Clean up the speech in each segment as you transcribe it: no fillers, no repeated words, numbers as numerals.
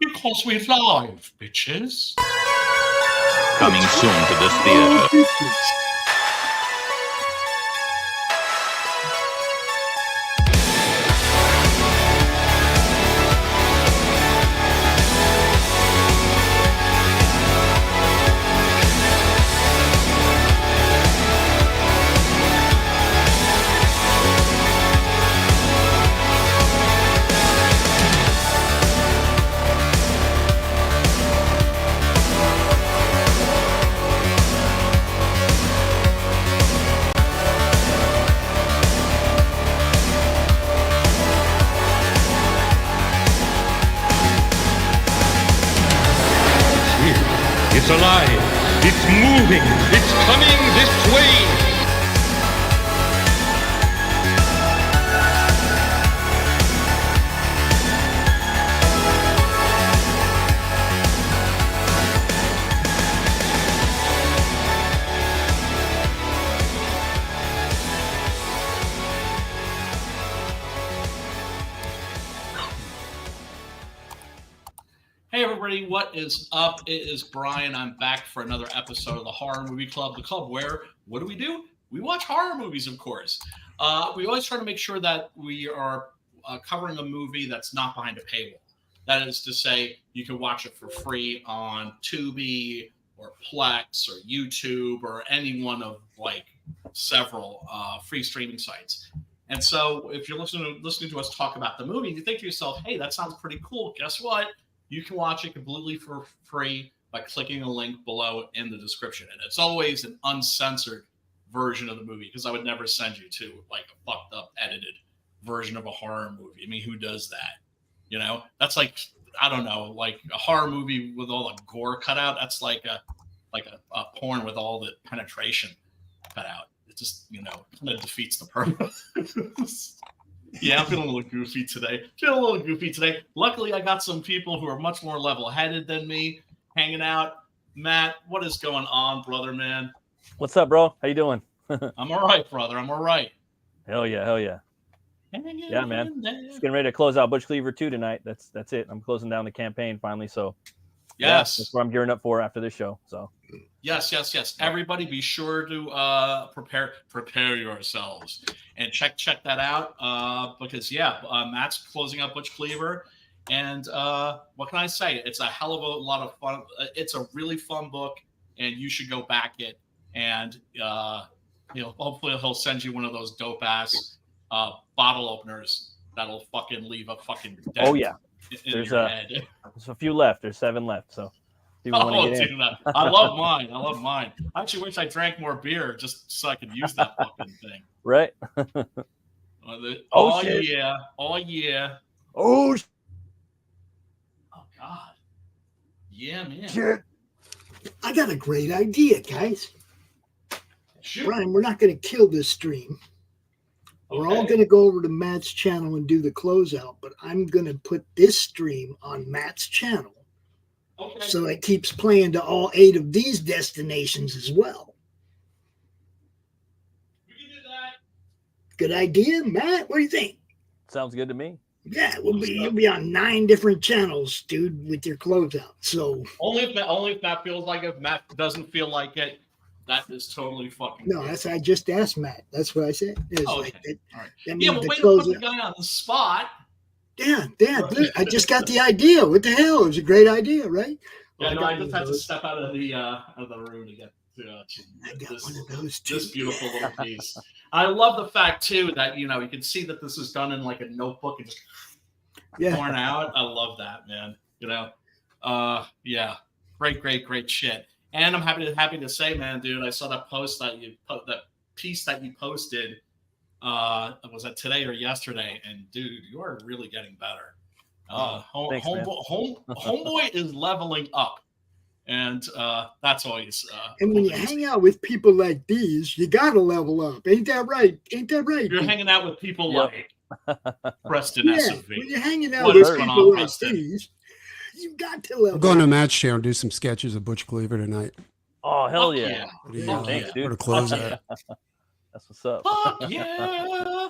Because we're live, bitches. Coming soon to this theater. It's alive. It's moving. It's coming this way. Hey everybody, what is up? It is Brian. I'm back for another episode of the Horror Movie Club. The club where, what do? We watch horror movies, of course. We always try to make sure that we are covering a movie that's not behind a paywall. That is to say, you can watch it for free on Tubi or Plex or YouTube or any one of like several free streaming sites. And so if you're listening to us talk about the movie, you think to yourself, hey, that sounds pretty cool. Guess what? You can watch it completely for free by clicking a link below in the description. And it's always an uncensored version of the movie because I would never send you to like a fucked up edited version of a horror movie. I mean, who does that? You know, that's like, I don't know, like a horror movie with all the gore cut out. That's like a porn with all the penetration cut out. It just, you know, kind of defeats the purpose. Yeah, I'm feeling a little goofy today. Luckily, I got some people who are much more level-headed than me hanging out. Matt, what is going on, brother, man? What's up, bro? How you doing? I'm all right, brother. I'm all right. Hell yeah. Yeah, man. Just getting ready to close out Butch Cleaver 2 tonight. That's it. I'm closing down the campaign finally. So, yes, yeah, that's what I'm gearing up for after this show. So, yes. Everybody, be sure to prepare yourselves and check that out because Matt's closing out Butch Cleaver, and what can I say? It's a hell of a lot of fun. It's a really fun book, and you should go back it. And hopefully he'll send you one of those dope ass bottle openers that'll fucking leave a fucking dent. Oh yeah, there's a few left. There's 7 left. So. I love mine. I actually wish I drank more beer just so I could use that fucking thing. Right? Oh shit. Yeah. Oh, God. Yeah, man. Shit. I got a great idea, guys. Shoot. Brian, we're not going to kill this stream. We're all going to go over to Matt's channel and do the closeout, but I'm going to put this stream on Matt's channel. Okay. So it keeps playing to all 8 of these destinations as well. We can do that. Good idea, Matt? What do you think? Sounds good to me. Yeah, you'll be on 9 different channels, dude, with your closeout. So only if Matt feels like it. If Matt doesn't feel like it, that is totally fucking no, good. I just asked Matt. That's what I said. All right. Yeah, but wait to put the guy on the spot. Yeah, dude, I just got the idea. What the hell? It was a great idea, right? Yeah, I just had to step out of the room to get I got one of those too. This beautiful little piece. I love the fact too that you can see that this is done in like a notebook and just torn out. I love that, man. Great shit. And I'm happy to say, man, dude, I saw that post that piece that you posted. Was that today or yesterday? And dude, you are really getting better. Homeboy is leveling up, and that's always. And when you hang out with people like these, you gotta level up. Ain't that right? You're hanging out with people like Preston SOV. When you're hanging out with people like these, you got to level. I'm going to Matt's channel and do some sketches of Butch Cleaver tonight. Oh hell yeah! Thanks, dude. To close that. That's what's up. Fuck yeah!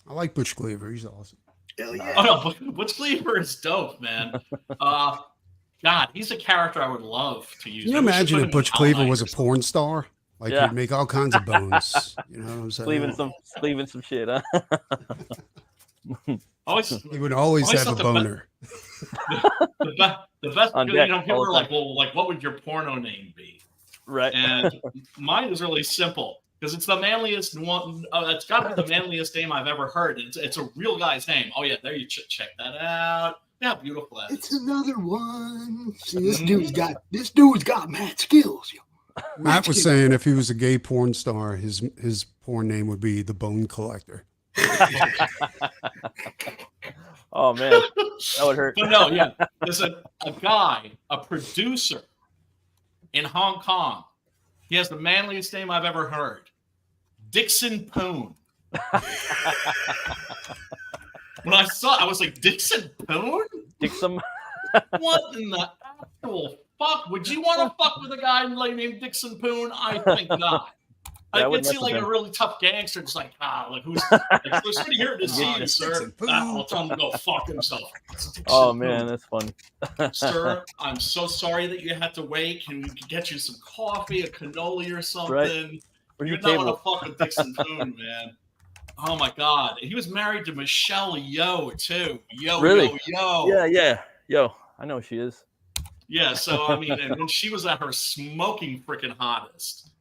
I like Butch Cleaver. He's awesome. Hell yeah. Oh no, Butch Cleaver is dope, man. God, he's a character I would love to use. Can you Maybe we should imagine put if him in Butch Hell Cleaver Knight was or a something. porn star? Like Yeah. he'd make all kinds of bones. You know what I'm saying? Sleeving some shit, huh? He would always have a thought boner. The best, On because, deck you know, people all the are like, time. well, like, what would your porno name be? Right. And mine is really simple because it's the manliest one. It's got to be the manliest name I've ever heard. It's a real guy's name. Oh yeah, there you check that out. Yeah, beautiful. That It's is. another one. See, this dude's got mad skills. Yo. Matt was saying if he was a gay porn star, his porn name would be the Bone Collector. Oh man, that would hurt. But no, yeah, there's a guy, a producer in Hong Kong. He has the manliest name I've ever heard. Dixon Poon. When I saw it, I was like, Dixon Poon? Dixon. What in the actual fuck? Would you want to fuck with a guy named Dixon Poon? I think not. I could see like a really tough gangster, just like, who's like, we're sitting here to see you, sir. I'll tell him to go fuck himself. Oh man, that's funny. Sir, I'm so sorry that you had to wait. Can we get you some coffee, a cannoli or something? Right. You don't want to fuck with Dixon Poon, man. Oh my God. He was married to Michelle Yeoh too. Really? Yo. Yeah. Yo, I know who she is. Yeah, so I mean, and when she was at her smoking freaking hottest.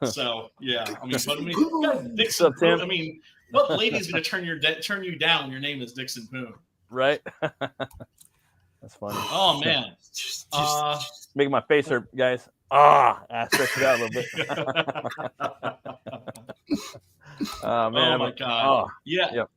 So yeah, I mean, Dixon Poon. I mean, what lady's gonna turn you down when your name is Dixon Poon? Right. That's funny. Oh man. Just Making my face hurt, guys. Stretch it out a little bit. Oh man. Oh my God. Yeah. Yep.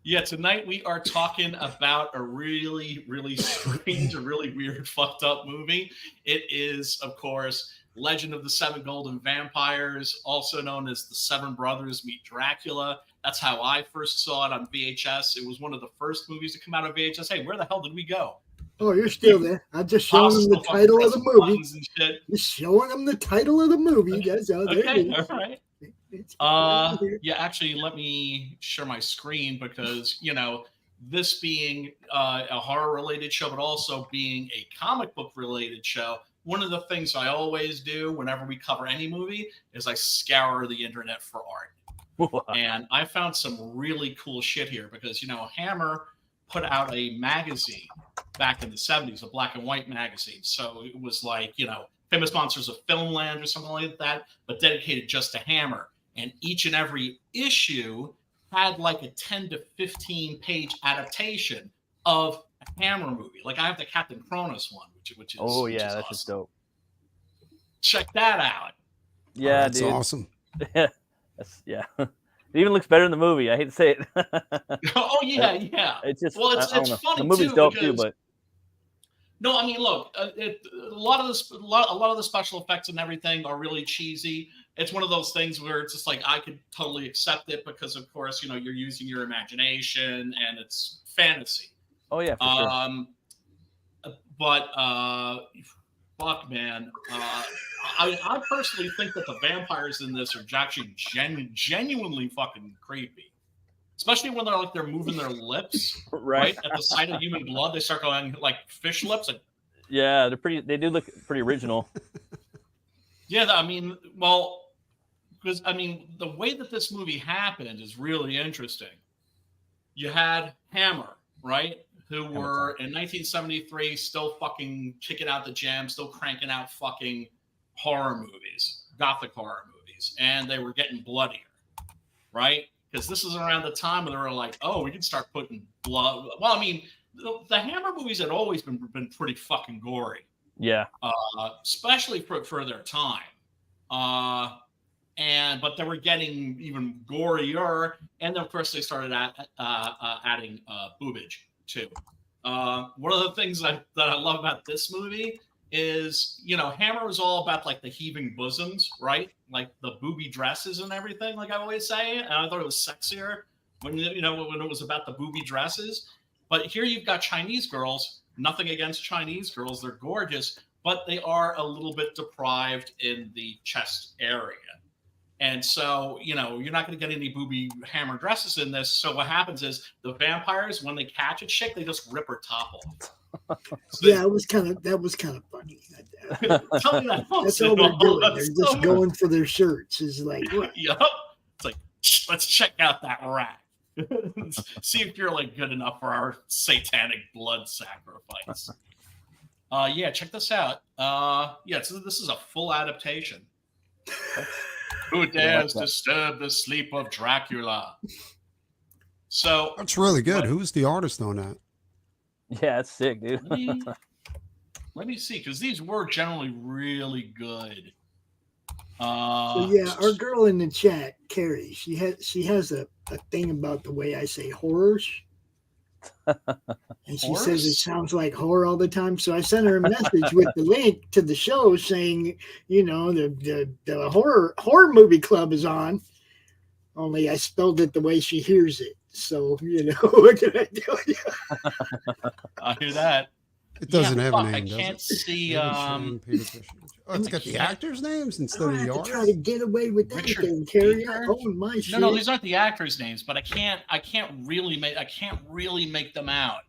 Yeah, tonight we are talking about a really, really strange, a really weird, fucked up movie. It is, of course, Legend of the Seven Golden Vampires, also known as The Seven Brothers Meet Dracula. That's how I first saw it on VHS. It was one of the first movies to come out of VHS. Hey, where the hell did we go? Oh, you're still there. I'm just showing them the title of the movie. Just showing them the title of the movie. Guys, there it is. All right. Yeah, actually, let me share my screen because, you know, this being a horror-related show, but also being a comic book-related show, one of the things I always do whenever we cover any movie is I scour the internet for art. And I found some really cool shit here because, you know, Hammer put out a magazine back in the 70s, a black and white magazine. So it was like, you know, Famous Monsters of Filmland or something like that, but dedicated just to Hammer. And each and every issue had like a 10 to 15 page adaptation of a Hammer movie. Like I have the Captain Kronos one, which is that's awesome. just dope. Check that out. Yeah, that's dude. awesome. Yeah. It even looks better in the movie. I hate to say it. Oh yeah. It's just it's funny the movie's too, dope because, too, but no, I mean, look, a lot of the special effects and everything are really cheesy. It's one of those things where it's just like I could totally accept it because, of course, you know, you're using your imagination and it's fantasy. Oh yeah, for sure. But fuck, man, I personally think that the vampires in this are actually genuinely fucking creepy. Especially when they're moving their lips, right? At the sight of human blood, they start going like fish lips. Like, yeah, they do look pretty original. Yeah, I mean, well, because I mean, the way that this movie happened is really interesting. You had Hammer, right? Who were in 1973 still fucking kicking out the jam, still cranking out fucking horror movies, gothic horror movies, and they were getting bloodier, right? Because this is around the time when they were like, oh, we can start putting blood. Well, I mean, the Hammer movies had always been pretty fucking gory. Yeah. Especially for their time. But they were getting even gorier. And then, of course, they started adding boobage, too. One of the things that I love about this movie is, you know, Hammer was all about like the heaving bosoms, right? Like the booby dresses and everything, like I always say. And I thought it was sexier when it was about the booby dresses. But here you've got Chinese girls. Nothing against Chinese girls. They're gorgeous, but they are a little bit deprived in the chest area. And so, you're not going to get any booby hammer dresses in this. So what happens is the vampires, when they catch a chick, they just rip her top off. So Yeah, that was kind of funny. tell me that. That's all they're doing. They're just going for their shirts. Is like, what? Yep. It's like, let's check out that rack. See if you're like good enough for our satanic blood sacrifice. Yeah, check this out. So this is a full adaptation. Who dares disturb the sleep of Dracula? So That's really good. Who's the artist on that? Yeah, it's sick, dude. let me see, because these were generally really good. So yeah, our girl in the chat, Carrie, she has a thing about the way I say horrors. And she says it sounds like horror all the time. So I sent her a message with the link to the show saying, the horror movie club is on. Only I spelled it the way she hears it. So, what can I tell you? I hear that. It doesn't have a name, I does can't it? see. It's got the actors' names instead of the artists. Try to get away with anything, Carrie. Oh my shit. No, these aren't the actors' names, but I can't really make them out.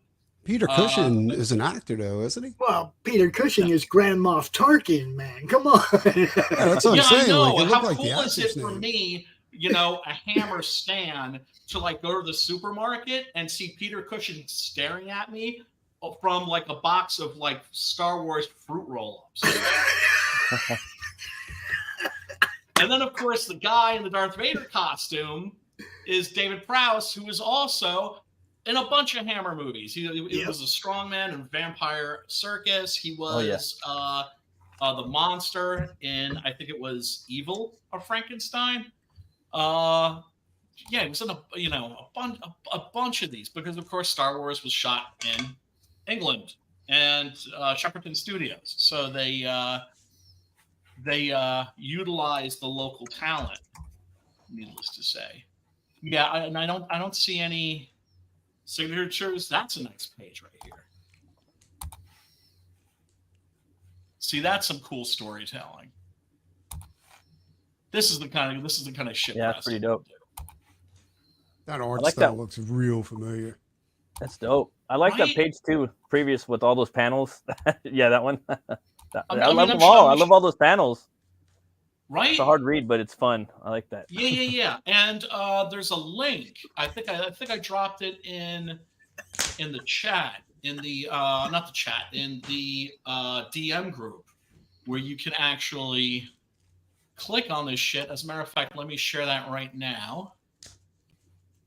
Peter Cushing is an actor, though, isn't he? Well, Peter Cushing is Grand Moff Tarkin, man. Come on. Yeah, that's what I'm saying. I know. Like, How like cool is it for me, a Hammer stan, to like go to the supermarket and see Peter Cushing staring at me from like a box of like Star Wars fruit roll-ups. And then, of course, the guy in the Darth Vader costume is David Prowse, who is also in a bunch of Hammer movies. He was a strongman in Vampire Circus. He was the monster in, I think it was Evil of Frankenstein. He was in a bunch of these because, of course, Star Wars was shot in England and Shepperton Studios. So they utilized the local talent, needless to say. Yeah, and I don't see any signatures. That's a nice page right here. See, that's some cool storytelling. This is the kind of shit. Yeah, it's pretty dope. That art style looks real familiar. That's dope. I like that page too, previous with all those panels. Yeah, that one. I love them all. I love all those panels. Right? It's a hard read, but it's fun. I like that. Yeah. And there's a link. I think I dropped it in the chat, in the not the chat, in the DM group, where you can actually click on this shit. As a matter of fact, let me share that right now.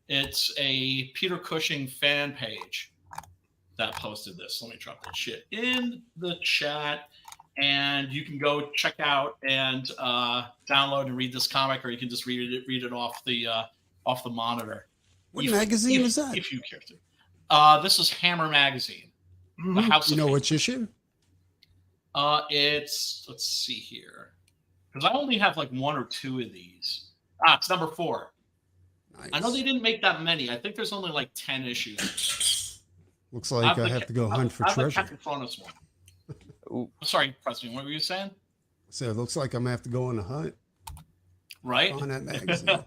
It's a Peter Cushing fan page that posted this. Let me drop that shit in the chat. And you can go check out and download and read this comic, or you can just read it off the monitor. What magazine is that? If you care to. This is Hammer Magazine. Mm-hmm. The House. You know which issue? Let's see here, because I only have like one or two of these. It's number 4. Nice. I know they didn't make that many. I think there's only like 10 issues. Looks like I have to go hunt for treasure. One. Ooh. Sorry, Preston, what were you saying? So it looks like I'm going to have to go on a hunt. Right? On that magazine.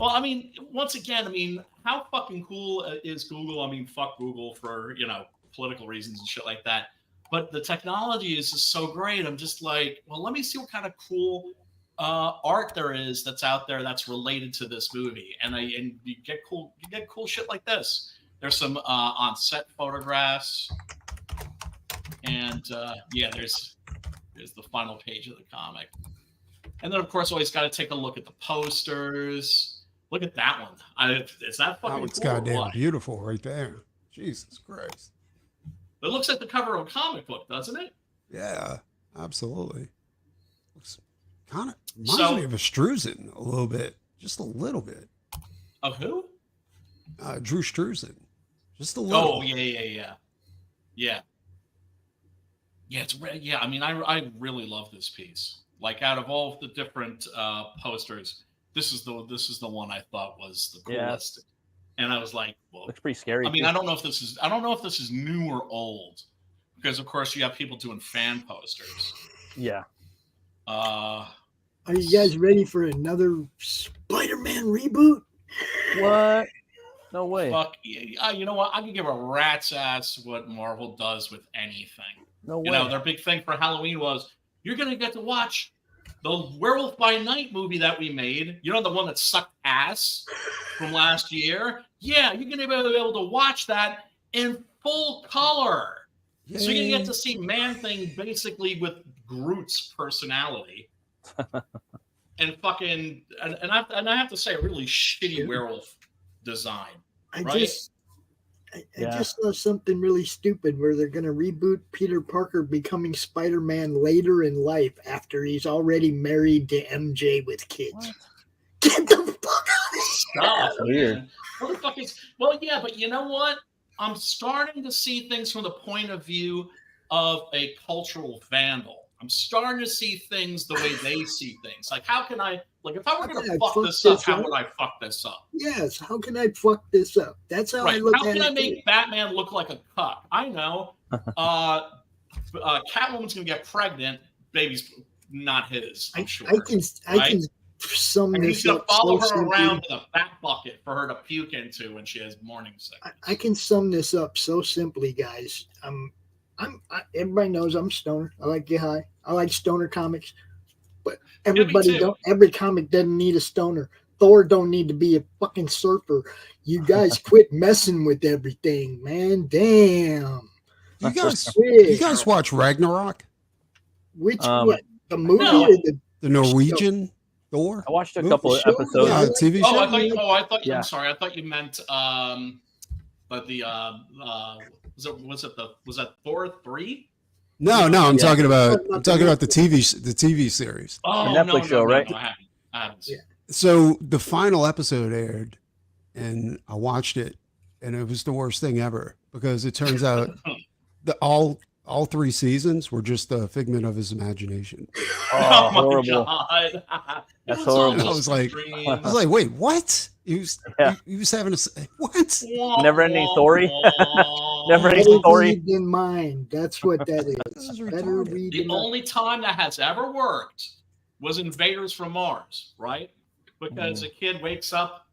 Well, I mean, once again, how fucking cool is Google? I mean, fuck Google for, political reasons and shit like that. But the technology is just so great. I'm just like, well, let me see what kind of cool art there is that's out there that's related to this movie. And you get cool shit like this. There's some on-set photographs. And there's the final page of the comic. And then, of course, always got to take a look at the posters. Look at that one. Is that fucking cool? It's goddamn beautiful right there. Jesus Christ. It looks like the cover of a comic book, doesn't it? Yeah, absolutely. Looks kind of reminds me of Struzan a little bit. Just a little bit. Of who? Drew Struzan. Just a little. Oh, yeah. Yeah, I really love this piece. Like, out of all of the different posters, this is the one I thought was the coolest. Yeah. And I was like, well, looks pretty scary. I mean, I don't know if this is new or old, because of course you have people doing fan posters. Yeah. Are you guys ready for another Spider-Man reboot? What? No way. Fuck, you know what? I can give a rat's ass what Marvel does with anything. No way. You know, their big thing for Halloween was, you're going to get to watch the Werewolf by Night movie that we made. You know, the one that sucked ass from last year? Yeah, you're going to be able to watch that in full color. Yay. So you're going to get to see Man-Thing basically with Groot's personality. And fucking, and I have to say, a really shitty werewolf design. I just saw something really stupid where they're going to reboot Peter Parker becoming Spider-Man later in life after he's already married to MJ with kids. What? Get the fuck out of here! Stop, weird. What the fuck is? Well, yeah, but you know what? I'm starting to see things from the point of view of a cultural vandal. I'm starting to see things the way they see things. Like, how can I, like, if I were going to fuck this up, how would I fuck this up? Yes, how can I fuck this up? That's how I look at it. How can I make Batman look like a cuck? I know. Catwoman's going to get pregnant. Baby's not his, I'm sure. I can sum this up. He's going to follow her around with a fat bucket for her to puke into when she has morning sickness. I can sum this up so simply, guys. Everybody knows I'm a stoner. I like get high. I like stoner comics, but every comic doesn't need a stoner. Thor don't need to be a fucking surfer. You guys quit messing with everything, man. Damn. You guys watch Ragnarok? Which what? The movie or the Norwegian Thor? I watched a couple of episodes. Yeah, TV show. I thought. I'm sorry. I thought you meant but the was that Thor 3? No, I'm talking about the TV series. Oh, Netflix show, right? No, I haven't seen. So the final episode aired, and I watched it, and it was the worst thing ever because it turns out that all 3 seasons were just a figment of his imagination. Oh, horrible! God. That's horrible. I was like, wait, what? He was having a what? Never-ending story. Never-ending story. In mind, that's what that is. The only time that has ever worked was Invaders from Mars, right? Because a kid wakes up,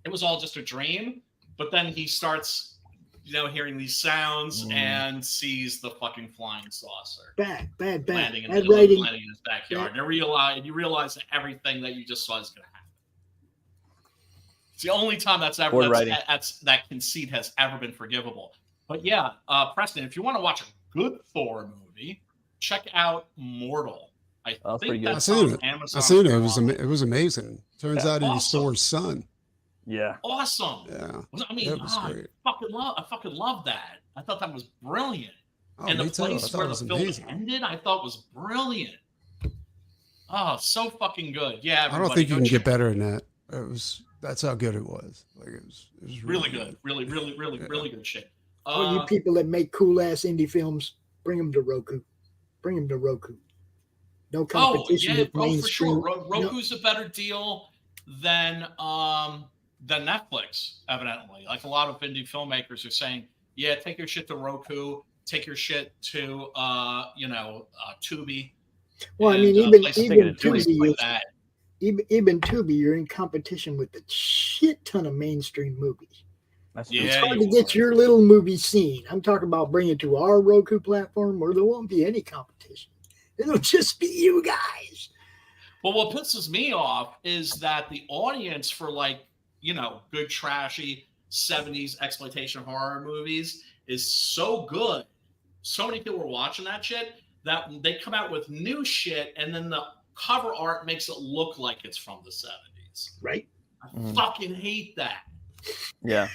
it was all just a dream, but then he starts, hearing these sounds and sees the fucking flying saucer. Bad. Landing in his backyard. And you realize that everything that you just saw is going to happen. It's the only time that conceit has ever been forgivable. But yeah, Preston, if you want to watch a good Thor movie, check out Mortal. I think that's on Amazon. I seen it. It was amazing. Turns out he's Thor's son. Yeah. Awesome. Yeah. I mean, I fucking love that. I thought that was brilliant. Oh, and the place where the film ended, I thought was brilliant. Oh, so fucking good. Yeah. I don't think you can get better than that. That's how good it was. Like it was really good. Really good shit. All you people that make cool ass indie films, bring them to Roku. No competition with mainstream. For sure. Roku's a better deal than Netflix, evidently. Like a lot of indie filmmakers are saying, yeah, take your shit to Roku, take your shit to Tubi. Well, I mean, even Tubi, even Tubi, you're in competition with a shit ton of mainstream movies. It's hard to get your little movie seen. I'm talking about bringing it to our Roku platform where there won't be any competition. It'll just be you guys. Well, what pisses me off is that the audience for good trashy 70s exploitation horror movies is so good. So many people are watching that shit that they come out with new shit and then the cover art makes it look like it's from the 70s. Right? I fucking hate that. Yeah.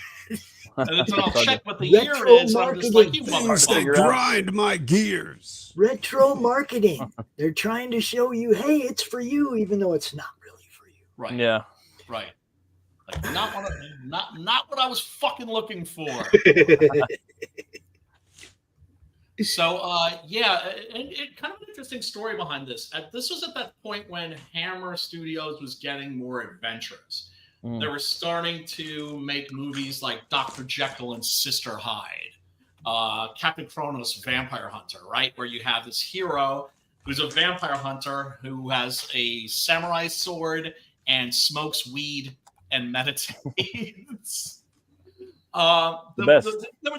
And then I'll check what the year is. And I'm just like, you motherfucker. Grind my gears. Retro marketing. They're trying to show you, hey, it's for you, even though it's not really for you. Right. Yeah. Right. Like not what I was fucking looking for. So and kind of an interesting story behind this. This was at that point when Hammer Studios was getting more adventurous. They were starting to make movies like Dr. Jekyll and Sister Hyde, Captain Kronos, Vampire Hunter, right? Where you have this hero who's a vampire hunter who has a samurai sword and smokes weed and meditates. The best. They were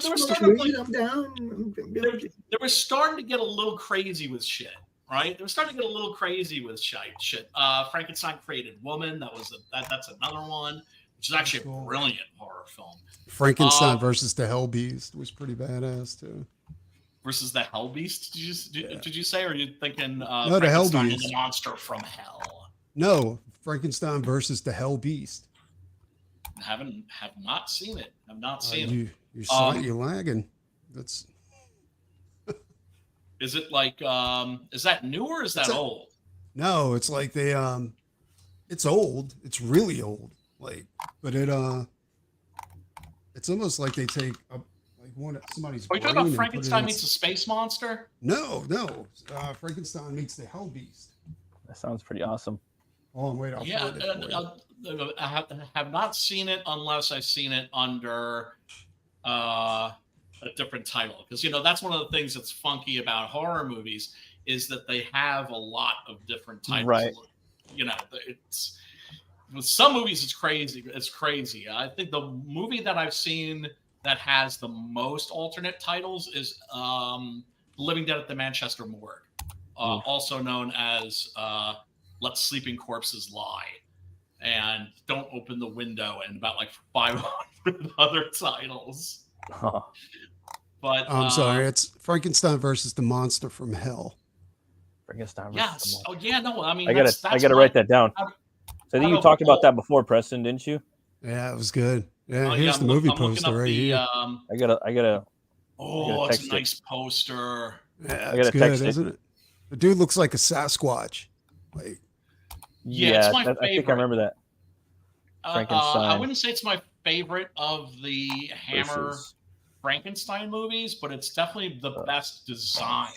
starting to get a little crazy with shit, right? They were starting to get a little crazy with shit. Frankenstein Created Woman. That's another one, which is actually a brilliant horror film. Frankenstein versus the Hell Beast was pretty badass too. Versus the Hell Beast? Did you say? Or are you thinking no, the Hell Beast, the monster from hell? No, Frankenstein versus the Hell Beast. Have not seen it. I've not seen it. You're lagging. That's. Is it like is that new or is that old? No, it's like they it's old. It's really old. Like, but it's almost like they take somebody's. Are you talking about Frankenstein meets a space monster? No. Frankenstein meets the Hell Beast. That sounds pretty awesome. Oh, wait, I'll find it for you. I have not seen it unless I've seen it under a different title, because that's one of the things that's funky about horror movies is that they have a lot of different titles. Right. It's with some movies it's crazy. I think the movie that I've seen that has the most alternate titles is Living Dead at the Manchester Morgue, also known as Let Sleeping Corpses Lie, and Don't Open the Window, and about like 500 other titles. Huh. But I'm sorry, it's Frankenstein versus the Monster from Hell. Frankenstein. Yes. Oh yeah. No. I mean, I gotta write that down. So I think you talked about that before, Preston, didn't you? Yeah, it was good. Yeah, here's the movie poster right here. I gotta. Oh, it's a nice poster. Yeah, it's good, isn't it? The dude looks like a Sasquatch. Like, yeah, it's my favorite. I think I remember that. Frankenstein. I wouldn't say it's my favorite of the Hammer Frankenstein movies, but it's definitely the best design.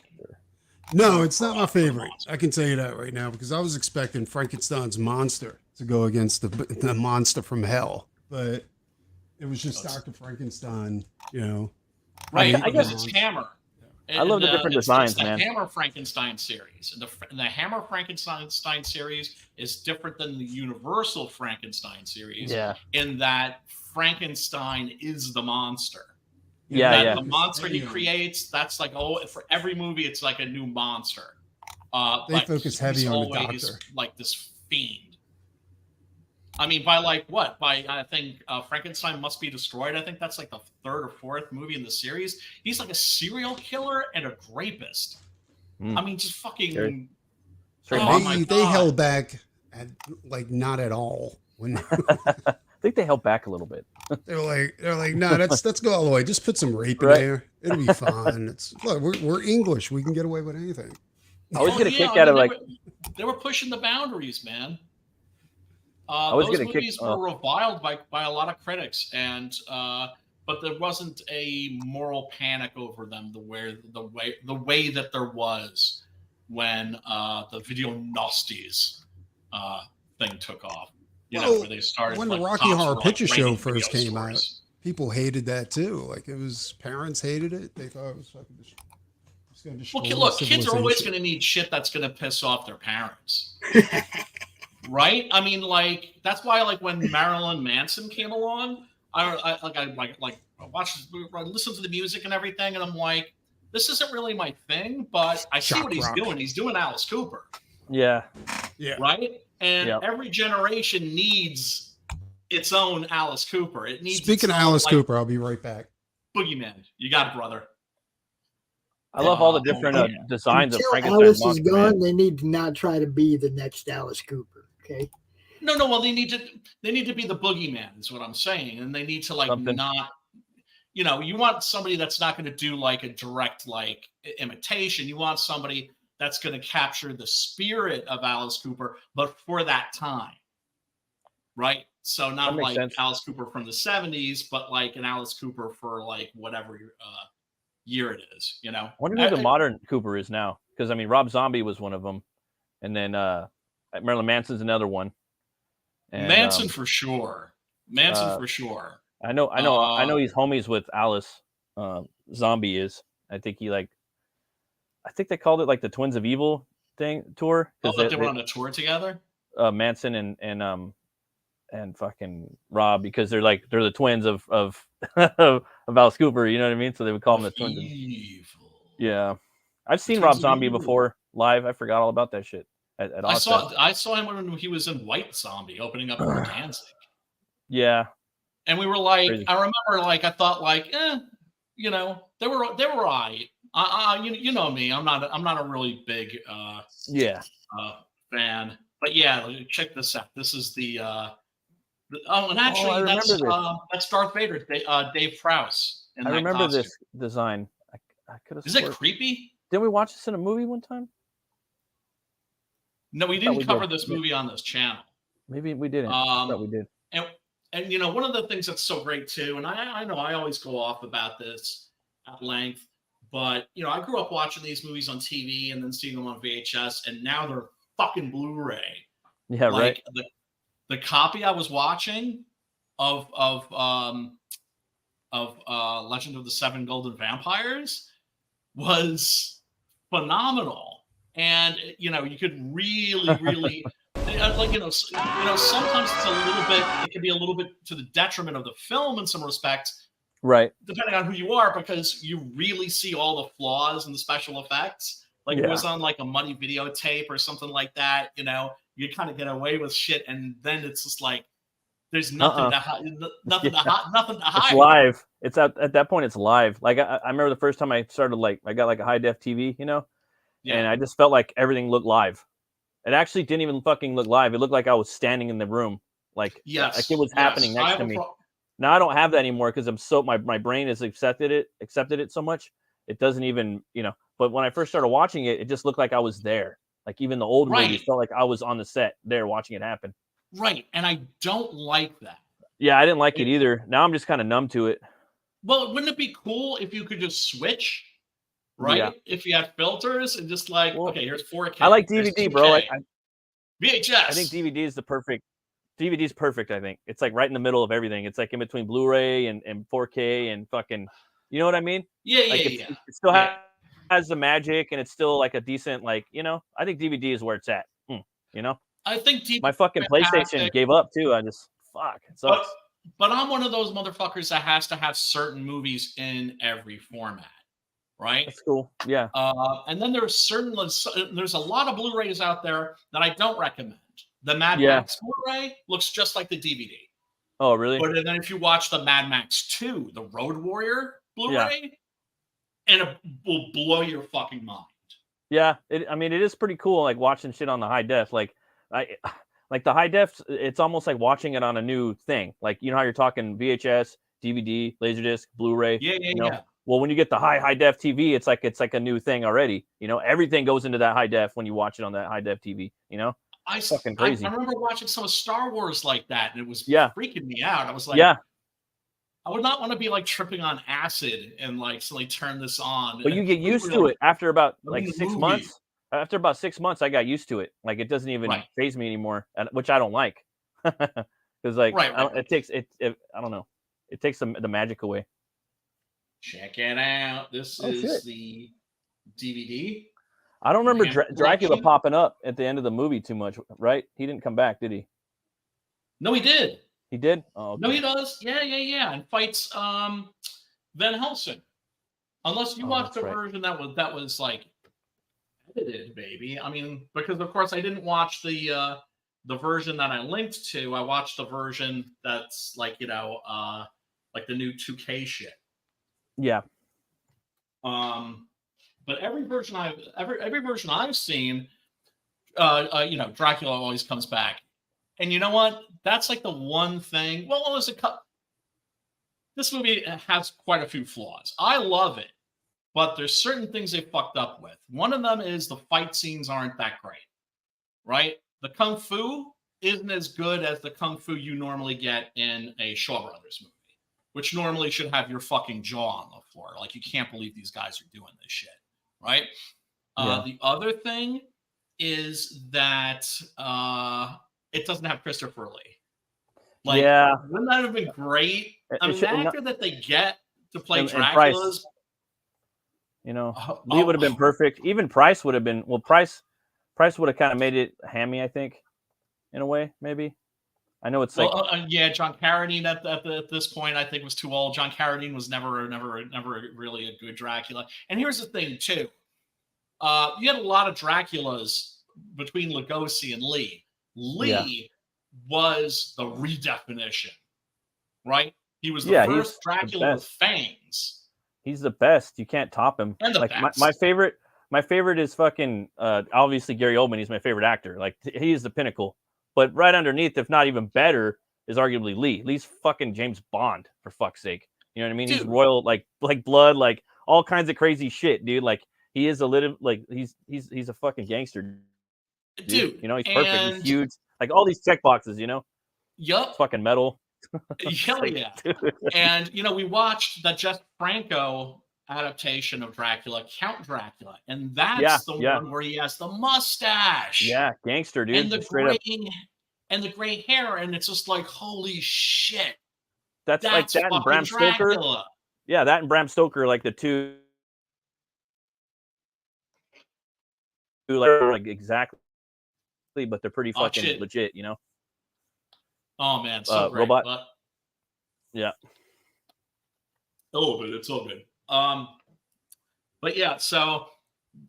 No, it's not my favorite. I can tell you that right now, because I was expecting Frankenstein's monster to go against the monster from hell, but it was just Dr. Frankenstein, Right, I guess it's Hammer. I love the different designs, it's the man. Hammer Frankenstein series, and the Hammer Frankenstein series is different than the Universal Frankenstein series. Yeah. In that Frankenstein is the monster. Yeah. The monster he creates, that's like, for every movie, it's like a new monster. They focus heavy on the doctor. Like this fiend. I mean, by I think Frankenstein Must Be Destroyed. I think that's like the third or fourth movie in the series. He's like a serial killer and a rapist. I mean, just fucking. They held back, not at all. I think they held back a little bit. They're like, no, let's go all the way. Just put some rape in there. It'll be fine. We're English. We can get away with anything. I was gonna kick out of they were pushing the boundaries, man. Those movies were reviled by a lot of critics, and but there wasn't a moral panic over them the way that there was when the Video Nasties thing took off. Where they started when the Rocky Horror Picture Show first came out, people hated that too. Like, parents hated it. They thought it was fucking going to destroy. Well, look, kids are always going to need shit that's going to piss off their parents, right? I mean, that's why, when Marilyn Manson came along, I listened to the music and everything, and I'm like, this isn't really my thing, but I see what he's doing. He's doing Alice Cooper. Yeah. Right. And every generation needs its own Alice Cooper. It needs. Speaking of Alice Cooper, I'll be right back. Boogeyman, you got it, brother. I love all the different designs of Frankenstein. Alice is gone. They need to not try to be the next Alice Cooper. Okay. No. Well, they need to be the Boogeyman. Is what I'm saying, and they need to not. You want somebody that's not going to do a direct imitation. You want somebody that's going to capture the spirit of Alice Cooper, but for that time, right? So not like sense. Alice Cooper from the 70s, but like an Alice Cooper for whatever year it is, I wonder who the modern Cooper is now, because Rob Zombie was one of them, and then Marilyn Manson's another one. And, Manson for sure. For sure. I know he's homies with Alice. Zombie is. I think they called it the Twins of Evil. tour. Oh, they were on a tour together. Manson and fucking Rob, because they're the twins of of Alice Cooper. You know what I mean? So they would call them the twins. Evil. Yeah, I've seen Rob Zombie before live. I forgot all about that shit. I saw him when he was in White Zombie opening up for Danzig. Yeah, and we were like, crazy. I remember, like, I thought, like, you know, they were all right. You know me, I'm not a really big fan, but yeah, check this out. This is the and actually that's Darth Vader, Dave Prowse. I remember this design. I could have. Is it creepy? Didn't we watch this in a movie one time? No, we didn't cover this movie on this channel. Maybe we didn't. I thought we did. And you know, one of the things that's so great too, and I know I always go off about this at length, but you know, I grew up watching these movies on TV and then seeing them on VHS, and now they're fucking Blu-ray. Yeah, like, right. The copy I was watching of Legend of the Seven Golden Vampires was phenomenal. And you know, you could really like, you know, sometimes it can be a little bit to the detriment of the film in some respects, right? Depending on who you are, because you really see all the flaws in the special effects. Like, it was on like a muddy videotape or something like that. You know, you kind of get away with shit, and then it's just like there's nothing to hide. Nothing to hide. It's live. It's at that point. It's live. Like I remember the first time I started, like, I got like a high def TV, you know. Yeah. And I just felt like everything looked live. It actually didn't even fucking look live. It looked like I was standing in the room, like it was happening next to me. Now I don't have that anymore because I'm so my brain has accepted it so much. It doesn't even, you know. But when I first started watching it, it just looked like I was there. Like, even the old movies felt like I was on the set there watching it happen. Right, and I don't like that. Yeah, I didn't like it either. Now I'm just kind of numb to it. Well, wouldn't it be cool if you could just switch? Right, yeah. If you had filters and just like, okay, here's 4K. I like DVD, bro. VHS. I think DVD is perfect. I think it's like right in the middle of everything. It's like in between Blu-ray and 4K and fucking, you know what I mean? Yeah, like yeah. It still has the magic, and it's still like a decent, like, you know. I think DVD is where it's at. You know. I think my fucking PlayStation gave up too. I just it sucks. But I'm one of those motherfuckers that has to have certain movies in every format. Right. That's cool. Yeah. And then there's a lot of Blu-rays out there that I don't recommend. The Mad Max Blu-ray looks just like the DVD. Oh, really? But then if you watch the Mad Max 2, the Road Warrior Blu-ray, and it will blow your fucking mind. Yeah. I mean, it is pretty cool, like watching shit on the high def. Like the high def, it's almost like watching it on a new thing. Like, you know how you're talking VHS, DVD, Laserdisc, Blu-ray. Yeah. Well, when you get the high def TV, it's like a new thing already. You know, everything goes into that high def when you watch it on that high def TV. You know, fucking crazy. I remember watching some of Star Wars like that, and it was freaking me out. I was like, I would not want to be like tripping on acid and like suddenly turn this on. But you get used to it after about like 6 months. After about 6 months, I got used to it. Like, it doesn't even faze me anymore, which I don't like. Because like it takes it. I don't know. It takes the magic away. Check it out. This is the DVD. I don't remember Dracula popping up at the end of the movie too much, right? He didn't come back, did he? No, he did. He did? Oh, okay. No, he does. Yeah. And fights Van Helsing. Unless you watched the version that was like edited, baby. I mean, because of course I didn't watch the version that I linked to. I watched the version that's like, you know, like the new 2K shit. Yeah. But every version I've seen, you know, Dracula always comes back. And you know what? That's like the one thing. Well, this movie has quite a few flaws. I love it, but there's certain things they fucked up with. One of them is the fight scenes aren't that great, right? The kung fu isn't as good as the kung fu you normally get in a Shaw Brothers movie, which normally should have your fucking jaw on the floor. Like, you can't believe these guys are doing this shit, right? The other thing is that it doesn't have Christopher Lee. Like, wouldn't that have been great? I mean, the actor that they get to play Dracula's... You know, Lee would have been perfect. Even Price would have been... Well, Price Price would have kind of made it hammy, I think, in a way, maybe. I know it's like John Carradine at this point I think was too old. John Carradine was never really a good Dracula. And here's the thing too, you had a lot of Draculas between Lugosi and Lee. Lee was the redefinition, right? He was the first Dracula with fangs. He's the best. You can't top him. And the like best. my favorite is fucking obviously Gary Oldman. He's my favorite actor. Like he's the pinnacle. But right underneath, if not even better, is arguably Lee. Lee's fucking James Bond, for fuck's sake. You know what I mean? Dude. He's royal, like blood, like all kinds of crazy shit, dude. Like he is a little, like he's a fucking gangster, dude. You know, he's perfect. He's huge. Like all these check boxes, you know. Yup. Fucking metal. Hell yeah. And you know, we watched that Jeff Franco adaptation of Dracula, Count Dracula, and that's the one where he has the mustache. Yeah, gangster, dude. And the gray hair, and it's just like, holy shit. That's like that and Bram Stoker. Dracula. Yeah, that and Bram Stoker, like the two, like exactly, but they're pretty fucking legit, you know. Oh man, so great. Robot. But... Yeah. Oh, but it's all good. But yeah, so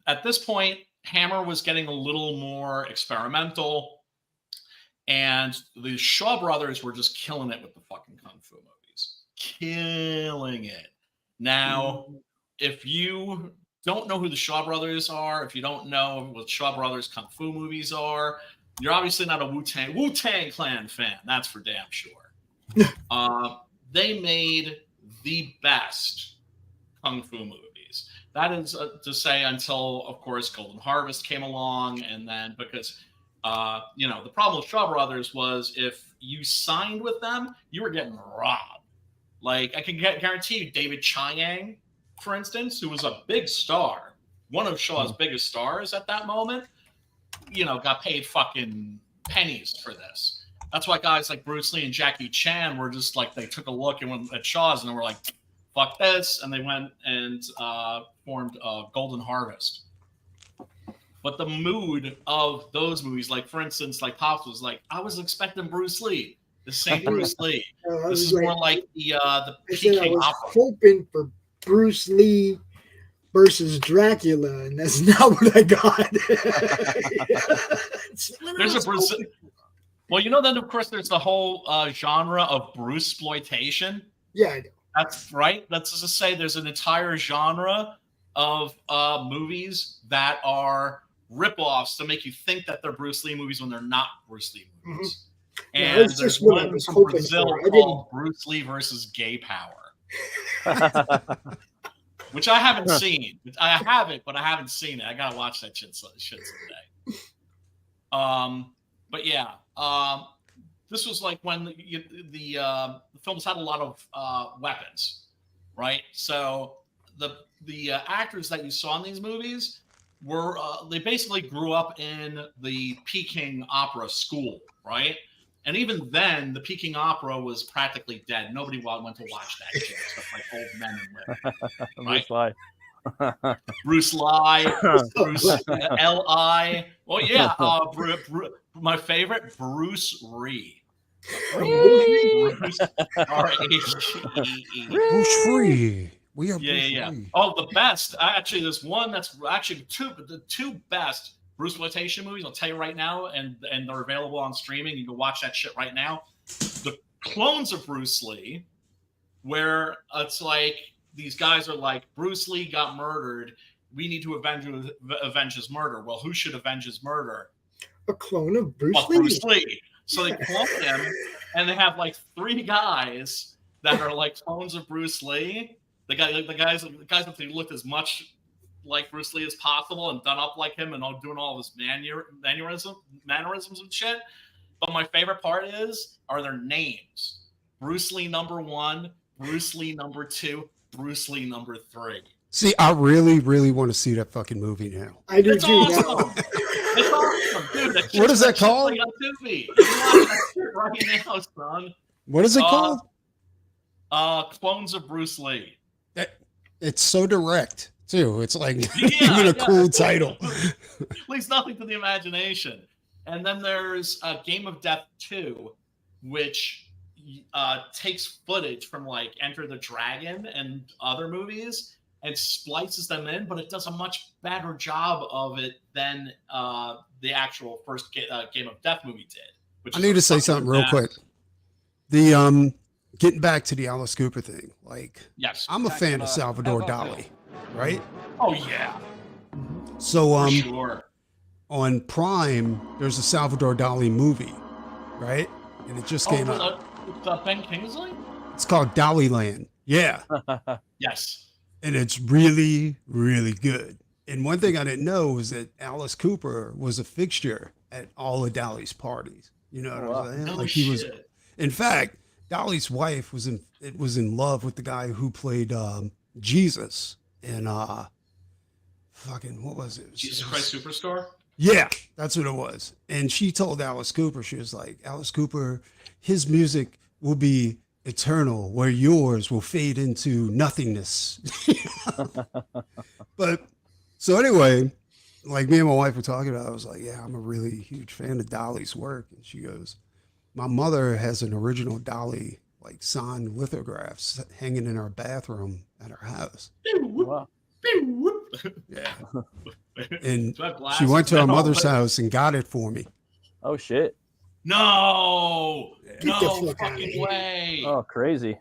at this point, Hammer was getting a little more experimental, and the Shaw Brothers were just killing it with the fucking kung fu movies. Killing it. Now, if you don't know who the Shaw Brothers are, if you don't know what Shaw Brothers kung fu movies are, you're obviously not a Wu-Tang Clan fan. That's for damn sure. They made the best kung fu movies. That is to say until, of course, Golden Harvest came along, and then because the problem with Shaw Brothers was if you signed with them, you were getting robbed. Like I can guarantee you, David Chiang, for instance, who was a big star, one of Shaw's biggest stars at that moment, got paid fucking pennies for this. That's why guys like Bruce Lee and Jackie Chan were just like, they took a look and went at Shaw's and they were like, fuck this, and they went and formed Golden Harvest. But the mood of those movies, like for instance, like Pops was like, I was expecting Bruce Lee. This ain't Bruce Lee. This is more like the Peking opera. Hoping for Bruce Lee versus Dracula, and that's not what I got. There's a Bruce. Well, then of course there's the whole genre of Bruce-sploitation. Yeah, I know. That's right. That's to say, there's an entire genre of movies that are rip-offs to make you think that they're Bruce Lee movies when they're not Bruce Lee movies. Mm-hmm. And that's just what I was hoping Brazil for. called Bruce Lee versus Gay Power, which I haven't seen. I have it, but I haven't seen it. I gotta watch that shit someday. But yeah, this was like when the films had a lot of weapons, right? So the actors that you saw in these movies were they basically grew up in the Peking opera school, right? And even then, the Peking opera was practically dead. Nobody went to watch that shit, except like old men and women. Right? Bruce Lee, L.I. Well, yeah, my favorite, Bruce Ree. Bruce R-H-E-E. Bruce Ree. We are yeah. Oh, the best. Actually, there's one that's actually the two best Bruce-sploitation movies, I'll tell you right now, and they're available on streaming. You can watch that shit right now. The clones of Bruce Lee, where it's like these guys are like, Bruce Lee got murdered. We need to avenge his murder. Well, who should avenge his murder? A clone of Bruce Lee. Bruce Lee. So they clone him, and they have like 3 guys that are like clones of Bruce Lee. The guys that they looked as much like Bruce Lee as possible and done up like him and all doing all of his mannerisms and shit. But my favorite part are their names. Bruce Lee #1, Bruce Lee #2, Bruce Lee #3. See, I really, really want to see that fucking movie now. I do too. Awesome. It's awesome, dude. What is that called? Like you watch that shit right now, son. What is it called? Clones of Bruce Lee. It's so direct too. It's like even a cool title. leaves nothing to the imagination. And then there's Game of Death 2, which takes footage from like Enter the Dragon and other movies and splices them in, but it does a much better job of it than the actual first Game of Death movie did. I need to say something real quick. The getting back to the Alice Cooper thing, like, yes, I'm a fan of Salvador Dali, right? Oh yeah. So For sure. On Prime, there's a Salvador Dali movie, right? And it just came out. Ben Kingsley? It's called Dali Land. Yeah. Yes. And it's really, really good. And one thing I didn't know was that Alice Cooper was a fixture at all of Dali's parties. You know what I'm saying? No Like he was. shit. In fact, Dali's wife was in love with the guy who played Jesus in fucking, what was it? Jesus Christ Superstar? Yeah, that's what it was. And she told Alice Cooper, she was like, Alice Cooper, his music will be eternal, where yours will fade into nothingness. But so anyway, like me and my wife were talking about, I was like, yeah, I'm a really huge fan of Dali's work. And she goes, my mother has an original Dali, like signed lithographs hanging in our bathroom at her house. Wow. Yeah. And she went to her mother's house and got it for me. Oh shit. No. Get the No fuck outta fucking here. way. Oh, crazy.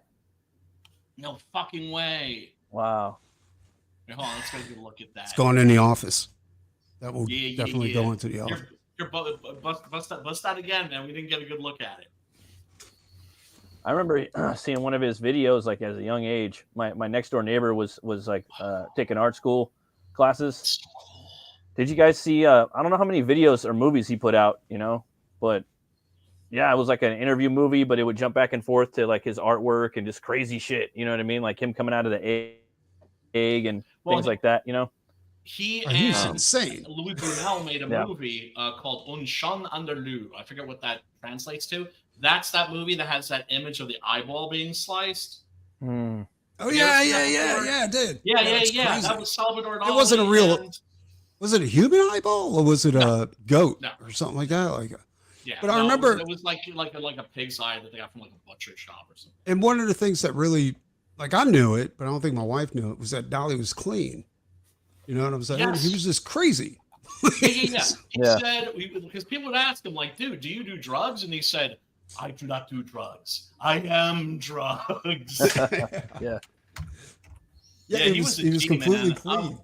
No fucking way. Wow. Wait, hold on, let's go get a look at that. It's going in the office. That will Yeah, definitely go into the office. Here, bust that again, man. We didn't get a good look at it. I remember seeing one of his videos like as a young age. My next door neighbor was like taking art school classes. Did you guys see I don't know how many videos or movies he put out, you know, but yeah, it was like an interview movie, but it would jump back and forth to like his artwork and just crazy shit, you know what I mean? Like him coming out of the egg and things like that, you know. He He's and insane. Louis Brunel made a movie called Un Chien Andalou. I forget what that translates to. That's that movie that has that image of the eyeball being sliced. Oh yeah, I did. Yeah. Crazy. That was Salvador Dali. It wasn't a real. Was it a human eyeball or was it a goat or something like that? Like, yeah. But I remember it was like a pig's eye that they got from like a butcher shop or something. And one of the things that really, like, I knew it, but I don't think my wife knew it, was that Dali was clean. You know what I'm saying? Yes. He was just crazy. Yeah. He said, because people would ask him, like, dude, do you do drugs? And he said, I do not do drugs. I am drugs. Yeah, he was completely clean.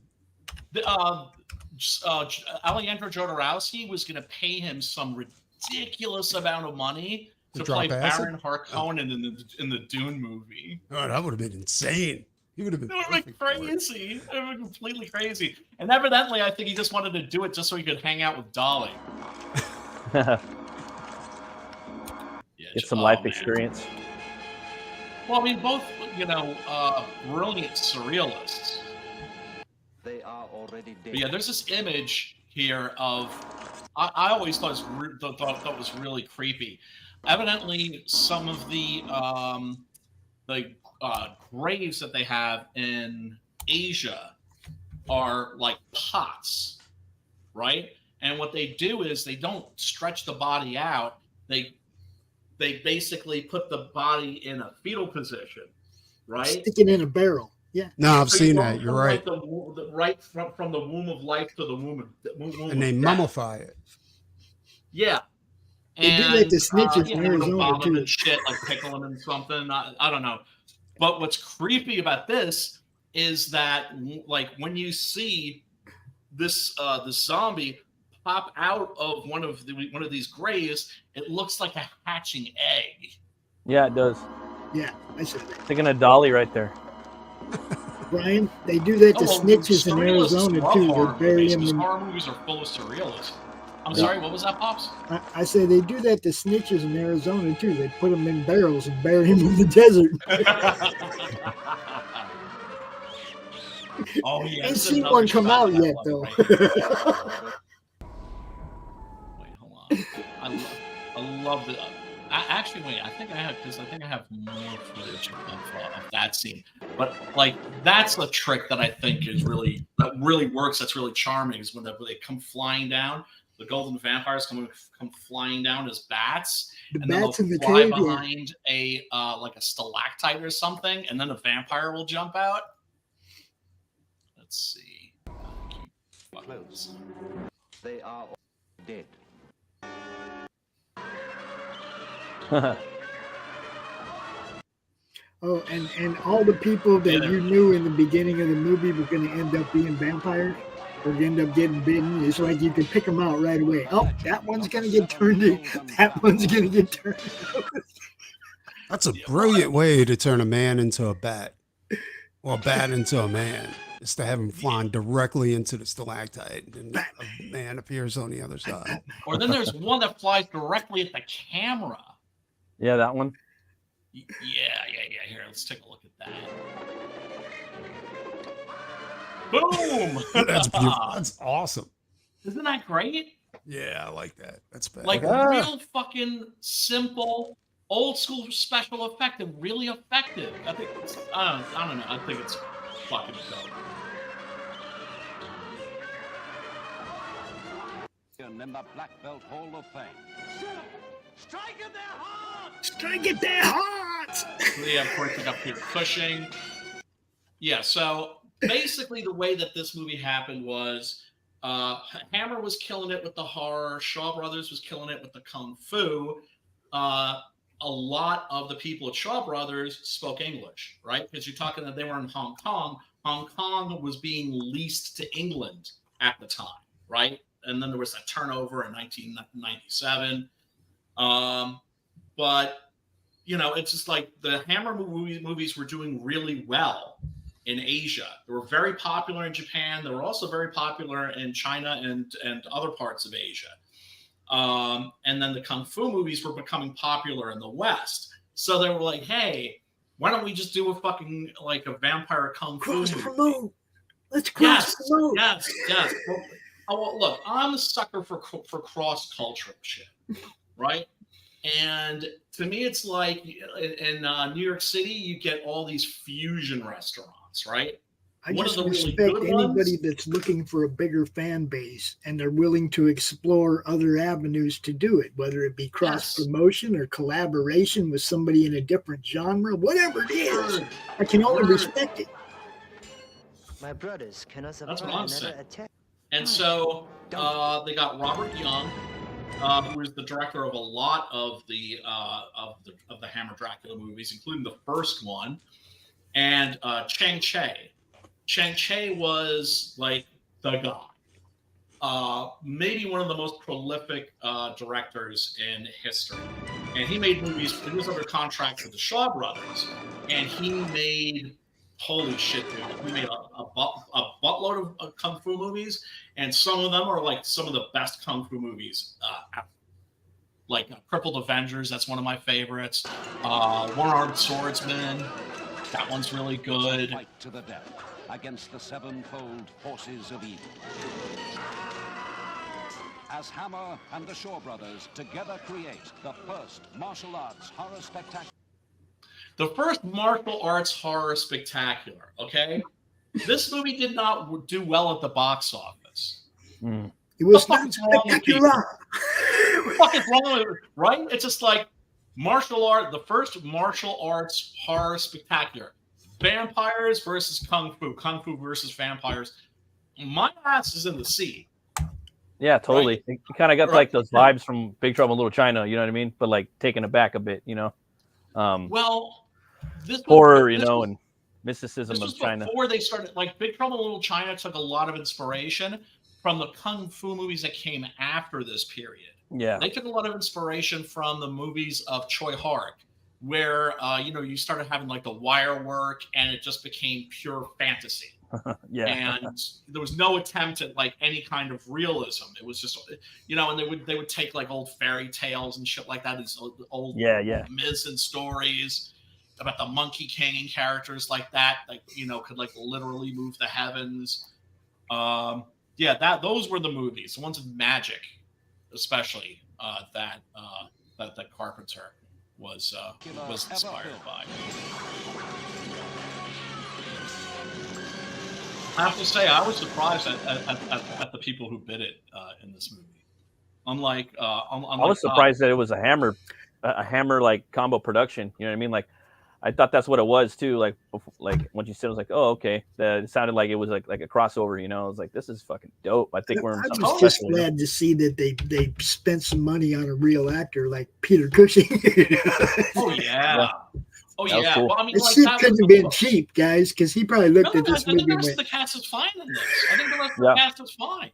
Alejandro Jodorowsky was going to pay him some ridiculous amount of money to play Baron Harkonnen in the Dune movie. Oh, that would have been insane. He would have been. It would have been crazy. It would have been completely crazy. And evidently, I think he just wanted to do it just so he could hang out with Dali. Get some life experience. Well, I mean, both, brilliant surrealists. They are already dead. But yeah, there's this image here of. I always thought was really creepy. Evidently, some of the graves that they have in Asia are like pots, right? And what they do is they don't stretch the body out. They basically put the body in a fetal position, right? Stick it in a barrel. Yeah. No, I've seen that. You're right. Right from the womb of life to the womb and they mummify it. Yeah. They do like the snitches in Arizona too. And shit, like pickle them in something. I don't know. But what's creepy about this is that, like, when you see this zombie pop out of one of these graves, it looks like a hatching egg. Yeah, it does. Yeah, I said that. Thinking of Dolly right there. Brian, they do that to snitches in Arizona too. They bury them in. Horror movies are full of surrealism. I'm sorry, what was that, Pops? I say they do that to snitches in Arizona too. They put them in barrels and bury them in the desert. Oh yeah. Ain't seen one come out yet though. Wait, hold on. I love the Actually, wait. I think I have more footage of that scene. But like, that's a trick that I think that really works. That's really charming. Is when they come flying down. The golden vampires come flying down as bats, and then they'll fly behind a like a stalactite or something, and then a vampire will jump out. Let's see. Close. They are all dead. Oh, and all the people that you knew in the beginning of the movie were going to end up being vampires. Or end up getting bitten. It's like you can pick them out right away. Oh, that one's going to get turned in. That one's going to get turned. That's a brilliant way to turn a man into a bat, or a bat into a man. Is to have him flying directly into the stalactite, and a man appears on the other side. Or then there's one that flies directly at the camera. Yeah, that one. Yeah. Here, let's take a look at that. Boom! That's beautiful. That's awesome. Isn't that great? Yeah, I like that. That's bad. Like real fucking simple, old school special effect and really effective. I think it's, I don't know. I think it's fucking dope. In the Black Belt Hall of Fame. Strike at their hearts! Strike at their hearts! Yeah, of course, we got Peter Cushing. Yeah, so basically the way that this movie happened was Hammer was killing it with the horror. Shaw Brothers was killing it with the kung fu. A lot of the people at Shaw Brothers spoke English, right? Because you're talking that they were in Hong Kong. Hong Kong was being leased to England at the time, right? And then there was that turnover in 1997. But, you know, it's just like the Hammer movies were doing really well in Asia. They were very popular in Japan. They were also very popular in China and other parts of Asia. And then the Kung Fu movies were becoming popular in the West. So they were like, hey, why don't we just do a fucking, like, a vampire Kung Fu movie? Let's cross-promote. Yes. Well, look, I'm a sucker for cross-cultural shit, right? And to me, it's like in New York City, you get all these fusion restaurants, right? I just respect anybody that's looking for a bigger fan base and they're willing to explore other avenues to do it, whether it be cross-promotion or collaboration with somebody in a different genre, whatever it is. I can only respect it. My brothers cannot survive That's what I'm another saying. attack. And so they got Robert Young, who is the director of a lot of the Hammer Dracula movies, including the first one, and Chang Che. Chang Che was like the guy, maybe one of the most prolific directors in history. And he made movies. He was under contract with the Shaw Brothers, and he made. Holy shit, dude. We made a buttload of Kung Fu movies, and some of them are like some of the best Kung Fu movies ever. Like Crippled Avengers, that's one of my favorites. One-Armed Swordsman, that one's really good. Fight to the death against the sevenfold forces of evil. As Hammer and the Shaw Brothers together create the first martial arts horror spectacular. The first martial arts horror spectacular, okay? This movie did not do well at the box office. It was not spectacular. What the fuck is wrong with it, right? It's just like the first martial arts horror spectacular. Vampires versus Kung Fu versus vampires. My ass is in the sea. Yeah, totally. Right? You kind of got like those vibes from Big Trouble in Little China, you know what I mean? But like taking it back a bit, you know? This horror, and mysticism of China. Before they started, like Big Trouble in Little China took a lot of inspiration from the Kung Fu movies that came after this period. Yeah. They took a lot of inspiration from the movies of Choi Hark, where, you started having like the wire work and it just became pure fantasy. Yeah. And there was no attempt at like any kind of realism. It was just, and they would take like old fairy tales and shit like that, these old myths and stories about the Monkey King and characters like that, could like literally move the heavens. Those were the movies, the ones of magic, especially that Carpenter was inspired by. I have to say, I was surprised at the people who bid it in this movie. Unlike, I was surprised that it was a Hammer like combo production. You know what I mean? Like, I thought that's what it was too. Like when you said, it was like, oh, okay. It sounded like it was like a crossover. You know, I was like, this is fucking dope. I think we're in something was just special, glad to see that they spent some money on a real actor like Peter Cushing. Oh yeah. Oh yeah. Cool. Well, I mean, This like, shit that couldn't have been cheap, guys, because he probably looked at this movie. I think the rest of the cast is fine in this. I think the rest of the cast is fine.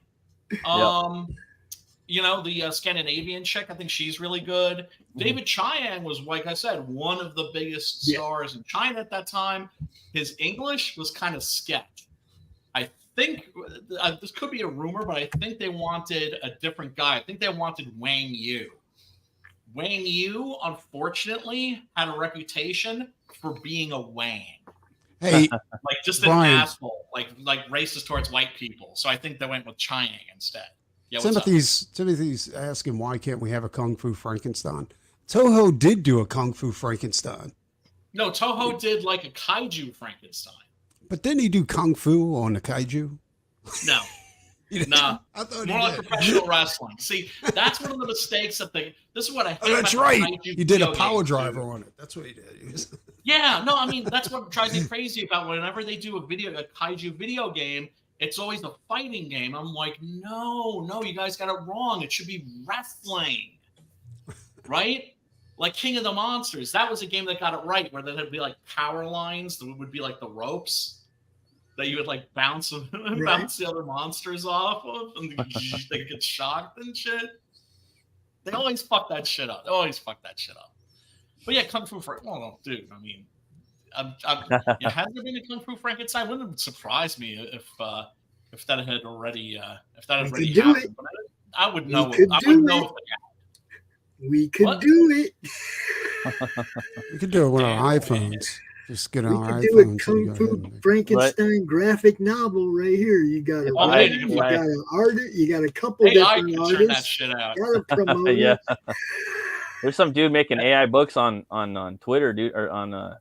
You know, the Scandinavian chick, I think she's really good. David Chiang was, like I said, one of the biggest stars in China at that time. His English was kind of sketch. I think this could be a rumor, but I think they wanted a different guy. I think they wanted Wang Yu. Wang Yu, unfortunately, had a reputation for being a Wang. Hey, like just Brian, an asshole, like racist towards white people. So I think they went with Chiang instead. Yeah, Timothy's asking, why can't we have a Kung Fu Frankenstein? Toho did do a Kung Fu Frankenstein. No, Toho did like a kaiju Frankenstein. But didn't he do Kung Fu on the kaiju? No. Nah. I thought more like professional wrestling. See, that's one of the mistakes that this is what I hate. Oh, that's right. He did a power driver on it. That's what he did. Yeah, no, I mean, that's what drives me crazy about whenever they do a kaiju video game. It's always a fighting game. I'm like, no, you guys got it wrong. It should be wrestling, right? Like King of the Monsters. That was a game that got it right, where there'd be like power lines that would be like the ropes that you would like bounce the other monsters off of, and they get shocked and shit. They always fuck that shit up. But yeah, Kung Fu dude. I mean, has there been a Kung Fu Frankenstein? Wouldn't it surprise me if that had already happened. But I would know. We could do it. We could do it with our iPhones. Just get on our iPhones. We could do a Kung Fu Frankenstein graphic novel right here. You got an artist, you got an artist, you got a couple different artists. Turn that shit out. Got to promote it. There's some dude making AI books on Twitter, dude, or on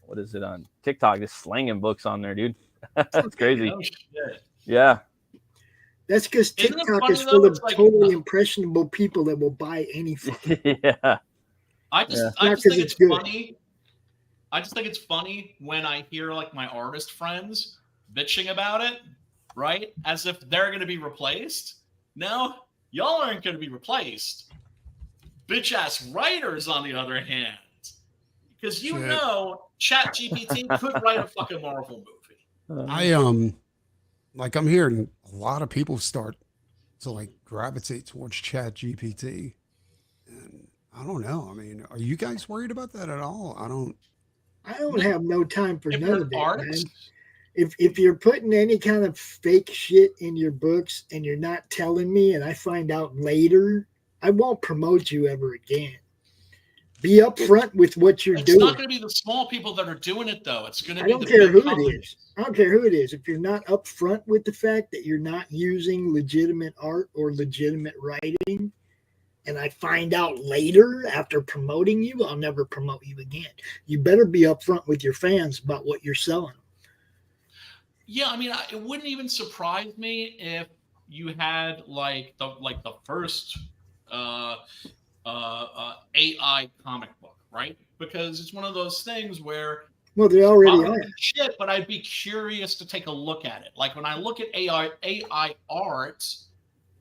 what is it, on TikTok? Just slanging books on there, dude. That's crazy. Oh, shit. Yeah. That's because TikTok is full of totally impressionable people that will buy anything. Yeah. I just think it's funny. I just think it's funny when I hear like my artist friends bitching about it, right? As if they're going to be replaced. No, y'all aren't going to be replaced. Bitch ass writers, on the other hand, because ChatGPT could write a fucking Marvel movie. I'm hearing a lot of people start to like gravitate towards ChatGPT, and I don't know. I mean, are you guys worried about that at all? I don't have no time for none of it, man. If you're putting any kind of fake shit in your books and you're not telling me, and I find out later, I won't promote you ever again. Be upfront with what you're doing. It's not going to be the small people that are doing it, though. It's going to be I don't care who it is. I don't care who it is. If you're not upfront with the fact that you're not using legitimate art or legitimate writing, and I find out later after promoting you, I'll never promote you again. You better be upfront with your fans about what you're selling. Yeah, I mean, it wouldn't even surprise me if you had like the first AI comic book, right? Because it's one of those things where they already are shit, but I'd be curious to take a look at it. Like when I look at AI art,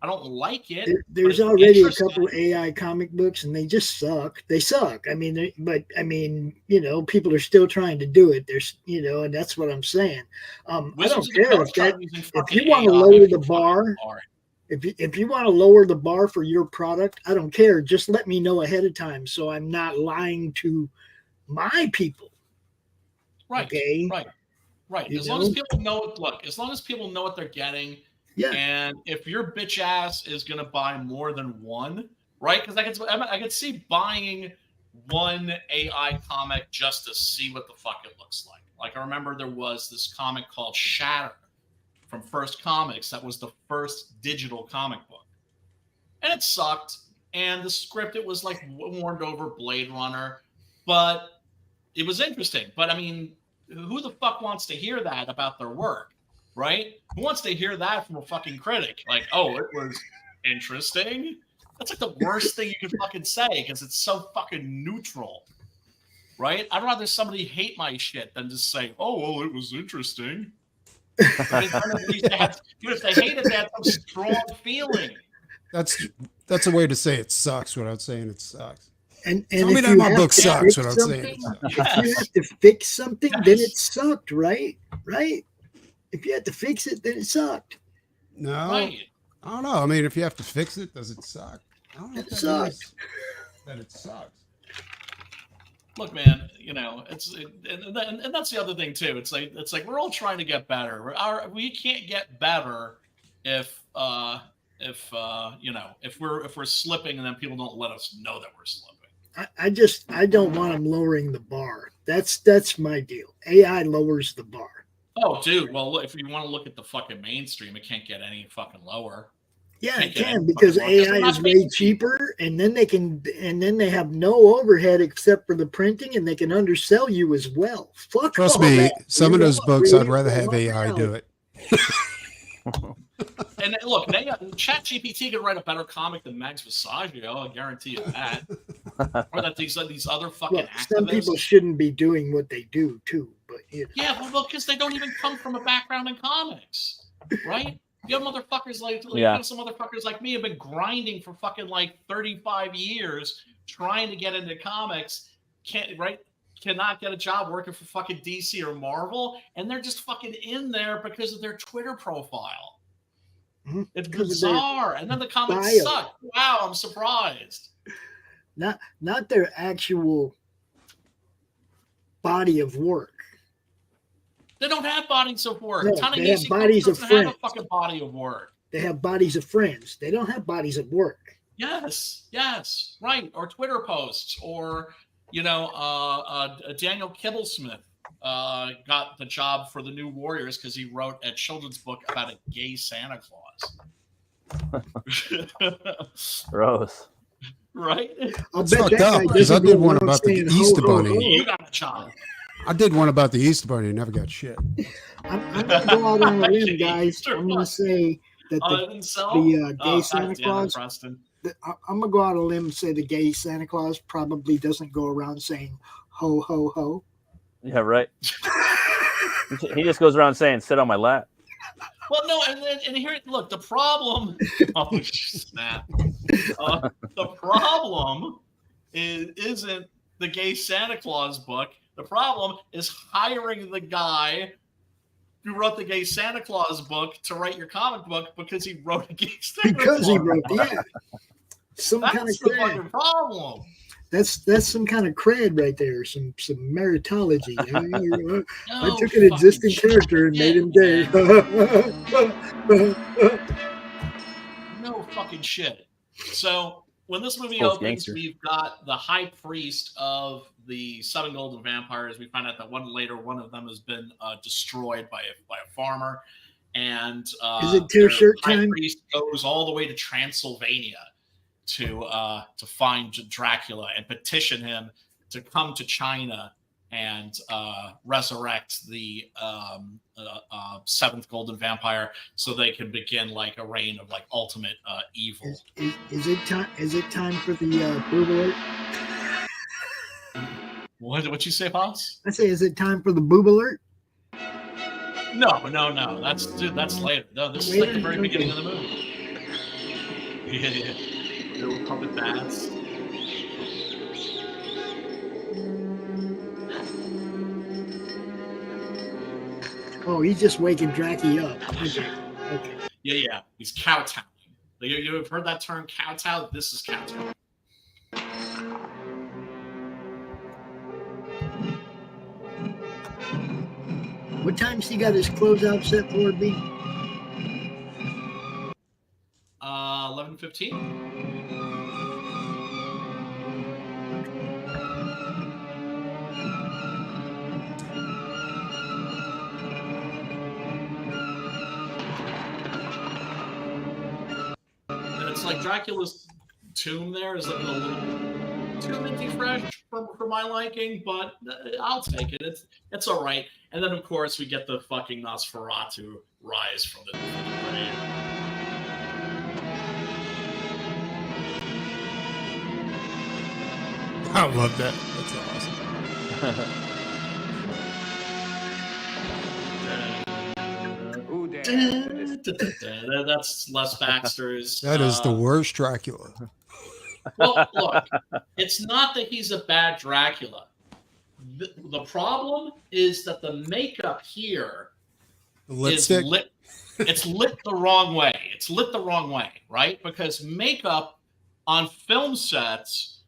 I don't like it. There's already a couple of AI comic books, and they just suck. They suck. I mean, people are still trying to do it. There's, and that's what I'm saying. I don't care if you want to lower the bar. If you want to lower the bar for your product, I don't care. Just let me know ahead of time so I'm not lying to my people. Right. Okay. Right. As long as people know what they're getting. Yeah. And if your bitch ass is gonna buy more than one, right? Because I could see buying one AI comic just to see what the fuck it looks like. Like I remember there was this comic called Shatter from First Comics. That was the first digital comic book, and it sucked. And the script, it was like warmed over Blade Runner. but it was interesting. But I mean, who the fuck wants to hear that about their work, right? Who wants to hear that from a fucking critic? Like, oh, it was interesting. That's like the worst thing you can fucking say because it's so fucking neutral, right? I'd rather somebody hate my shit than just say, oh, well, it was interesting. Even if they hate it, they have some strong feeling. That's a way to say it sucks without saying it sucks. And tell me that my book sucks without saying it sucks. If you have to fix something, then it sucked, right? Right? If you had to fix it, then it sucked. No, right. I don't know. I mean, if you have to fix it, does it suck? I don't know if it sucks. That it sucks. Look, man, you know, and that's the other thing too. It's like we're all trying to get better. We can't get better if you know, if we're slipping and then people don't let us know that we're slipping. I don't want them lowering the bar. That's my deal. AI lowers the bar. Oh, dude. Well, if you want to look at the fucking mainstream, it can't get any fucking lower. Yeah, it can because AI is way cheaper, and then they have no overhead except for the printing, and they can undersell you as well. Fuck. Trust me, some of those books I'd rather have AI do it. And look, ChatGPT could write a better comic than Max Visaggio. I guarantee you that. Or that these other fucking activists. Some people shouldn't be doing what they do too, but you know. Yeah, well, because they don't even come from a background in comics, right? You have motherfuckers some motherfuckers like me have been grinding for fucking like 35 years trying to get into comics, cannot get a job working for fucking DC or Marvel, and they're just fucking in there because of their Twitter profile. Mm-hmm. It's bizarre. And then the comics suck. Wow, I'm surprised. Not their actual body of work. They don't have bodies of work. No, they have bodies of friends. Have a fucking body of work. They have bodies of friends. They don't have bodies of work. Yes, right. Or Twitter posts, or Daniel Kibblesmith got the job for the New Warriors because he wrote a children's book about a gay Santa Claus. Gross. Right? That's fucked up because I did one about the Easter Bunny. You got a job. I did one about the Easter Bunny and never got shit. I'm going to go out on a limb, guys. I'm going to say that the gay Santa Claus. I'm going to go out on a limb and say the gay Santa Claus probably doesn't go around saying ho, ho, ho. Yeah, right. He just goes around saying, sit on my lap. Well, no, and here, look, the problem. Oh, snap. The problem isn't the gay Santa Claus book. The problem is hiring the guy who wrote the gay Santa Claus book to write your comic book because he wrote a gay Santa Claus. Because he wrote, yeah. That's kind of the fucking problem. That's some kind of cred right there, some meritology. I took an existing character and made him gay. No fucking shit. So when this movie opens, we've got the high priest of the 7 golden vampires. We find out that one of them has been destroyed by a farmer, and is it tear shirt time? High priest goes all the way to Transylvania to find Dracula and petition him to come to China and resurrect the 7th golden vampire so they can begin like a reign of like ultimate evil. Is it time for the boob alert? What'd you say, boss? I say, is it time for the boob alert? No. That's later. No, this is like the very beginning of the movie. Yeah. Little puppet bats. Oh, he's just waking Dracky up. Okay. Yeah. He's kowtowing. You have heard that term, kowtow? This is kowtow. What time's he got his closeout set for, B? 11:15. It's like Dracula's tomb there is like a little too minty fresh for my liking, but I'll take it. It's all right. And then of course we get the fucking Nosferatu rise from the grave. I love that. That's awesome. That's Les Baxter's. That is the worst Dracula. Well, look, it's not that he's a bad Dracula. The problem is that the makeup here is lit. It's lit the wrong way. It's lit the wrong way, right? Because makeup on film sets,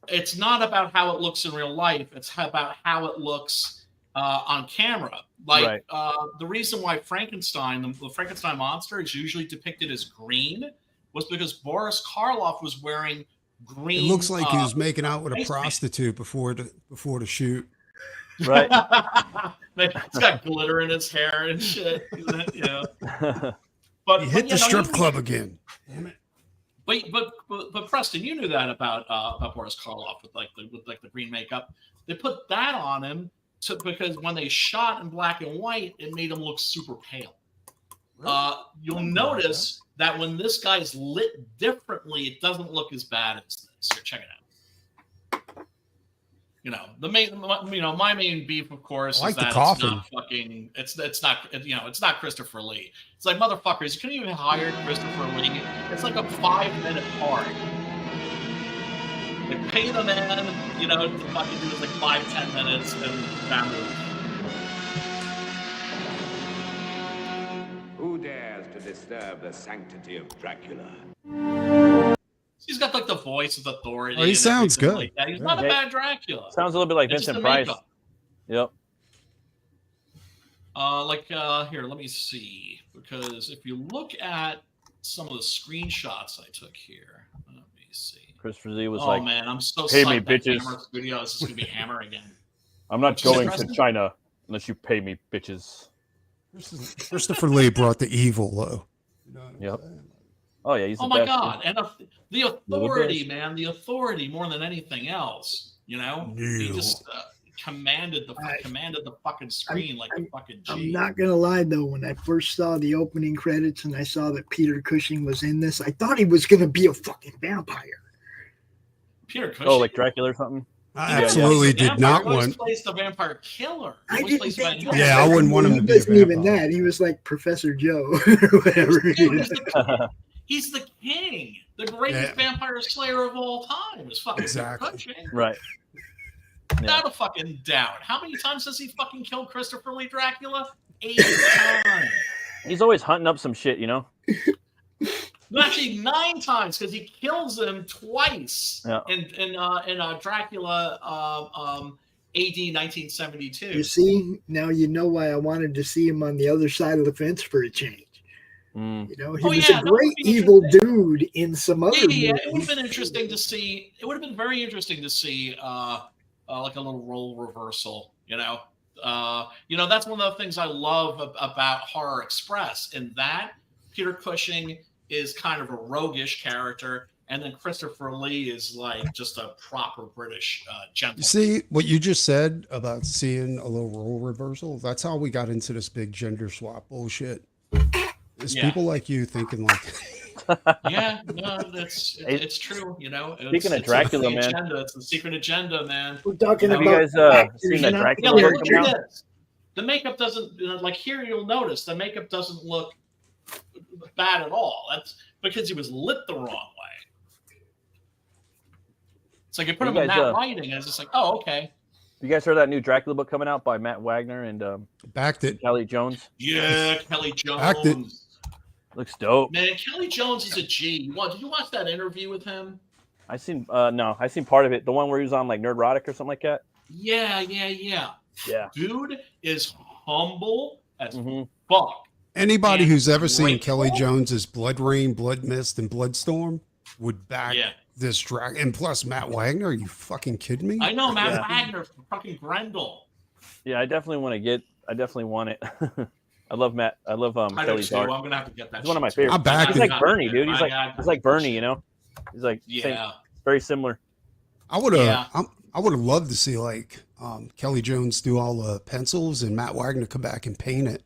it's not about how it looks in real life. It's about how it looks on camera. Like the reason why Frankenstein, the Frankenstein monster, is usually depicted as green was because Boris Karloff was wearing green. It looks like he was making out with a prostitute before the shoot. Right. It's got glitter in his hair and shit. Yeah. But he hit the strip club again. Damn it. But Preston, you knew that about Boris Karloff with the green makeup. They put that on him because when they shot in black and white, it made him look super pale. Really? You'll notice that when this guy's lit differently, it doesn't look as bad as this. Here, check it out. My main beef, of course, is that it's not fucking. It's not Christopher Lee. It's like, motherfuckers, you couldn't even hire Christopher Lee. It's like a 5-minute part. Like, pay the man, to fucking do it like 5-10 minutes and that move. Who dares to disturb the sanctity of Dracula? He's got like the voice of authority. Oh, he sounds good. Like that. He's not a bad Dracula. Sounds a little bit like Vincent Price. Yep. Here, let me see. Because if you look at some of the screenshots I took here, let me see. Christopher Lee was oh man, I'm so pay psyched me, that bitches. Hammer Studios is going to be Hammer again. I'm not going to China unless you pay me, bitches. Christopher Lee brought the evil, though. Yep. Oh yeah, he's the my best, god, and the authority, man, the authority more than anything else. He just commanded the fucking screen like a fucking G. I'm not gonna lie though, when I first saw the opening credits and I saw that Peter Cushing was in this, I thought he was gonna be a fucking vampire. Peter Cushing? Oh, like Dracula or something? I absolutely did not want. He plays the vampire killer. I wouldn't want him to be. He wasn't even that. He was like Professor Joe or whatever. He's the king, the greatest vampire slayer of all time. Is fucking Peter Cushing. Right. Without a fucking doubt. How many times does he fucking kill Christopher Lee Dracula? 8 times. He's always hunting up some shit, Actually, 9 times because he kills him twice in Dracula AD 1972. You see, now you know why I wanted to see him on the other side of the fence for a change. He was a great evil dude in some other movies. It would have been interesting to see. It would have been very interesting to see like a little role reversal. That's one of the things I love about Horror Express. In that, Peter Cushing is kind of a roguish character, and then Christopher Lee is like just a proper British gentleman. You see what you just said about seeing a little role reversal? That's how we got into this big gender swap bullshit. It's people like you thinking like it's true. Speaking of Dracula, man, it's the secret agenda, man. We're talking about. Have you guys seen that Dracula? Look at this. The makeup doesn't like here. You'll notice the makeup doesn't look bad at all. That's because he was lit the wrong way. It's like you put him in that lighting, and it's just like, oh, okay. You guys heard that new Dracula book coming out by Matt Wagner and backed it. Kelly Jones? Yeah, Kelly Jones. Backed it. Looks dope. Man, Kelly Jones is a G. Did you watch that interview with him? I seen part of it. The one where he was on like Nerdrotic or something like that. Yeah. Dude is humble as fuck. Anybody who's ever seen Kelly Jones's Blood Rain, Blood Mist, and Bloodstorm would back this track. And plus Matt Wagner, are you fucking kidding me? I know Matt Wagner from fucking Grendel. Yeah, I definitely want it. I love Matt. I love Kelly's art. I'm gonna have to get that. He's one of my favorites. He's like Bernie, dude. He's like Bernie, He's like very similar. I would have loved to see like Kelly Jones do all the pencils and Matt Wagner come back and paint it.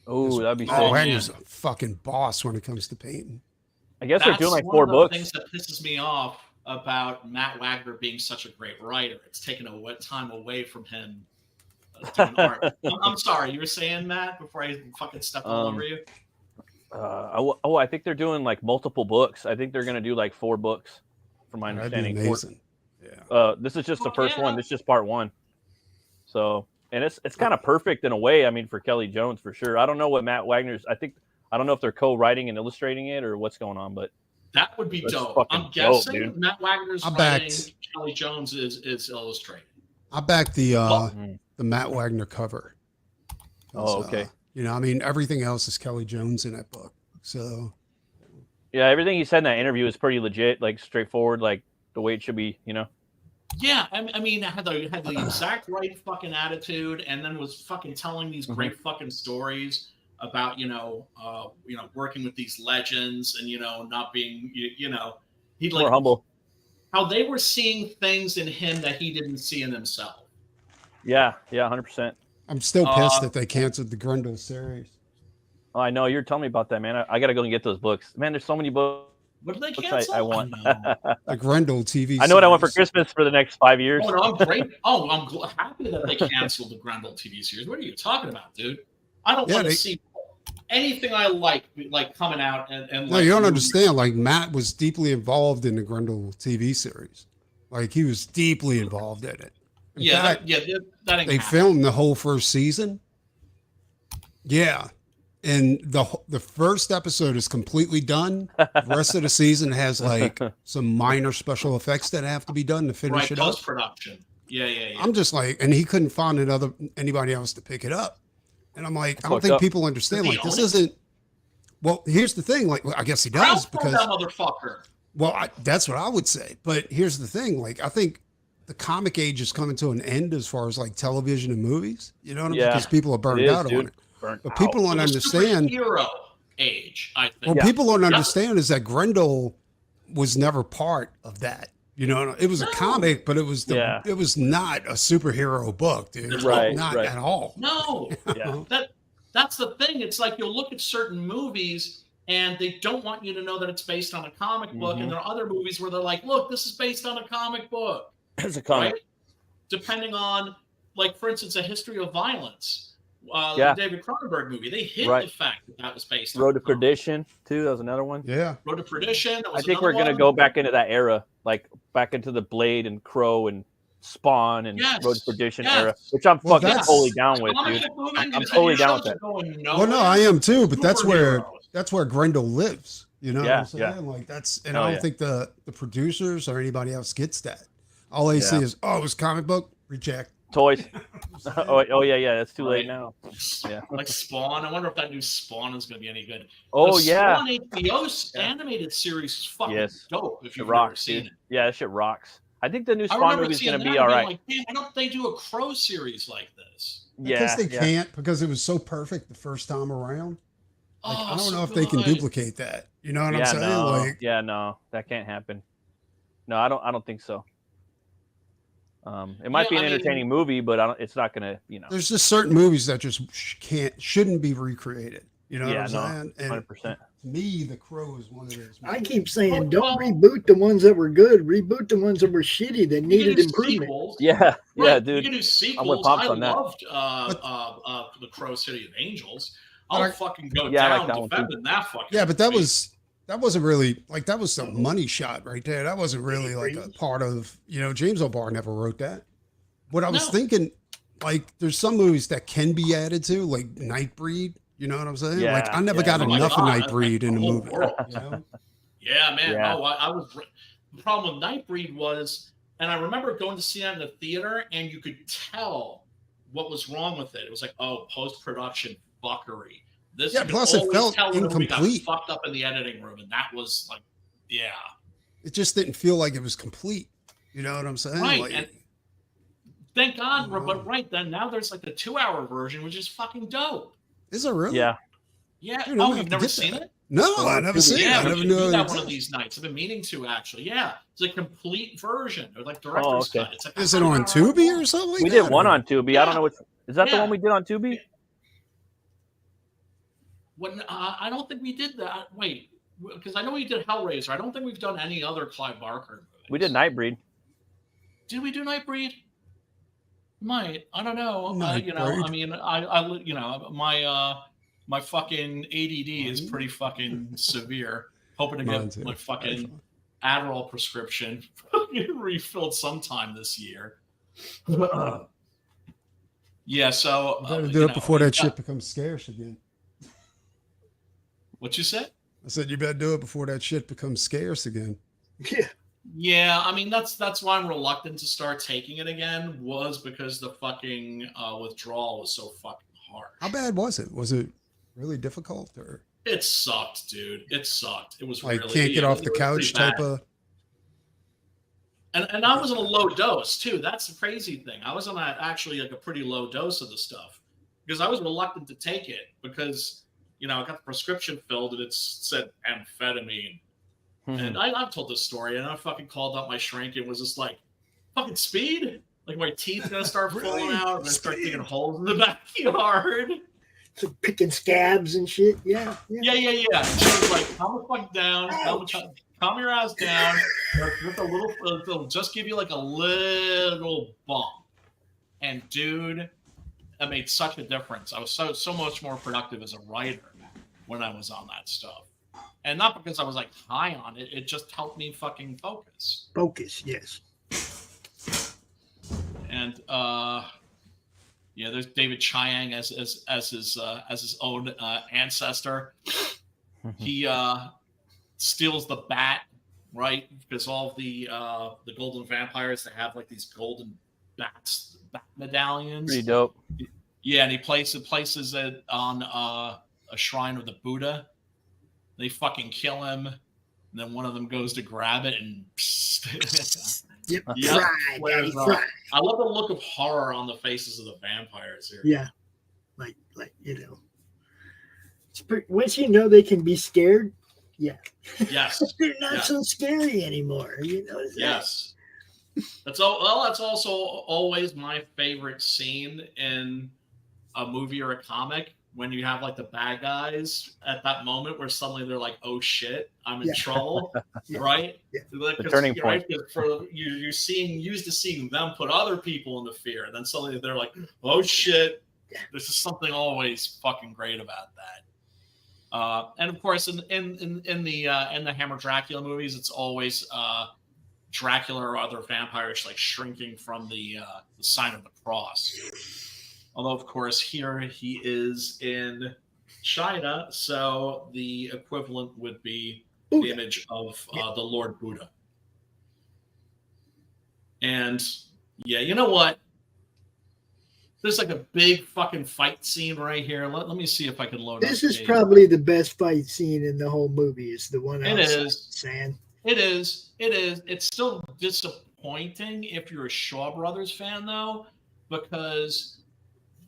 Oh, that'd be sick. Matt Wagner's a fucking boss when it comes to painting. I guess they're doing like 4 books. One of the things that pisses me off about Matt Wagner being such a great writer. It's taken a time away from him doing art. I'm sorry, you were saying, Matt, before I fucking stepped all over you? I think they're doing like multiple books. I think they're going to do like 4 books, from my understanding. That'd be amazing. Yeah. This is just the first one. This is just part 1. So, and it's kind of perfect in a way. I mean, for Kelly Jones for sure. I don't know what Matt Wagner's. I don't know if they're co-writing and illustrating it or what's going on, but that would be dope. I'm guessing dope, Matt Wagner's writing. Kelly Jones is illustrating. I backed the Matt Wagner cover. Oh, okay. You know, I mean, everything else is Kelly Jones in that book. So, yeah, everything he said in that interview is pretty legit, like straightforward, like the way it should be. You know. Yeah, I mean, had the exact right fucking attitude, and then was fucking telling these great fucking stories about working with these legends and not being he'd like more humble. How they were seeing things in him that he didn't see in himself. Yeah, 100%. I'm still pissed that they canceled the Grendel series. Oh, I know. You're telling me about that, man. I got to go and get those books. Man, there's so many books. What did they cancel? I want. The Grendel TV I know what I want for Christmas for the next 5 years. Oh, no, I'm great. Oh, I'm happy that they canceled the Grendel TV series. What are you talking about, dude? I don't want to see anything I like coming out and no, you don't understand. Like, Matt was deeply involved in the Grendel TV series. Like, he was deeply involved in it. In fact, that they filmed the whole first season. Yeah. And the first episode is completely done. The rest of the season has like some minor special effects that have to be done to finish it up. Post-production. Yeah. I'm just like, and he couldn't find anybody else to pick it up. And I'm like, I don't think people understand. Like, this isn't. Well, here's the thing. Like, I guess he does because that motherfucker. Well, that's what I would say. But here's the thing. Like, I think the comic age is coming to an end as far as like television and movies. You know what I mean? Because people are burned out on it. But people don't understand. Superhero age, I think. What people don't understand is that Grendel was never part of that. You know, it was a comic, but it was it was not a superhero book, dude. Not at all. No, that's the thing. It's like you'll look at certain movies and they don't want you to know that it's based on a comic book, and there are other movies where they're like, "Look, this is based on a comic book." It's a comic, right? Depending on, like, for instance, A History of Violence. The David Cronenberg movie. They hid the fact that was based on Road to Perdition, too. That was another one. Yeah. Road to Perdition. I think we're going to go back into that era, like back into the Blade and Crow and Spawn and Road to Perdition era, which I'm fucking totally down with, dude. I'm totally down with that. Well, no, I am too, but that's where Grendel lives. You know what I'm saying? Yeah. Like, that's, and I don't think the producers or anybody else gets that. All they see is, it was a comic book, reject. Toys. oh yeah. That's too late now. Yeah. Like Spawn. I wonder if that new Spawn is going to be any good. Oh, the Spawn HBO animated series is fucking dope. If you've never seen it. Yeah, that shit rocks. I think the new Spawn movie is going to be all right. Like, damn, why don't they do a Crow series like this? Because they can't, because it was so perfect the first time around. Like, I don't know if they can duplicate that. You know what I'm saying? No. Like, no, that can't happen. No, I don't think so. It might be an entertaining movie, but it's not gonna, There's just certain movies that just shouldn't be recreated. You know what I'm saying? 100%. To me, The Crow is one of those movies. I keep saying, don't reboot the ones that were good. Reboot the ones that were shitty that needed improvement. Sequels. Yeah, dude. You can do sequels. I loved The Crow City of Angels. I'll fucking go down defending that fucking. Yeah, but that wasn't really like, that was a money shot right there. That wasn't really like a part of, James O'Barr never wrote that. What I was thinking, like, there's some movies that can be added to, like Nightbreed. You know what I'm saying? Yeah, like, I never got enough of Nightbreed in the movie. Yeah, man. Yeah. The problem with Nightbreed was, and I remember going to see that in the theater, and you could tell what was wrong with it. It was like, post-production fuckery. Plus it felt incomplete. Got fucked up in the editing room, and that was like, it just didn't feel like it was complete. You know what I'm saying? Right. Like, and thank God, but then now there's like the 2-hour version, which is fucking dope. Is it really? Yeah. Yeah. Dude, you've never seen it? No, I never seen it. Yeah, I we never should knew do it that one of existed. these nights. I've been meaning to, actually. Yeah, it's a complete version, or like director's okay. cut. It's like Is it on Tubi or something like We that? did one or- on Tubi. I don't know which. Is that the one we did on Tubi? When I don't think we did that. Wait, because I know we did Hellraiser. I don't think we've done any other Clive Barker movies. We did Nightbreed. Did we do Nightbreed? Might. I don't know. You know, Nightbreed. I mean, I you know, my fucking ADD is pretty fucking severe. Hoping to Mine get too. my fucking Adderall prescription refilled sometime this year. Yeah, so You better do it before that shit becomes scarce again. What you said? I said you better do it before that shit becomes scarce again. Yeah. Yeah, I mean that's why I'm reluctant to start taking it again, was because the fucking withdrawal was so fucking hard. How bad was it? Was it really difficult, or It sucked, dude. It sucked. It was like really, can't get yeah, off it the was couch pretty type bad. of? And I was on a low dose too. That's the crazy thing. I was on actually like a pretty low dose of the stuff because I was reluctant to take it because I got the prescription filled and it said amphetamine. And I've told this story, and I fucking called up my shrink and was just like, "Fucking speed! Like my teeth gonna start falling out, and I start digging holes in the backyard." So picking scabs and shit. Yeah. Yeah. She was like, "Calm the fuck down. Calm your ass down. Just a little. It'll just give you like a little bump." And dude, that made such a difference. I was so much more productive as a writer when I was on that stuff. And not because I was like high on it, it just helped me fucking focus. Focus, yes. And there's David Chiang as his own ancestor. He steals the bat, right? Because all of the golden vampires, they have like these golden bat medallions. Pretty dope. Yeah, and he places it on a shrine of the Buddha. They fucking kill him, and then one of them goes to grab it and Yep. Fry. I love the look of horror on the faces of the vampires here. Yeah, like it's once you know they can be scared. Yeah. Yes. They're not so scary anymore. You know. Yes. That's also always my favorite scene in a movie or a comic. When you have like the bad guys at that moment where suddenly they're like, "Oh shit, I'm in trouble," right? Yeah. The turning point. For you're used to seeing them put other people into fear, and then suddenly they're like, "Oh shit." There's just something always fucking great about that. And of course, in the Hammer Dracula movies, it's always Dracula or other vampires like shrinking from the sign of the cross. Although, of course, here he is in China, so the equivalent would be the image of the Lord Buddha. And, yeah, you know what? There's like a big fucking fight scene right here. Let me see if I can load This up. is probably the best fight scene in the whole movie. Is the one outside sand. It is. It's still disappointing if you're a Shaw Brothers fan, though, because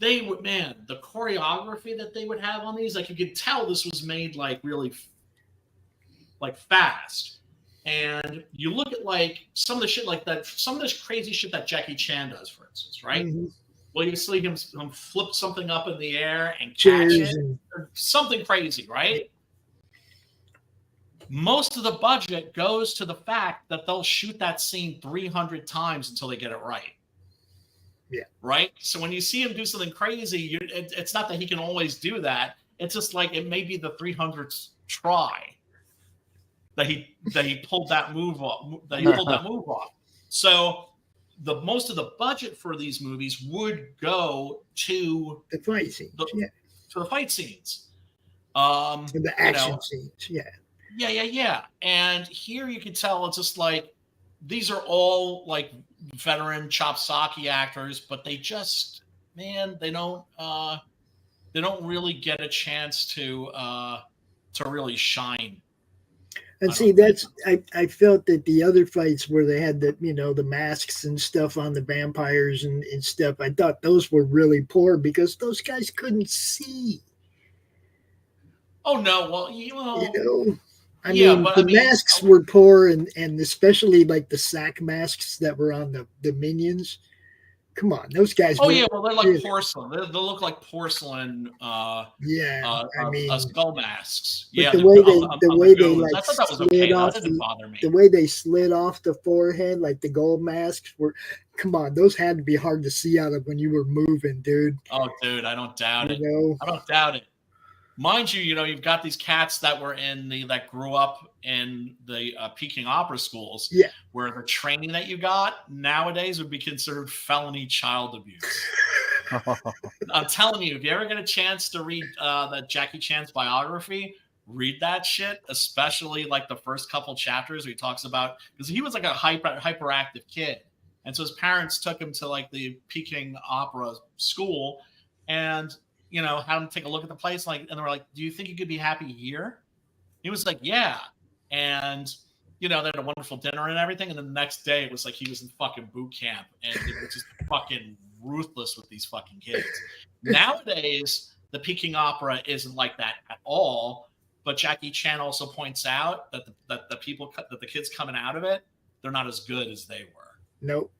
the choreography that they would have on these, like you could tell this was made like really like fast. And you look at like some of the shit like that, some of this crazy shit that Jackie Chan does, for instance, right? Mm-hmm. Well, you see him flip something up in the air and catch it, or something crazy, right? Most of the budget goes to the fact that they'll shoot that scene 300 times until they get it right. Yeah. Right. So when you see him do something crazy, it's not that he can always do that. It's just like it may be the 300th try that he pulled that move off. So the most of the budget for these movies would go to the fight scenes. To the fight scenes. To the action scenes. Yeah. Yeah. And here you can tell it's just like these are all like veteran Chopsaki actors, but they just, man, they don't really get a chance to really shine. And see, that's I felt that the other fights where they had the masks and stuff on the vampires and stuff, I thought those were really poor because those guys couldn't see. Oh no, well, I mean, the masks were poor, and especially like the sack masks that were on the minions. Come on, those guys. Oh yeah, well they're like porcelain. They look like porcelain. I mean, skull masks. Yeah, the way they like I thought that was slid okay. off That didn't bother me. The way they slid off the forehead, like the gold masks were. Come on, those had to be hard to see out of when you were moving, dude. Oh, dude, I don't doubt it. I don't doubt it. Mind you, you've got these cats that were that grew up in the Peking opera schools, where the training that you got nowadays would be considered felony child abuse. I'm telling you, if you ever get a chance to read that Jackie Chan's biography, read that shit, especially like the first couple chapters where he talks about, because he was like a hyperactive kid, and so his parents took him to like the Peking opera school, and had him take a look at the place, and they were like, "Do you think you could be happy here?" He was like, "Yeah." And they had a wonderful dinner and everything. And then the next day, it was like he was in fucking boot camp, and it was just fucking ruthless with these fucking kids. Nowadays, the Peking opera isn't like that at all. But Jackie Chan also points out that the kids coming out of it, they're not as good as they were. Nope.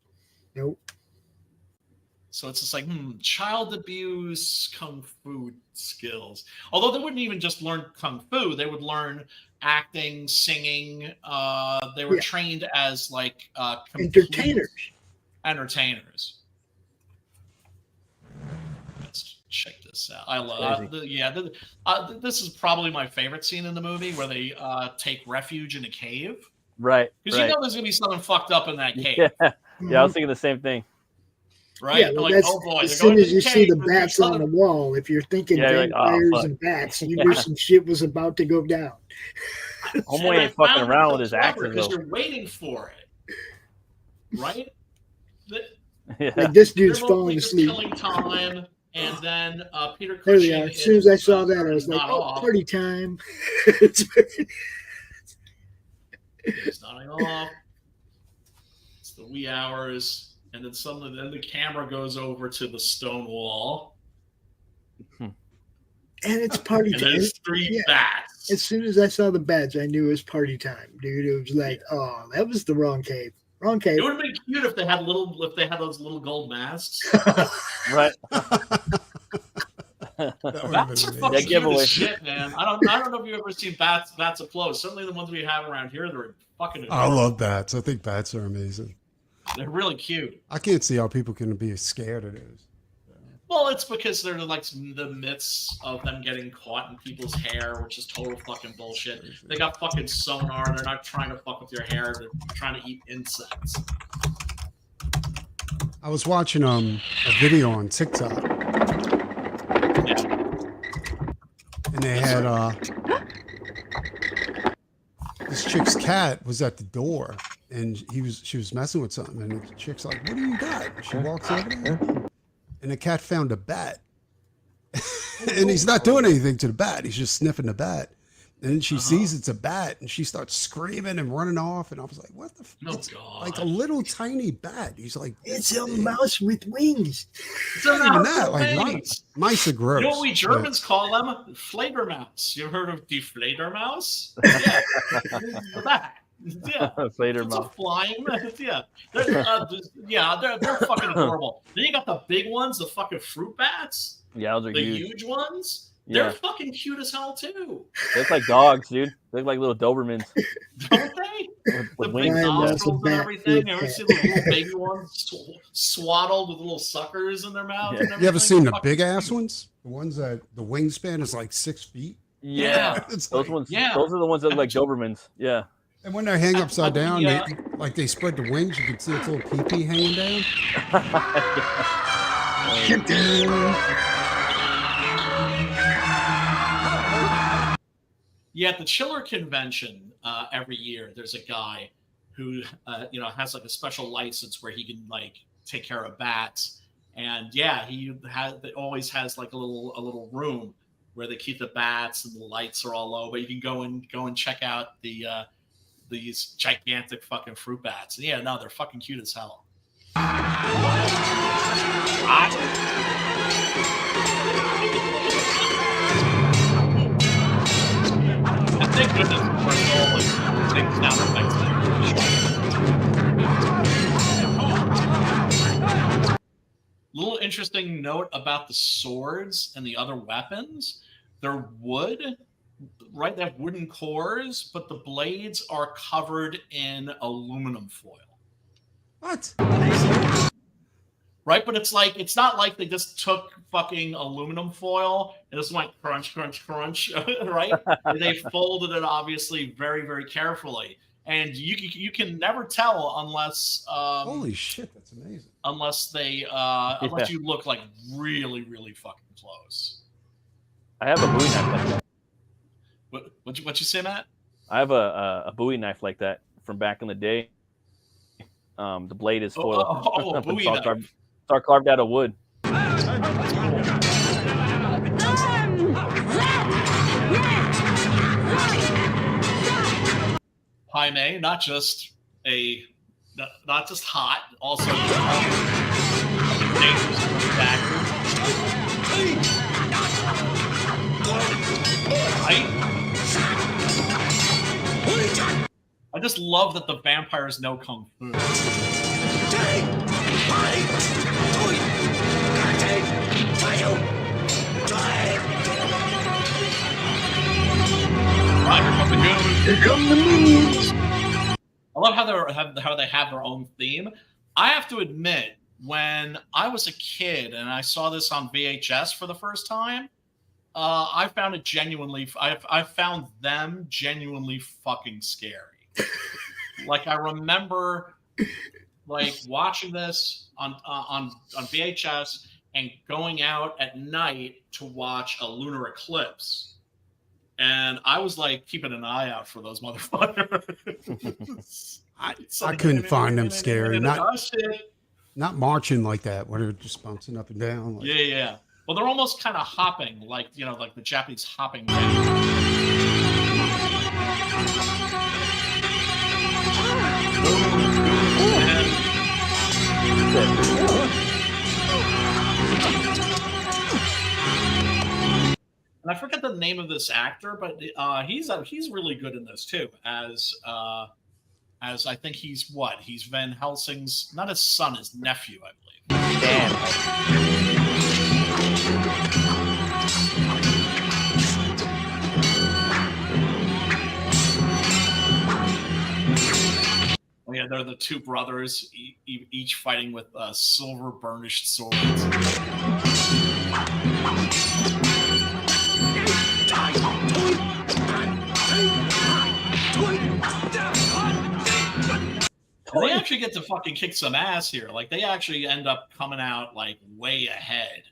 So it's just like, child abuse, kung fu skills. Although they wouldn't even just learn kung fu, they would learn acting, singing. They were trained as like entertainers. Let's check this out. I love. This is probably my favorite scene in the movie, where they take refuge in a cave. Right. Because there's gonna be something fucked up in that cave. Yeah, I was thinking the same thing. Right? Yeah, well, like, oh boy, as soon as you see the bats on the wall, if you're thinking vampires and bats, you knew some shit was about to go down. Homeboy ain't fucking around with his actors, because you're waiting for it, right? Like this dude's falling asleep. Killing time, and then Peter. There we are. As soon as I saw that, I was like, "Oh, party time!" It's nodding off. It's the wee hours. And then the camera goes over to the stone wall. And it's party time. And there's three bats. As soon as I saw the bats, I knew it was party time, dude. It was like, oh, that was the wrong cave. Wrong cave. It would have been cute if they had those little gold masks. Right. Bats are fucking cute as shit, man. I don't know if you've ever seen bats up close. Certainly the ones we have around here, they're fucking adorable. I love bats. I think bats are amazing. They're really cute. I can't see how people can be scared of those. Well, it's because they're like the myths of them getting caught in people's hair, which is total fucking bullshit. They got fucking sonar. They're not trying to fuck with your hair. They're trying to eat insects. I was watching a video on TikTok. Yeah. And they had this chick's cat was at the door, and she was messing with something, and the chick's like, "What do you got?" She walks over there, and the cat found a bat. And he's not doing anything to the bat. He's just sniffing the bat. And then she sees it's a bat, and she starts screaming and running off. And I was like, what the fuck? It's like a little tiny bat. He's like, it's a mouse with wings. It's not even that. Like, mice are gross. You know what we Germans call them? Fledermaus. You heard of die Fledermaus? Yeah. The bat. Yeah, it's a flying. Yeah, they're fucking adorable. Then you got the big ones, the fucking fruit bats. Yeah, those are the huge ones. Yeah. They're fucking cute as hell too. They look like dogs, dude. They look like little Dobermans. Don't they? The big nostrils and everything. You ever see the little baby ones swaddled with little suckers in their mouth? Yeah. You ever seen the big ass ones? The ones that the wingspan is like 6 feet. Yeah, those ones. Yeah, those are the ones that look like Dobermans. Yeah. And when they hang upside down, they spread the wings. You can see its little pee-pee hanging down. Yeah, at the Chiller convention every year, there's a guy who has like a special license where he can like take care of bats, and yeah, he always has like a little room where they keep the bats, and the lights are all low, but you can go and check out these gigantic fucking fruit bats. And yeah, no, they're fucking cute as hell. Thank goodness for all like things sound effects. Little interesting note about the swords and the other weapons. They're wood, right? They have wooden cores, but the blades are covered in aluminum foil. What? Right, but it's not like they just took fucking aluminum foil and just went crunch, crunch, crunch, right? They folded it obviously very, very carefully, and you can never tell unless Holy shit, that's amazing. Unless you look like really, really fucking close. I have a Bowie knife like that. What you say, Matt? I have a Bowie knife like that from back in the day. The blade is foil. A Bowie knife. It's carved out of wood. Jaime, not just hot, also dangerous I just love that the vampires know kung fu. Here come the moves. I love how they have their own theme. I have to admit, when I was a kid and I saw this on VHS for the first time, I found it genuinely. I found them genuinely fucking scary. Like I remember, like watching this on VHS and going out at night to watch a lunar eclipse. And I was like keeping an eye out for those motherfuckers. I couldn't find them scary. Not marching like that, where they're just bouncing up and down. Like. Yeah. Well, they're almost kind of hopping, like like the Japanese hopping. And I forget the name of this actor, but he's really good in this too. As I think he's Van Helsing's, not his son, his nephew, I believe. Damn. Oh yeah, they're the two brothers, each fighting with silver burnished swords. They actually get to fucking kick some ass here. Like they actually end up coming out like way ahead.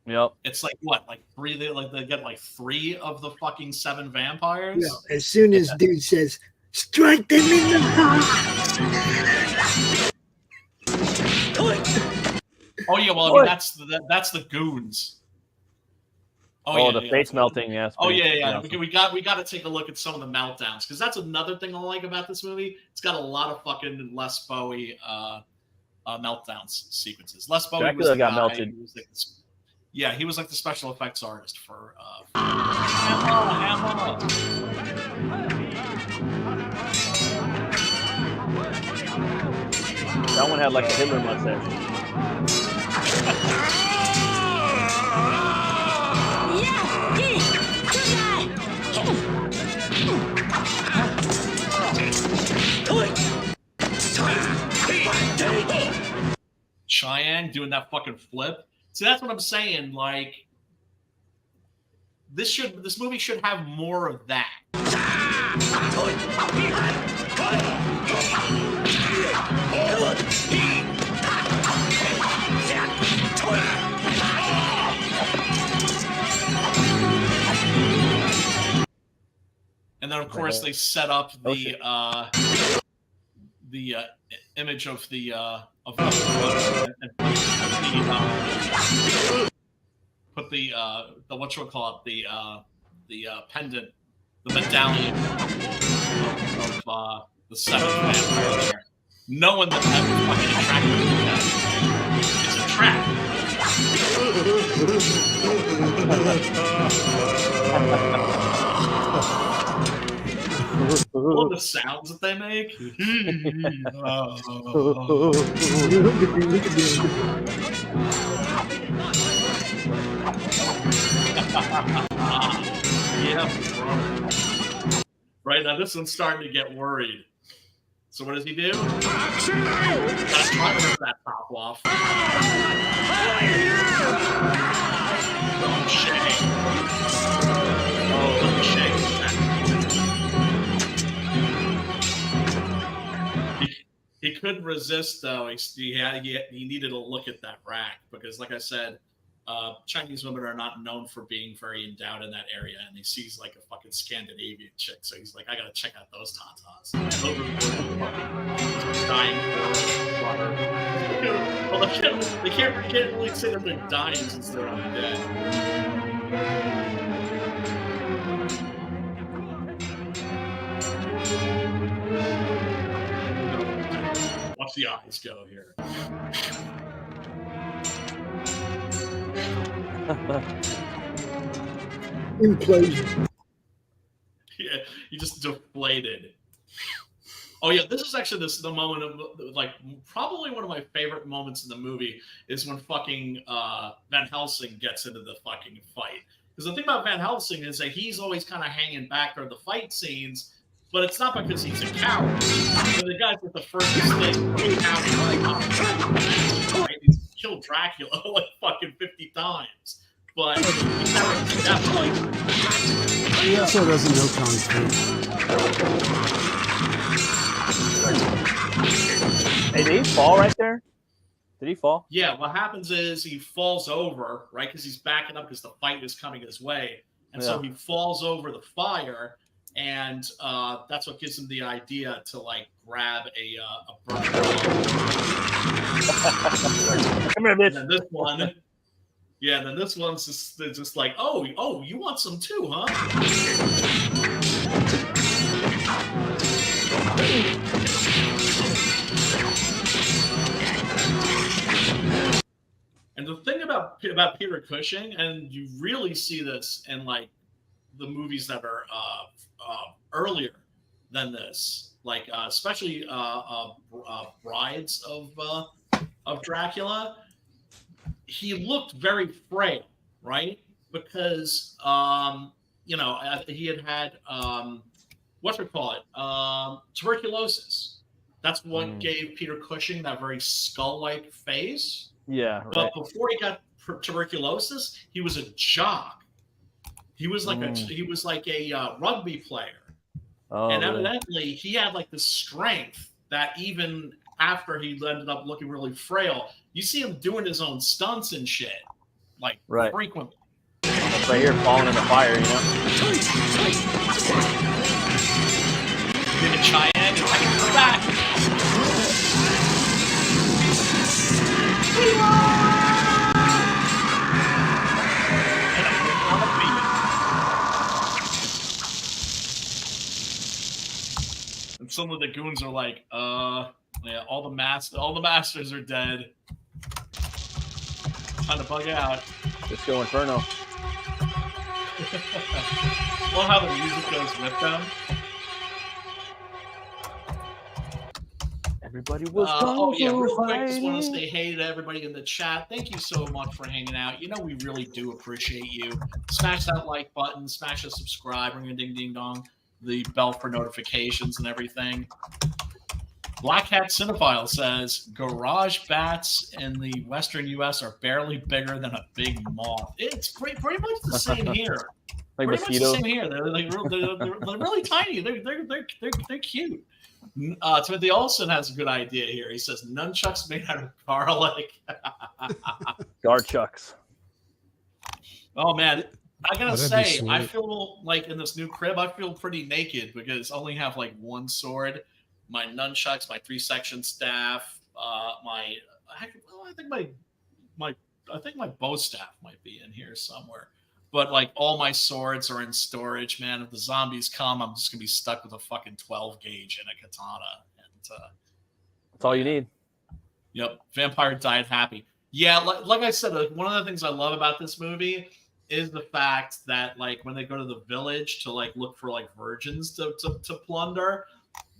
Yep. It's like what, like three? They get like 3 of the fucking 7 vampires. No, as soon as dude says, "Strike them in the heart." Oh yeah, well I mean, that's the goons. The face melting, yes. Oh yeah. We got to take a look at some of the meltdowns, because that's another thing I like about this movie. It's got a lot of fucking Les Bowie meltdowns sequences. Les Bowie Dracula got melted. He was like the special effects artist for Hammer. That one had like a Hitler mustache. Cheyenne doing that fucking flip. See, that's what I'm saying. Like, this movie should have more of that. And then, of course, they set up the image of the put the pendant, the medallion of the 7th vampire there, knowing that that was fucking attractive. It's a trap. all of the sounds that they make. Yeah. Right now, this one's starting to get worried. So what does he do? Gotta try to rip that top off. He couldn't resist, though. He needed to look at that rack because, like I said, Chinese women are not known for being very endowed in that area, and he sees like a fucking Scandinavian chick, so he's like, I gotta check out those tatas. Dying for water. Well, they can't really say they've been dying since they're undead. Watch the eyes go here. Implosion. Yeah, he just deflated. Oh yeah, this is actually the moment of like probably one of my favorite moments in the movie is when fucking Van Helsing gets into the fucking fight. Because the thing about Van Helsing is that he's always kind of hanging back during the fight scenes, but it's not because he's a coward. But the guy's with the first thing from right? He's killed Dracula like fucking 50 times. But he's never that fight. He also doesn't know Kung Fu. Hey, did he fall right there? Did he fall? Yeah, what happens is he falls over, right? Because he's backing up because the fight is coming his way. And so he falls over the fire, and that's what gives him the idea to, like, grab a brush. Come here, bitch. And then this one... Yeah, then this one's just like, oh, you want some too, huh? And the thing about Peter Cushing, and you really see this in like the movies that are earlier than this, like especially Brides of Dracula. He looked very frail, right? Because he had tuberculosis. That's what gave Peter Cushing that very skull-like face. Yeah, right. But before he got tuberculosis, he was a jock. He was like a rugby player, and evidently he had like the strength that even after he ended up looking really frail, you see him doing his own stunts and shit, like frequently. Right here, falling in the fire, you know. Did a Cheyenne and I can come back. And some of the goons are like, yeah, all the masters are dead. Trying to bug out. Let's go Inferno. Well, how the music goes with them. Everybody was real quick, just want to say hey to everybody in the chat. Thank you so much for hanging out. You know, we really do appreciate you. Smash that like button, smash the subscribe, ring a ding ding dong, the bell for notifications and everything. Black Hat Cinephile says garage bats in the Western U.S. are barely bigger than a big moth. It's pretty much the same here. Like pretty mosquito. much the same here. They're really tiny. They're cute. Timothy Olsen has a good idea here. He says nunchucks made out of garlic. Garchucks. Oh man, I gotta say, I sweet. feel like in this new crib, I feel pretty naked because I only have like one sword. My nunchucks, my 3-section staff, I think my bow staff might be in here somewhere. But like all my swords are in storage, man. If the zombies come, I'm just gonna be stuck with a fucking 12 gauge and a katana. And that's all you need. Yep, vampire died happy. Yeah, like I said, one of the things I love about this movie is the fact that like when they go to the village to like look for like virgins to plunder.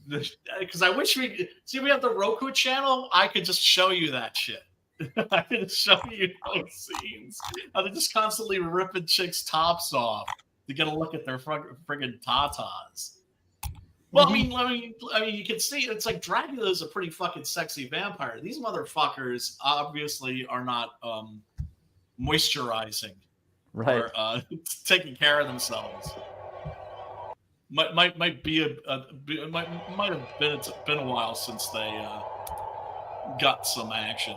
Because I wish we have the Roku channel. I could just show you that shit. I could show you those scenes. They're just constantly ripping chicks' tops off to get a look at their friggin' tatas. Well, I mean, you can see it's like Dracula is a pretty fucking sexy vampire. These motherfuckers obviously are not moisturizing or taking care of themselves. Might have been a while since they got some action.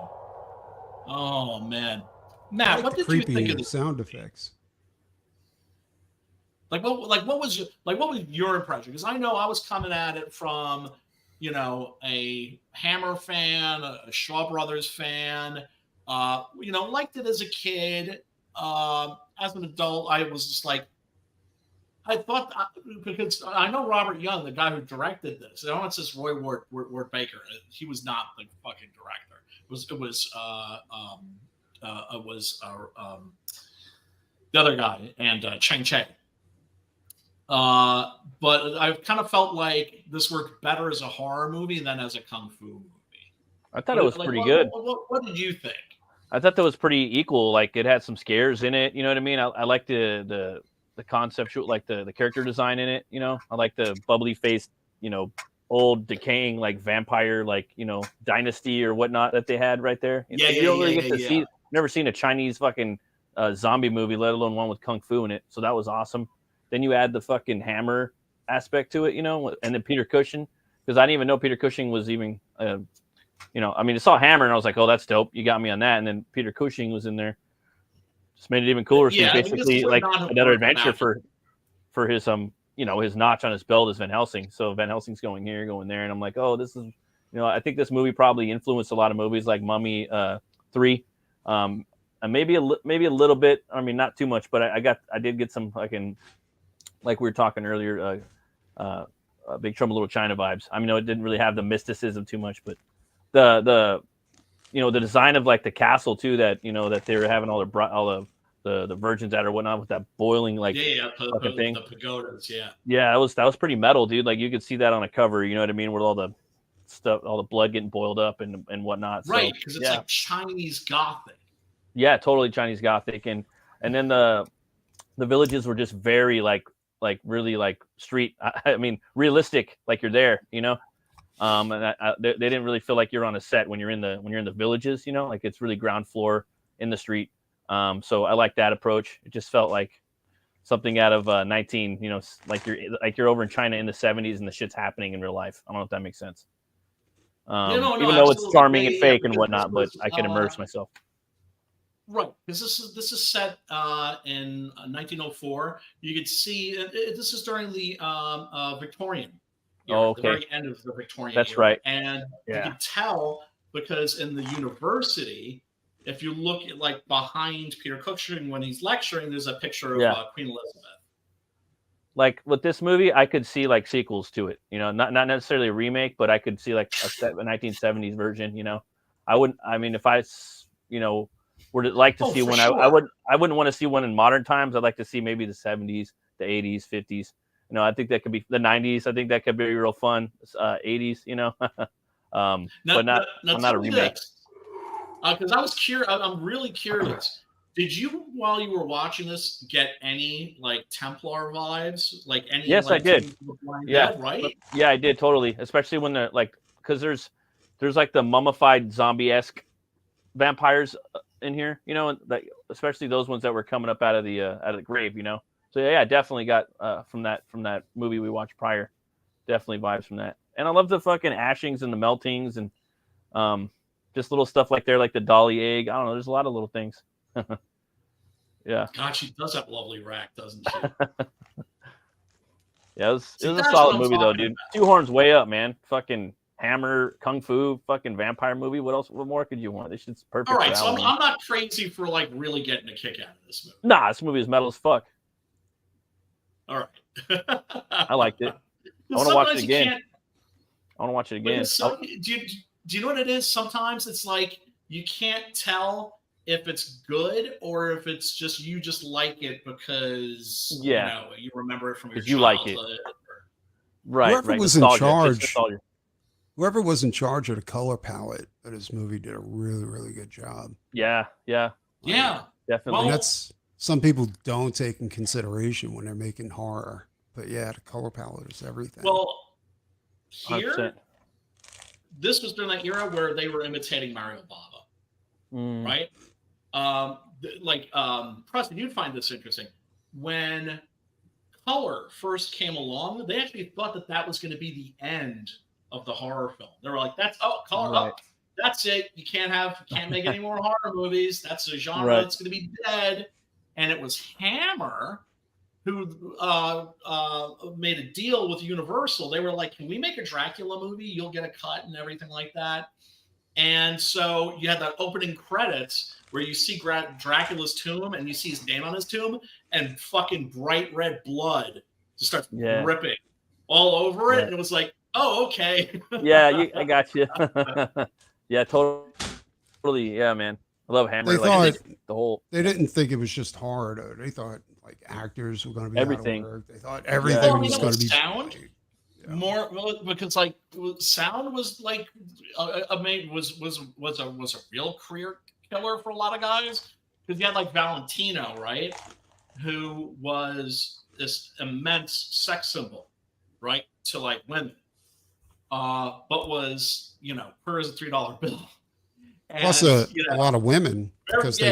Oh man, Matt, what did you think of the sound effects? What was your impression? Because I know I was coming at it from, a Hammer fan, a Shaw Brothers fan. Liked it as a kid. As an adult, I was just like, I thought because I know Robert Young, the guy who directed this. I don't know if it's Roy Ward Baker. He was not the fucking director. It was the other guy and Cheng Che. But I kind of felt like this worked better as a horror movie than as a kung fu movie. I thought it was pretty good. What did you think? I thought that was pretty equal. Like it had some scares in it. You know what I mean? I like the conceptual, like the character design in it. I like the bubbly faced, old decaying like vampire, like dynasty or whatnot that they had right there. You don't really get to see. Never seen a Chinese fucking zombie movie, let alone one with kung fu in it. So that was awesome. Then you add the fucking Hammer aspect to it, and then Peter Cushing, because I didn't even know Peter Cushing was even, I saw Hammer and I was like, oh, that's dope. You got me on that. And then Peter Cushing was in there. Just made it even cooler. So basically like another adventure for his, his notch on his belt is Van Helsing. So Van Helsing's going here, going there. And I'm like, oh, this is, I think this movie probably influenced a lot of movies like Mummy 3. And maybe a little bit, not too much, but I did get some fucking, like we were talking earlier, Big Trouble in Little China vibes. It didn't really have the mysticism too much, but the design of like the castle too, that that they were having all the virgins at or whatnot with that boiling like fucking thing. The pagodas, yeah, that was pretty metal, dude. Like you could see that on a cover, you know what I mean, with all the stuff, all the blood getting boiled up and whatnot. Right, because it's like Chinese Gothic. Yeah, totally Chinese Gothic, and then the villages were just very like really like street. Realistic, like you're there, and they didn't really feel like you're on a set when you're in the villages, like it's really ground floor in the street. So I like that approach. It just felt like something out of like you're over in China in the 70s and the shit's happening in real life. I don't know if that makes sense. Even though it's charming and fake and whatnot, but I can immerse myself. Right, because this is set in 1904. You could see this is during the Victorian era, the very end of the Victorian era. That's right. And you can tell because in the university, if you look at like behind Peter Cushing when he's lecturing, there's a picture of Queen Elizabeth. Like with this movie, I could see like sequels to it. Not necessarily a remake, but I could see like a 1970s version. I wouldn't. If I would like to see one. Sure. I wouldn't want to see one in modern times. I'd like to see maybe the 70s, the 80s, 50s. I think that could be the 90s. I think that could be real fun. 80s, but not a remake. Because I was curious. I'm really curious. Did you, while you were watching this, get any like Templar vibes? Like any? Yes, like, I did. Yeah, right. Yeah, I did totally. Especially when they're like, because there's like the mummified zombie-esque vampires in here, like especially those ones that were coming up out of the grave, So yeah, I definitely got from that movie we watched prior, definitely vibes from that. And I love the fucking ashings and the meltings and just little stuff like there, like the dolly egg. I don't know. There's a lot of little things. Yeah. God, she does have lovely rack, doesn't she? Yeah, it was a solid movie though, dude. About. Two horns way up, man. Fucking Hammer, kung fu, fucking vampire movie. What else? What more could you want? This shit's perfect. All right, so I'm not crazy for like really getting a kick out of this movie. Nah, this movie is metal as fuck. All right. I liked it. I want to watch it again. I want to watch it again. Do you know what it is? Sometimes it's like you can't tell if it's good or if it's just you just like it because you remember it from your childhood. You like it. Right. Whoever right. was in Nostalgia, charge, whoever was in charge of the color palette of this movie did a really, really good job. Yeah. Definitely. And that's some people don't take in consideration when they're making horror. But yeah, the color palette is everything. Well, here, 100%. this was during that era where they were imitating Mario Bava, right? Preston, you'd find this interesting. When color first came along, they actually thought that was going to be the end of the horror film. They were like, color up. That's it. You can't make any more horror movies. That's a genre that's going to be dead. And it was Hammer who made a deal with Universal. They were like, can we make a Dracula movie? You'll get a cut and everything like that. And so you had that opening credits where you see Dracula's tomb and you see his name on his tomb and fucking bright red blood just starts dripping all over it. And it was like, oh, okay. I got you. Yeah, totally. Yeah, man. I love Hammer. They didn't think it was just horror, though. They thought like actors were going to be everything. Out of work. They thought everything was going to be sound. More because like sound was like was a real career killer for a lot of guys, because you had like Valentino, right, who was this immense sex symbol, right, to like women, but was her as a $3 bill. And, plus a lot of women because they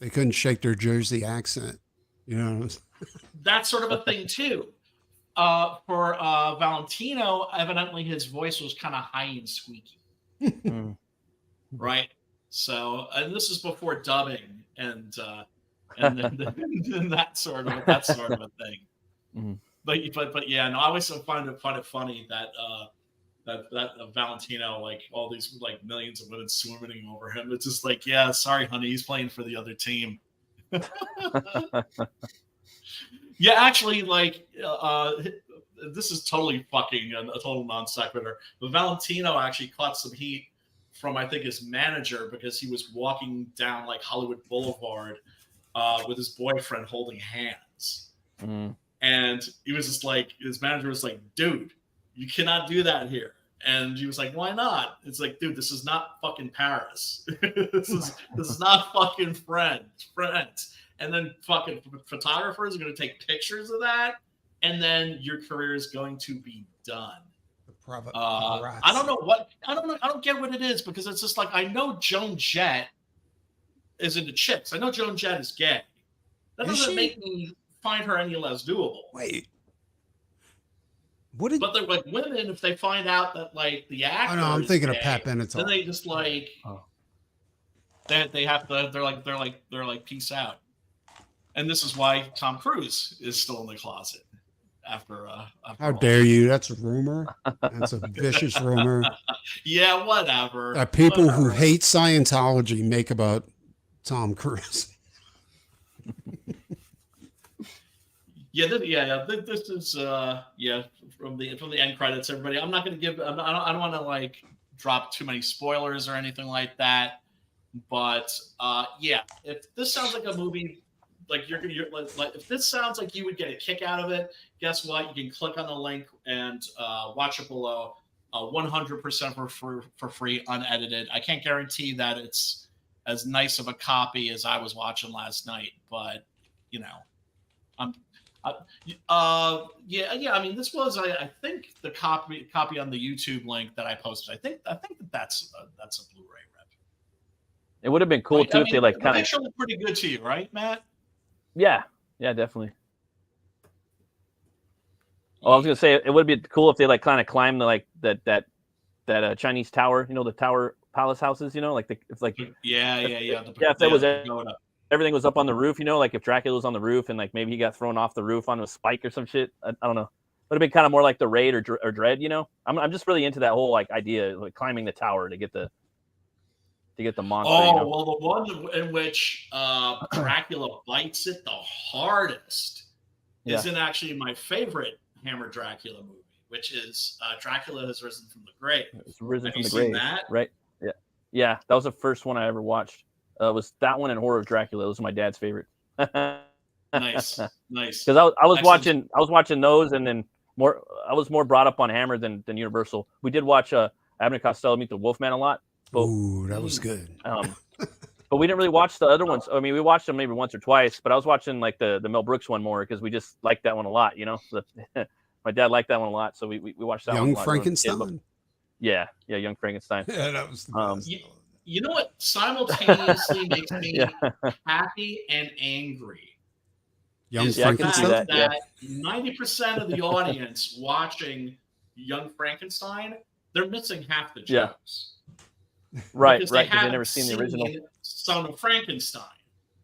couldn't shake their Jersey accent, that sort of a thing too. For Valentino, evidently his voice was kind of high and squeaky, right? So, and this is before dubbing and that sort of a thing. But yeah, no, I always find it funny that Valentino, like all these like millions of women swooning over him. It's just like, yeah, sorry, honey, he's playing for the other team. Yeah, actually, like this is totally fucking a total non sequitur. But Valentino actually caught some heat from, I think, his manager because he was walking down like Hollywood Boulevard with his boyfriend holding hands, and he was just like, his manager was like, "Dude, you cannot do that here." And he was like, "Why not?" It's like, dude, this is not fucking Paris. this is not fucking friends. And then fucking photographers are going to take pictures of that, and then your career is going to be done. I don't get what it is, because it's just like, I know Joan Jett is into chicks. I know Joan Jett is gay. That doesn't make me find her any less doable. Wait. But they're like women, if they find out that like the actor. I know, I'm thinking gay, of Pat Benatar. Then they just like they have to. They're like peace out. And this is why Tom Cruise is still in the closet after how dare you? That's a rumor. That's a vicious rumor. Yeah, whatever. That people who hate Scientology make about Tom Cruise. This is from the end credits, everybody. I'm not going to give. I don't want to like drop too many spoilers or anything like that. But if this sounds like a movie, like you're like, if this sounds like you would get a kick out of it, guess what? You can click on the link and watch it below, 100% for free, unedited. I can't guarantee that it's as nice of a copy as I was watching last night, but I mean, this was, I think, the copy on the YouTube link that I posted. I think that's a Blu-ray rip. It would have been cool too if they like kind of. Picture looked pretty good to you, right, Matt? Yeah, definitely. Oh, I was gonna say it would be cool if they like kind of climbed the, like that Chinese tower, the tower palace houses, like if there was everything was up on the roof, like if Dracula was on the roof and like maybe he got thrown off the roof on a spike or some shit. I don't know. Would have been kind of more like the Raid or Dread, I'm just really into that whole like idea, like climbing the tower to get the monster. Oh, well, the one in which Dracula bites it the hardest isn't actually my favorite Hammer Dracula movie, which is Dracula Has Risen from the Grave. It's Risen from the Grave. That? Right? Yeah. That was the first one I ever watched. was that one and Horror of Dracula. Those are my dad's favorite. Nice. Because I was watching those, and then I was more brought up on Hammer than Universal. We did watch Abbott and Costello Meet the Wolfman a lot. But, Ooh, that was good. But we didn't really watch the other ones. I mean, we watched them maybe once or twice, but I was watching like the Mel Brooks one more because we just liked that one a lot, you know. My dad liked that one a lot, so we watched that one a lot. Young Frankenstein. Yeah, Young Frankenstein. Yeah, that was the best. You know what simultaneously makes me happy and angry? Young is Frankenstein. That 90% of the audience watching Young Frankenstein, they're missing half the jokes. Right, because right. They haven't never seen the original Son of Frankenstein,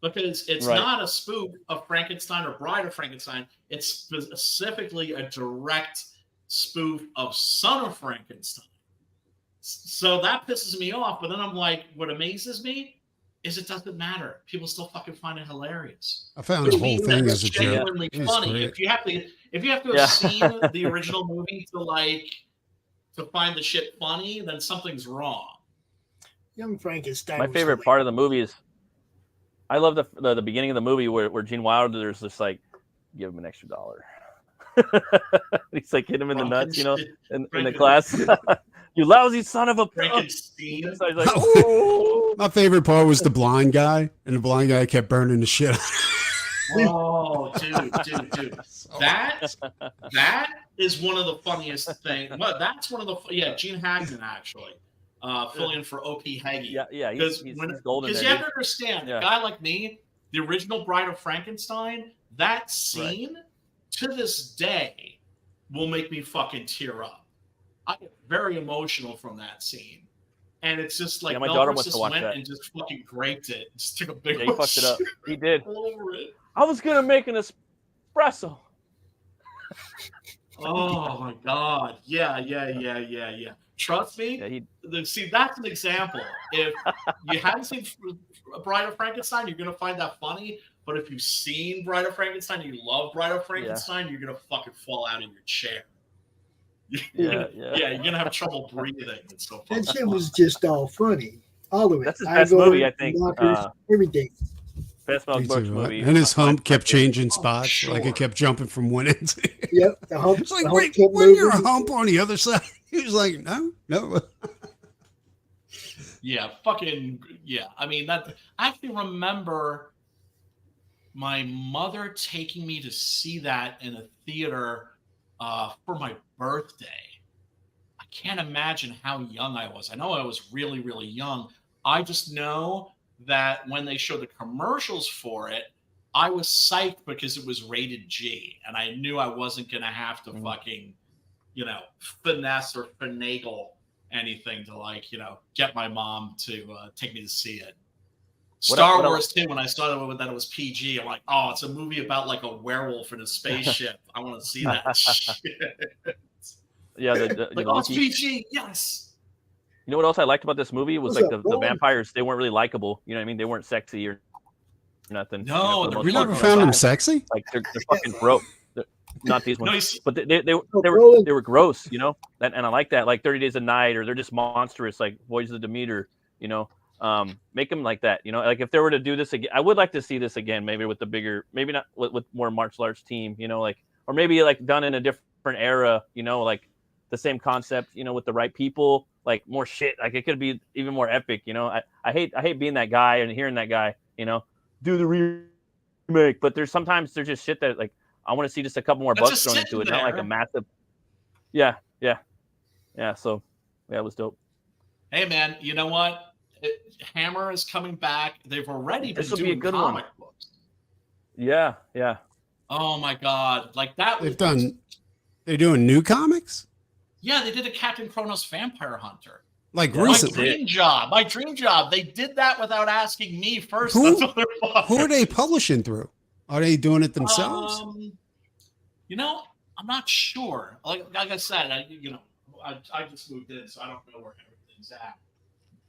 because it's not a spoof of Frankenstein or Bride of Frankenstein. It's specifically a direct spoof of Son of Frankenstein. So that pisses me off. But then I'm like, what amazes me is it doesn't matter. People still fucking find it hilarious. I found the whole thing as a joke. Genuinely funny. If you have to have seen the original movie to find the shit funny, then something's wrong. Young Frankenstein. My favorite part of the movie is, I love the beginning of the movie where Gene Wilder's just like, give him an extra $1. He's like hitting him in the nuts, you know, in the class. You lousy son of a Frankenstein. I was like, oh. My favorite part was the blind guy, and the blind guy kept burning the shit out. Oh, dude. That is one of the funniest things. Well, that's one of the Gene Hackman actually. Filling in for O.P. Hagee. Yeah, he's golden. Because you have to understand, a guy like me, the original Bride of Frankenstein, that scene to this day will make me fucking tear up. I get very emotional from that scene, and it's just like my daughter wants to watch went that and just fucking graped it. Just took a big. Yeah, he fucked it up. He did. Over it. I was gonna make an espresso. Oh my god! Yeah. Trust me. See, that's an example. If you haven't seen Bride of Frankenstein, you're gonna find that funny. But if you've seen Bride of Frankenstein, and you love Bride of Frankenstein, you're gonna fucking fall out of your chair. You're gonna have trouble breathing. It's so funny. That shit was just all funny, all of it. That's his best movie, I think. Everything. Best Mel Brooks movie. And his hump kept changing spots, like it kept jumping from one end to the other. Yep, the hump. It's like, wait, when you're a hump on the other side, he was like, no. I mean, that I actually remember my mother taking me to see that in a theater for my birthday. I can't imagine how young I was. I know I was really, really young. I just know that when they showed the commercials for it, I was psyched because it was rated G, and I knew I wasn't going to have to fucking, finesse or finagle anything to get my mom to take me to see it. Star Wars too. When I saw that it was PG, I'm like, oh, it's a movie about like a werewolf in a spaceship. I want to see that shit. Yeah, it's PG. Yes. You know what else I liked about this movie was the vampires. They weren't really likable. You know what I mean? They weren't sexy or nothing. No, you never found them sexy. Like they're fucking broke. Not these ones, but they were gross. You know, and I like that. Like 30 Days a Night, or they're just monstrous. Like Voyage of the Demeter. You know, make them like that. You know, like if they were to do this again, I would like to see this again. Maybe with the bigger, maybe not with more martial arts team. You know, like or maybe like done in a different era. You know, like the same concept. You know, with the right people. Like more shit. Like it could be even more epic. You know, I hate being that guy and hearing that guy. You know, do the remake. But there's just shit that like I want to see just a couple more bucks thrown into it. Not like a massive. Yeah. So yeah, it was dope. Hey man, you know what? Hammer is coming back. They've already been doing comic books. Yeah. Oh my god, like that. They're doing new comics. Yeah, they did a Captain Kronos Vampire Hunter. Like recently. My dream job. They did that without asking me first. Who are they publishing through? Are they doing it themselves? I'm not sure. Like I said, I just moved in, so I don't know where everything's at.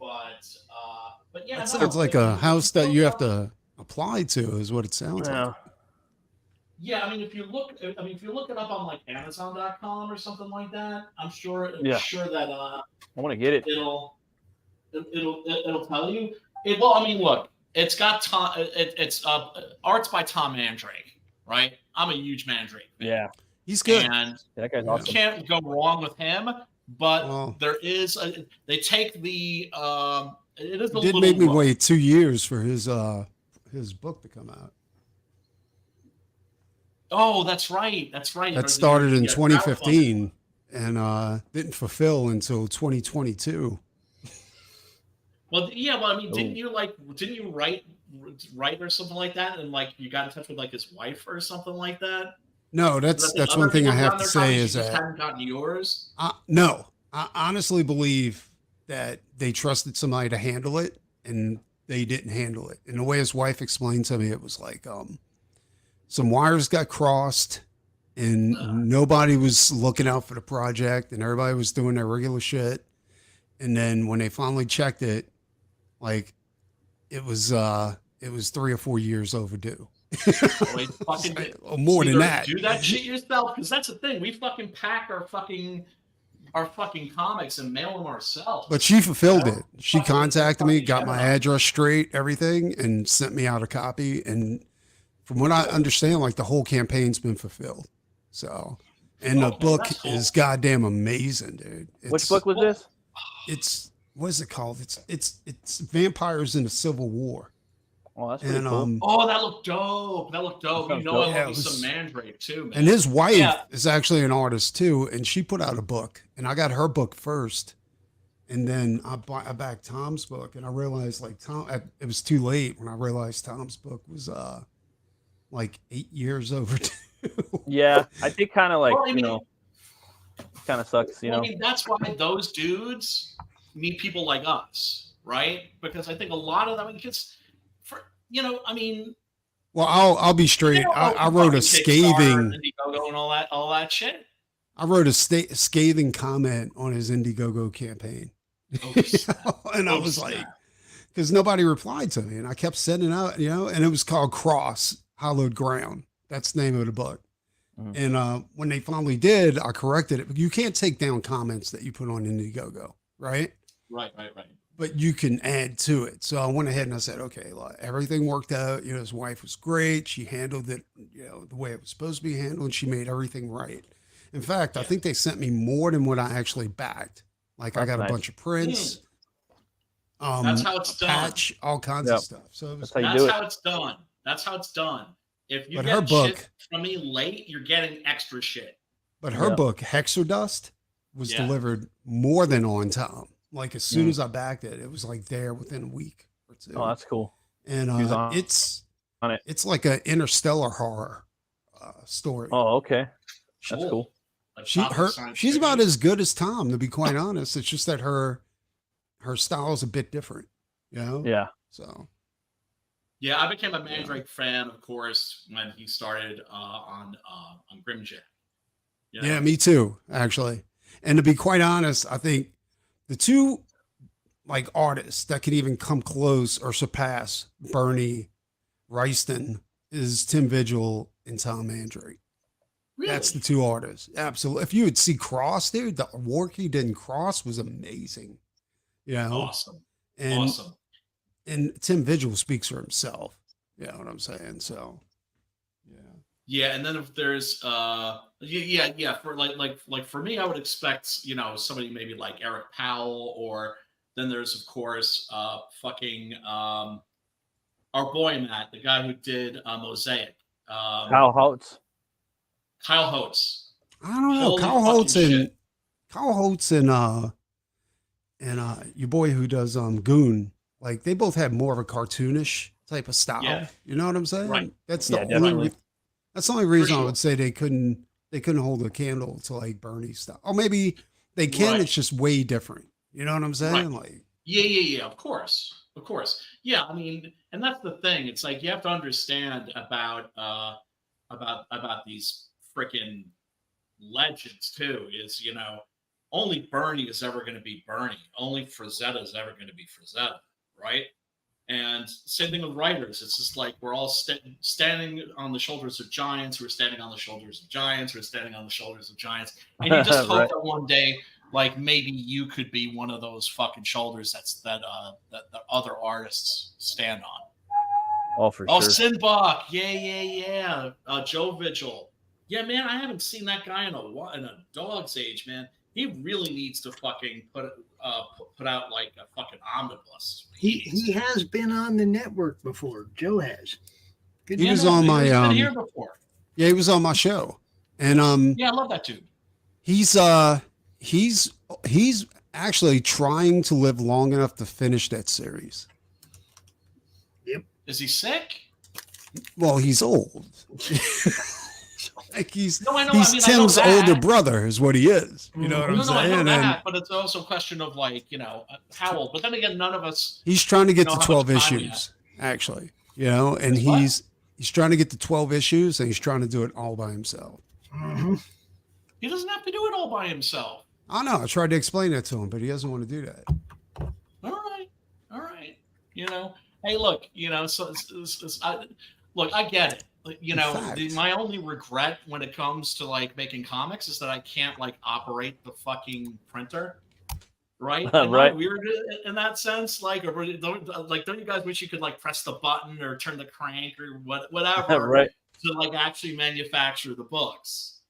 But yeah, that sounds like a house that you have to apply to, is what it sounds like. Yeah, I mean, if you look it up on like Amazon.com or something like that, I'm sure that I want to get it. It'll tell you. Well, I mean, look, it's got Tom. It's art's by Tom Mandrake, right? I'm a huge Mandrake fan. Yeah, he's good. And that guy's you awesome. can't go wrong with him. But Well, there is they take the it is a it did little make me low. wait 2 years for his book to come out. Oh, that's right. That's right. That started in 2015 and didn't fulfill until 2022. Well, yeah. Well, I mean, didn't you write or something like that, and like you got in touch with like his wife or something like that? No, that's one thing I have to say is just that hadn't gotten yours. no, I honestly believe that they trusted somebody to handle it, and they didn't handle it. And the way his wife explained to me, it was like some wires got crossed, and nobody was looking out for the project, and everybody was doing their regular shit. And then when they finally checked it, like it was 3 or 4 years overdue. More than that. Do that shit yourself, because that's the thing. We fucking pack our fucking comics and mail them ourselves. But she fulfilled it. She contacted me, got my address straight, everything, and sent me out a copy. And from what I understand, like the whole campaign's been fulfilled. So, and the book is goddamn amazing, dude. Which book was this? It's what is it called? It's Vampires in the Civil War. Oh, that's pretty cool. Oh, that looked dope. That looked dope. You know, I love some Mandrake too, man. And his wife is actually an artist too, and she put out a book, and I got her book first, and then I backed Tom's book, and I realized like it was too late when I realized Tom's book was like 8 years overdue. Yeah, I think kind of like kind of sucks, you know. I mean, that's why those dudes need people like us, right? Because I think a lot of them, I mean. Well, I'll be straight. I wrote a scathing Indiegogo and all that shit. I wrote a scathing comment on his Indiegogo campaign, and I was like, because nobody replied to me, and I kept sending out, and it was called Cross Hollowed Ground. That's the name of the book. Mm-hmm. And when they finally did, I corrected it. You can't take down comments that you put on Indiegogo, right? Right. But you can add to it. So I went ahead and I said, okay, everything worked out. His wife was great. She handled it, the way it was supposed to be handled, and she made everything right. In fact, I think they sent me more than what I actually backed. Like I got a bunch of prints. That's how it's done. Patch, all kinds of stuff. So that's how it's done. That's how it's done. If you get shit from me late, you're getting extra shit. But her book, Hexerdust, was delivered more than on time. Like as soon as I backed it, it was like there within a week or two. Oh, that's cool. And it's like an interstellar horror story. Oh, okay. That's cool. She's about as good as Tom, to be quite honest. It's just that her style is a bit different, Yeah. So. Yeah, I became a Mandrake fan, of course, when he started on Grimjack. Yeah, me too, actually. And to be quite honest, I think the two artists that could even come close or surpass Bernie Wrightson is Tim Vigil and Tom Mandrake. Really? That's the two artists. Absolutely. If you would see Cross, dude, the work he did in Cross was amazing. Awesome. Awesome. And Tim Vigil speaks for himself. You know what I'm saying? So, yeah. And then if there's, for for me, I would expect, somebody maybe like Eric Powell, or then there's of course, our boy Matt, the guy who did Mosaic. Kyle Holtz. I don't know. Kyle Holtz and your boy who does Goon. Like they both had more of a cartoonish type of style. Yeah. You know what I'm saying? Right. That's the only reason I would say they couldn't hold a candle to like Bernie's style. Or maybe they can, it's just way different. You know what I'm saying? Right. Like Yeah, of course. Yeah, I mean, and that's the thing. It's like you have to understand about these freaking legends too, is only Bernie is ever going to be Bernie. Only Frazetta is ever going to be Frazetta. Right. And same thing with writers. It's just like we're all standing on the shoulders of giants. We're standing on the shoulders of giants. We're standing on the shoulders of giants. And you just hope that one day, like maybe you could be one of those fucking shoulders that other artists stand on. Oh, for sure. Oh, Sinbach. Yeah. Joe Vigil. Yeah, man, I haven't seen that guy in a dog's age, man. He really needs to fucking put out like a fucking omnibus. He has been on the network before. Joe has. He was on my he's been here before. Yeah, he was on my show. And yeah, I love that dude. He's actually trying to live long enough to finish that series. Yep. Is he sick? Well, he's old. Like he's Tim's older brother is what he is. You know what I'm saying? I know that, but it's also a question of like, how old. But then again, none of us. He's trying to get to 12 issues, actually. And he's trying to get to 12 issues, and he's trying to do it all by himself. Mm-hmm. He doesn't have to do it all by himself. I know. I tried to explain that to him, but he doesn't want to do that. All right. Hey, look. I get it. My only regret when it comes to like making comics is that I can't like operate the fucking printer, right? Right. Weird in that sense, don't you guys wish you could like press the button or turn the crank or whatever, right, to like actually manufacture the books?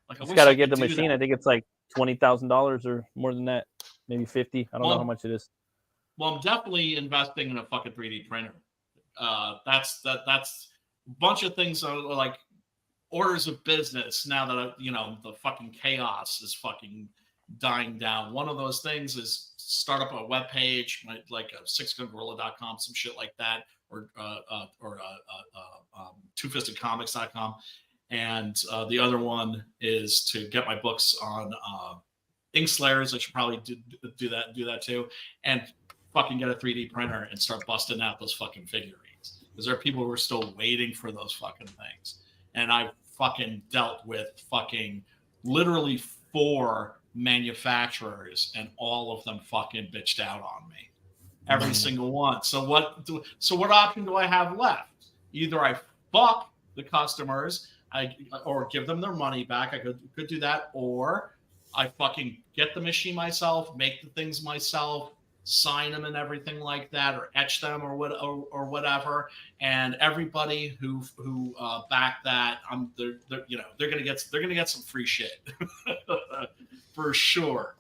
Like, I just wish gotta I get the could do machine. that. I think it's like $20,000 or more than that, maybe 50. I don't know how much it is. Well, I'm definitely investing in a fucking 3D printer. That's a bunch of things are like orders of business now that the fucking chaos is fucking dying down. One of those things is start up a web page like sixgungorilla.com, some shit like that, or twofistedcomics.com, and the other one is to get my books on Inkslayers. I should probably do that too, and fucking get a 3D printer and start busting out those fucking figurines. Because there are people who are still waiting for those fucking things. And I've fucking dealt with fucking literally 4 manufacturers, and all of them fucking bitched out on me. Every single one. So what option do I have left? Either I fuck the customers, or give them their money back. I could do that, or I fucking get the machine myself, make the things myself, sign them and everything like that, or etch them or whatever. And everybody who back that, they're gonna get some free shit for sure,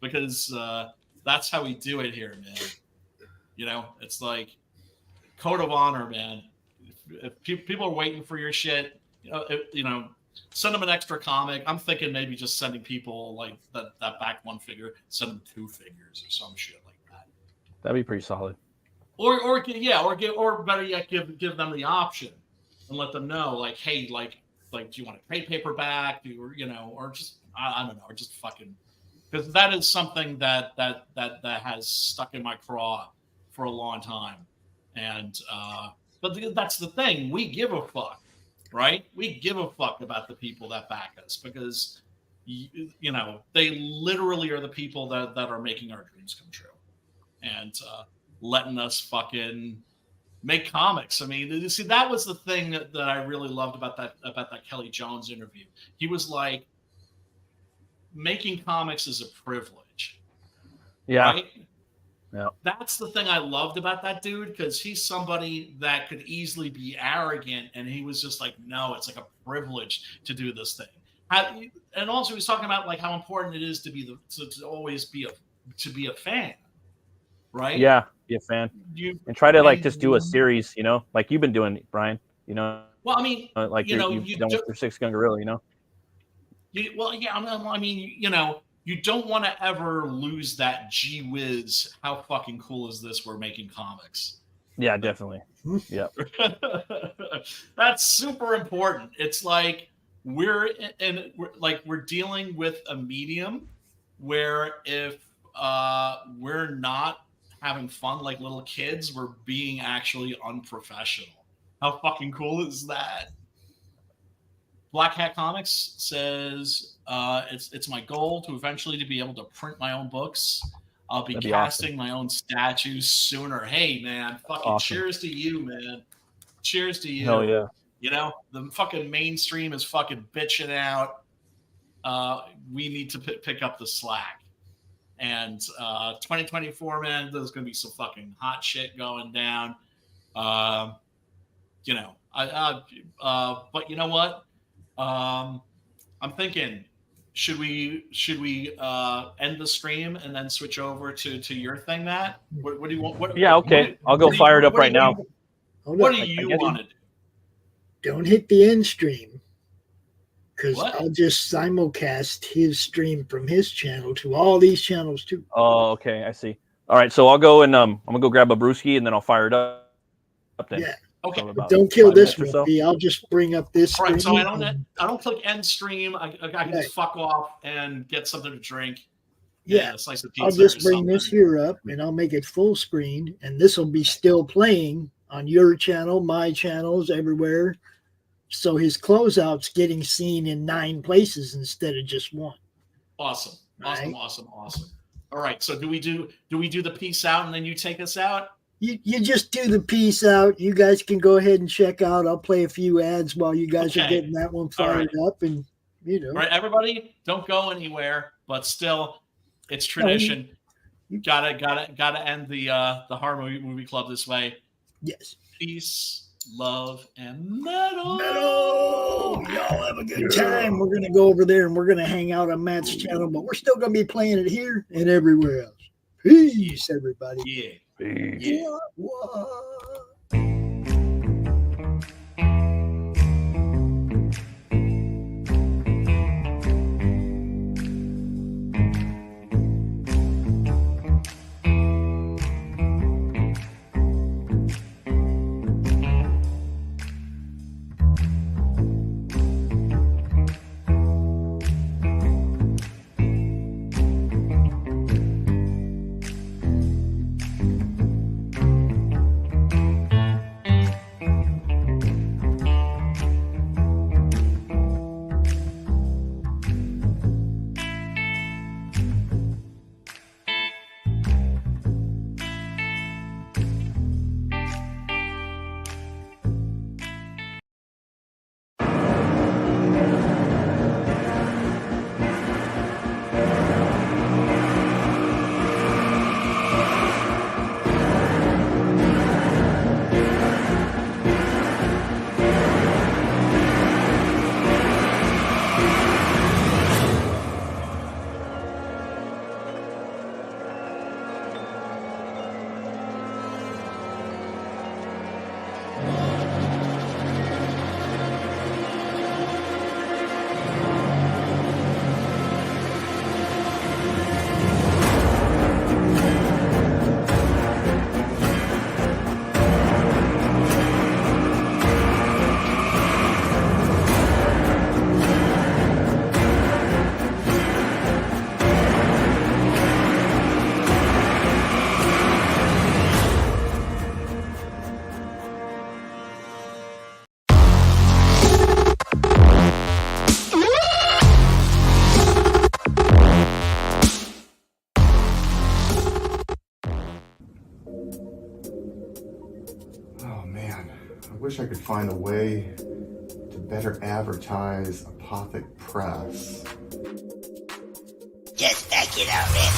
because that's how we do it here, man. It's like code of honor, man. If people are waiting for your shit, send them an extra comic. I'm thinking maybe just sending people like that back one figure, send them 2 figures or some shit like that. That'd be pretty solid. Or better yet, give them the option and let them know, like, hey, like do you want a trade paperback? Or just I don't know, or just fucking, because that is something that has stuck in my craw for a long time, and but that's the thing, we give a fuck. Right? We give a fuck about the people that back us, because, they literally are the people that are making our dreams come true, and letting us fucking make comics. I mean, you see, that was the thing that I really loved about that Kelly Jones interview. He was like, making comics is a privilege. Yeah. Right? Yeah. That's the thing I loved about that dude, because he's somebody that could easily be arrogant, and he was just like, no, it's like a privilege to do this thing. And also he was talking about like how important it is to always be a fan, right? Yeah, be a fan, and try to like just do a series, like you've been doing, Brian. Well, I mean, like you've done with your Six Gun Gorilla, you don't want to ever lose that gee whiz, how fucking cool is this, we're making comics. Yeah, definitely. Yeah. That's super important. It's like we're dealing with a medium where if we're not having fun like little kids, we're being actually unprofessional. How fucking cool is that? Black Hat Comics says it's my goal to eventually to be able to print my own books. I'll be That'd be casting my own statues sooner. Hey, man, fucking Awesome. cheers to you, man. Cheers to you. Hell yeah. You know, the fucking mainstream is fucking bitching out. We need to pick up the slack. And 2024, man, there's going to be some fucking hot shit going down. You know, but you know what? I'm thinking, should we end the stream and then switch over to your thing, Matt? What do you want? Yeah, okay. I'll go fire it up right now. What do you want to do? Don't hit the end stream, because What? I'll just simulcast his stream from his channel to all these channels too. Oh, okay. I see. All right. So I'll go and I'm going to go grab a brewski and then I'll fire it up then. Yeah. Okay. But don't kill 5 this minutes one. or so. I'll just bring up this. All right, so stream I don't click end stream. I can Right. just fuck off and get something to drink. Yeah. And a slice of pizza. I'll just or bring something. this here up and I'll make it full screen, and this will be still playing on your channel, my channels, everywhere. So his closeout's getting seen in 9 places instead of just 1. Awesome. Right. Awesome. All right. So do we do the peace out and then you take us out? You just do the peace out. You guys can go ahead and check out. I'll play a few ads while you guys are Okay. getting that one fired up, and you know. All right, everybody, don't go anywhere. But still, it's tradition. Gotta end the horror movie club this way. Yes. Peace, love, and metal. Y'all have a good time. We're gonna go over there and we're gonna hang out on Matt's channel, but we're still gonna be playing it here and everywhere else. Peace, everybody. Yeah. Yeah. What? wish I could find a way to better advertise Apothic Press. Just back it already.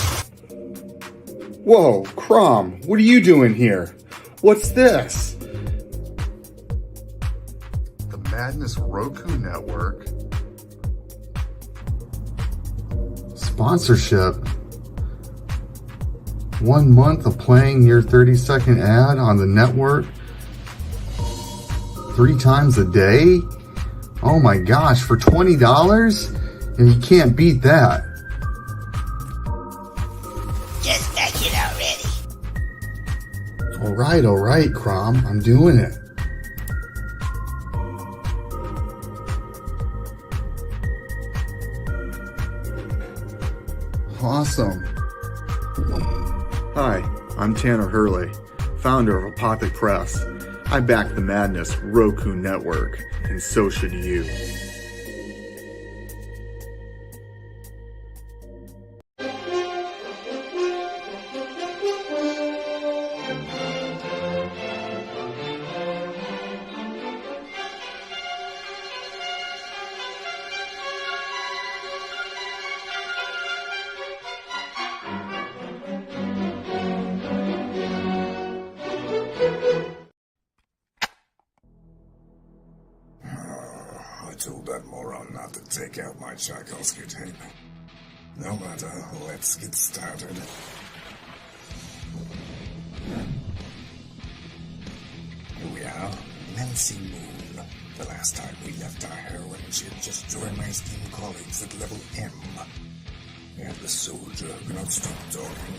Whoa, Crom, what are you doing here? What's this? The Madness Roku Network. Sponsorship. 1 month of playing your 30-second ad on the network 3 times a day? Oh my gosh, for $20? And you can't beat that. Just back it already. All right, Crom, I'm doing it. Awesome. Hi, I'm Tanner Hurley, founder of Apothic Press. I back the Madness Roku Network, and so should you. to take out my Tchaikovsky tape. No matter, let's get started. Here we are, Nancy Moon. The last time we left our heroine, she had just joined my esteemed colleagues at level M. And the soldier who cannot stop talking,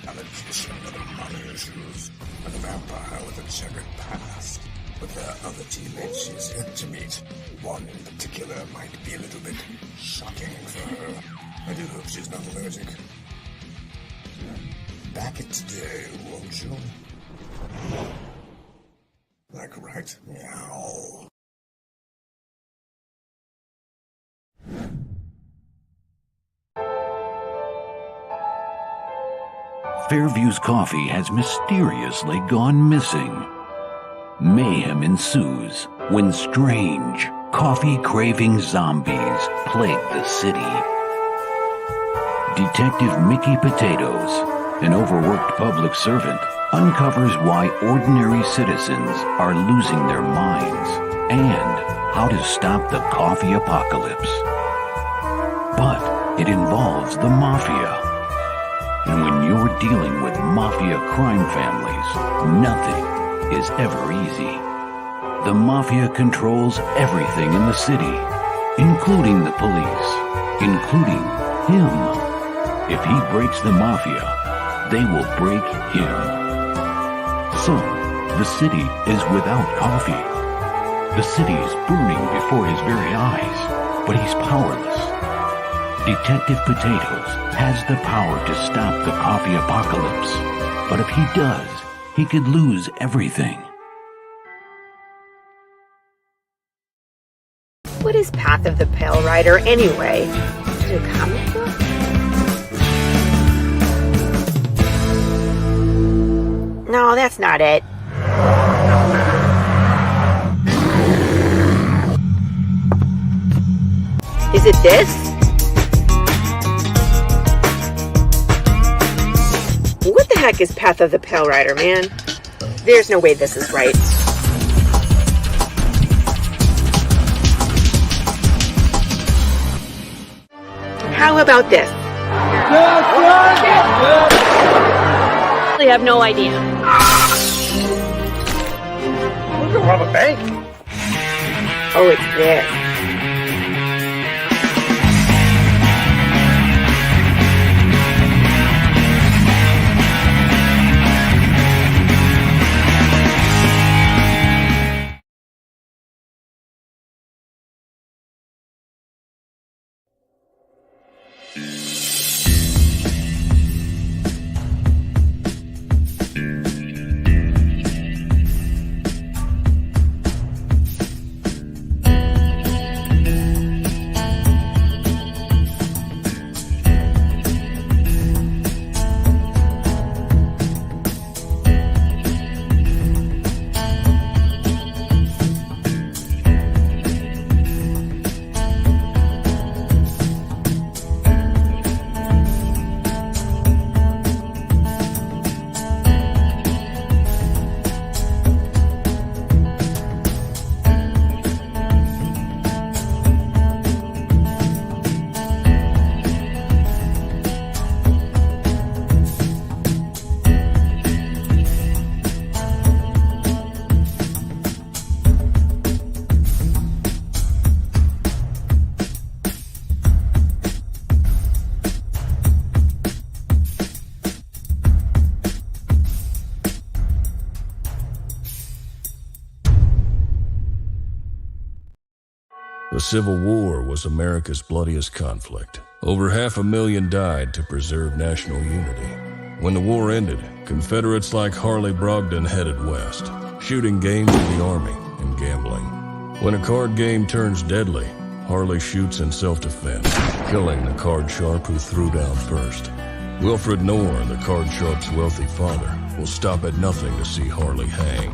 a magician with money issues, and a vampire with a checkered past. But there are other teammates she's yet to meet. One in particular might be a little bit shocking for her. I do hope she's not allergic. Back it today, won't you? Like right meow. Fairview's coffee has mysteriously gone missing. Mayhem ensues when strange, coffee-craving zombies plague the city. Detective Mickey Potatoes, an overworked public servant, uncovers why ordinary citizens are losing their minds and how to stop the coffee apocalypse. But it involves the mafia. And when you're dealing with mafia crime families, nothing is ever easy. The mafia controls everything in the city, including the police, including him. If he breaks the mafia, they will break him. So, the city is without coffee. The city is burning before his very eyes, but he's powerless. Detective Potatoes has the power to stop the coffee apocalypse, but if he does, he could lose everything. What is Path of the Pale Rider anyway? Is it a comic book? No, that's not it. Is it this? What the heck is Path of the Pale Rider, man? There's no way this is right. How about this? I have no idea. We can rob a bank. Oh, it's this. The Civil War was America's bloodiest conflict. Over 500,000 died to preserve national unity. When the war ended, Confederates like Harley Brogdon headed west, shooting games in the Army and gambling. When a card game turns deadly, Harley shoots in self-defense, killing the card sharp who threw down first. Wilfred Knorr, the card sharp's wealthy father, will stop at nothing to see Harley hang.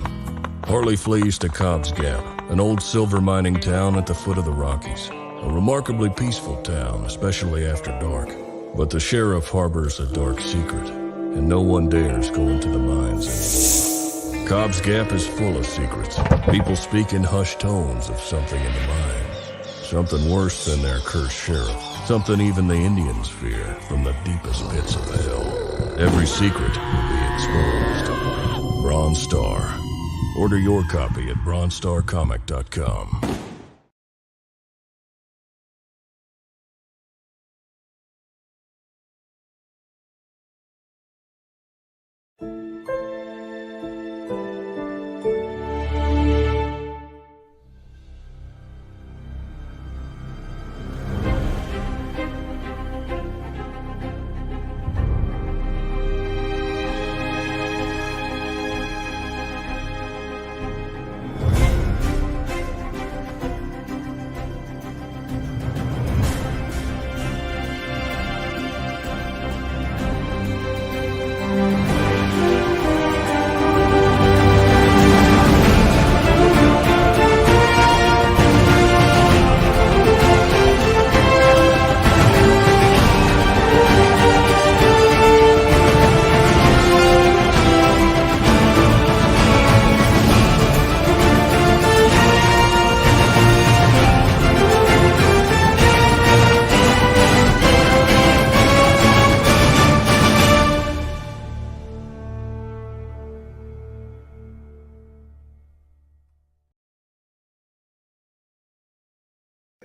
Harley flees to Cobb's Gap, an old silver mining town at the foot of the Rockies. A remarkably peaceful town, especially after dark. But the sheriff harbors a dark secret, and no one dares go into the mines anymore. Cobb's Gap is full of secrets. People speak in hushed tones of something in the mines. Something worse than their cursed sheriff. Something even the Indians fear from the deepest pits of hell. Every secret will be exposed. Bronze Star. Order your copy at bronzestarcomic.com.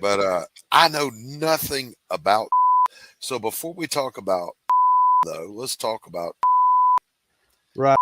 But I know nothing about. So before we talk about though, let's talk about right.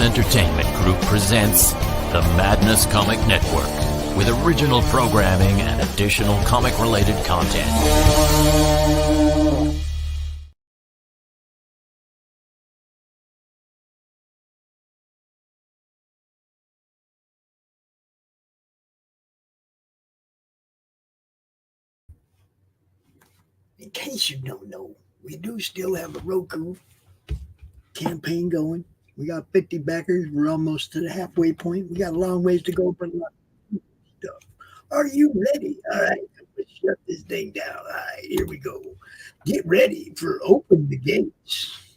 Entertainment Group presents the Madness Comic Network with original programming and additional comic-related content. In case you don't know, we do still have a Roku campaign going. We got 50 backers. We're almost to the halfway point. We got a long ways to go for a lot of stuff. Are you ready? All right, let's shut this thing down. All right, here we go. Get ready for Open the Gates.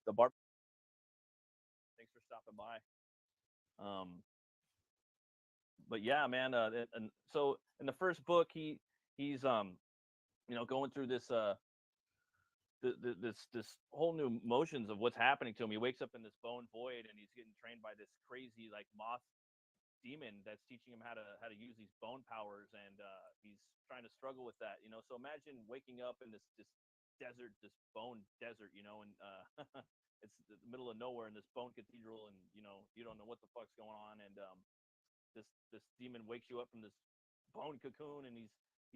the bar. Thanks for stopping by. But yeah, man. And so in the first book, he's going through this this whole new motions of what's happening to him. He wakes up in this bone void, and he's getting trained by this crazy like moth demon that's teaching him how to use these bone powers, and he's trying to struggle with that. So imagine waking up in this desert, this bone desert, and it's the middle of nowhere in this bone cathedral, and you don't know what the fuck's going on, and this demon wakes you up from this bone cocoon, and he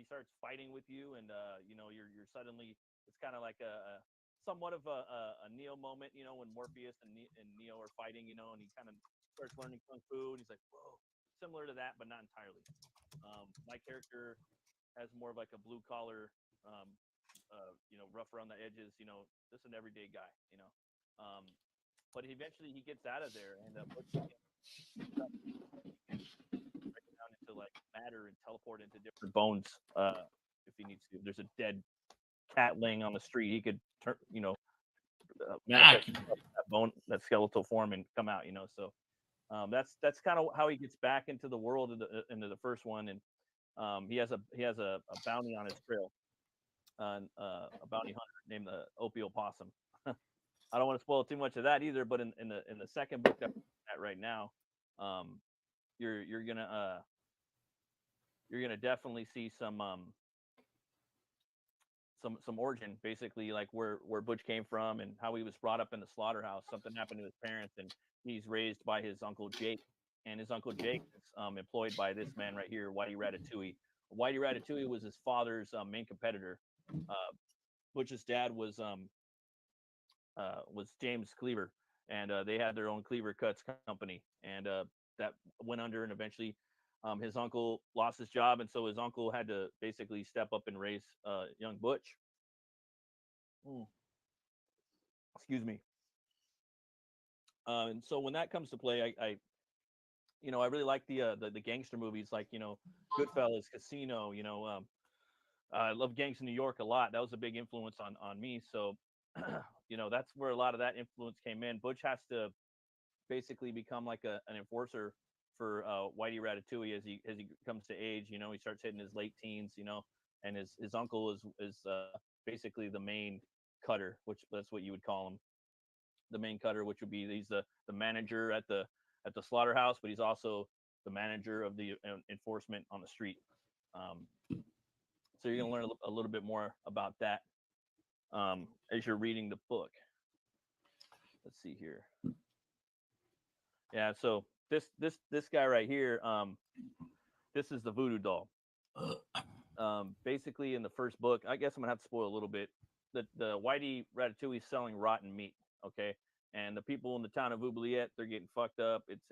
starts fighting with you, and you're suddenly, it's kind of like a somewhat of a Neo moment, when Morpheus and Neo are fighting, and he kind of starts learning kung fu, and he's like, whoa, similar to that, but not entirely. My character has more of like a blue collar, rough around the edges, just an everyday guy, but eventually he gets out of there, and break it down into like matter and teleport into different bones if he needs to. If there's a dead cat laying on the street, he could turn, manifest that bone, that skeletal form, and come out. So that's kind of how he gets back into the world into the first one, and he has a bounty on his trail, a bounty hunter named the Opio Possum. I don't want to spoil too much of that either, but in the second book that I'm at right now, you're gonna definitely see some origin, basically, like where Butch came from and how he was brought up in the slaughterhouse. Something happened to his parents, and he's raised by his uncle Jake, and his uncle Jake is employed by this man right here, Whitey Ratatouille. Whitey Ratatouille was his father's main competitor. Butch's dad was James Cleaver, and they had their own Cleaver Cuts company, and that went under, and eventually his uncle lost his job, and so his uncle had to basically step up and raise young Butch. Excuse me. And so when that comes to play, I really like the gangster movies, like Goodfellas, Casino. I love Gangs of New York a lot. That was a big influence on me. So that's where a lot of that influence came in. Butch has to basically become like an enforcer for Whitey Ratatouille as he comes to age. He starts hitting his late teens, and his uncle is basically the main cutter, which that's what you would call him, the main cutter, which would be he's the manager at the slaughterhouse, but he's also the manager of the enforcement on the street. So you're gonna learn a little bit more about that as you're reading the book. Let's see here. Yeah, so this guy right here, this is the voodoo doll. Basically, in the first book, I guess I'm gonna have to spoil a little bit. The Whitey Ratatouille is selling rotten meat, okay, and the people in the town of Oubliette, they're getting fucked up. It's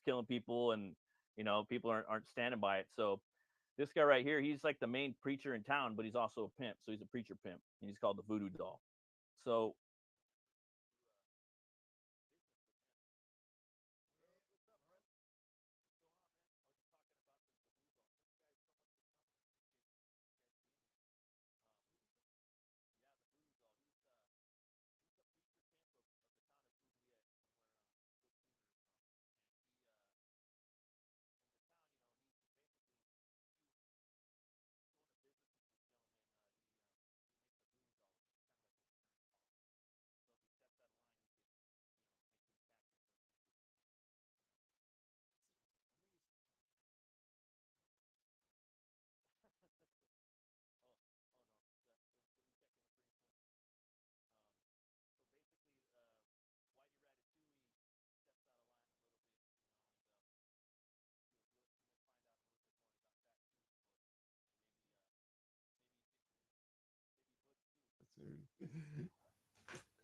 killing people, and people aren't standing by it. So this guy right here, he's like the main preacher in town, but he's also a pimp. So he's a preacher pimp, and he's called the voodoo doll. So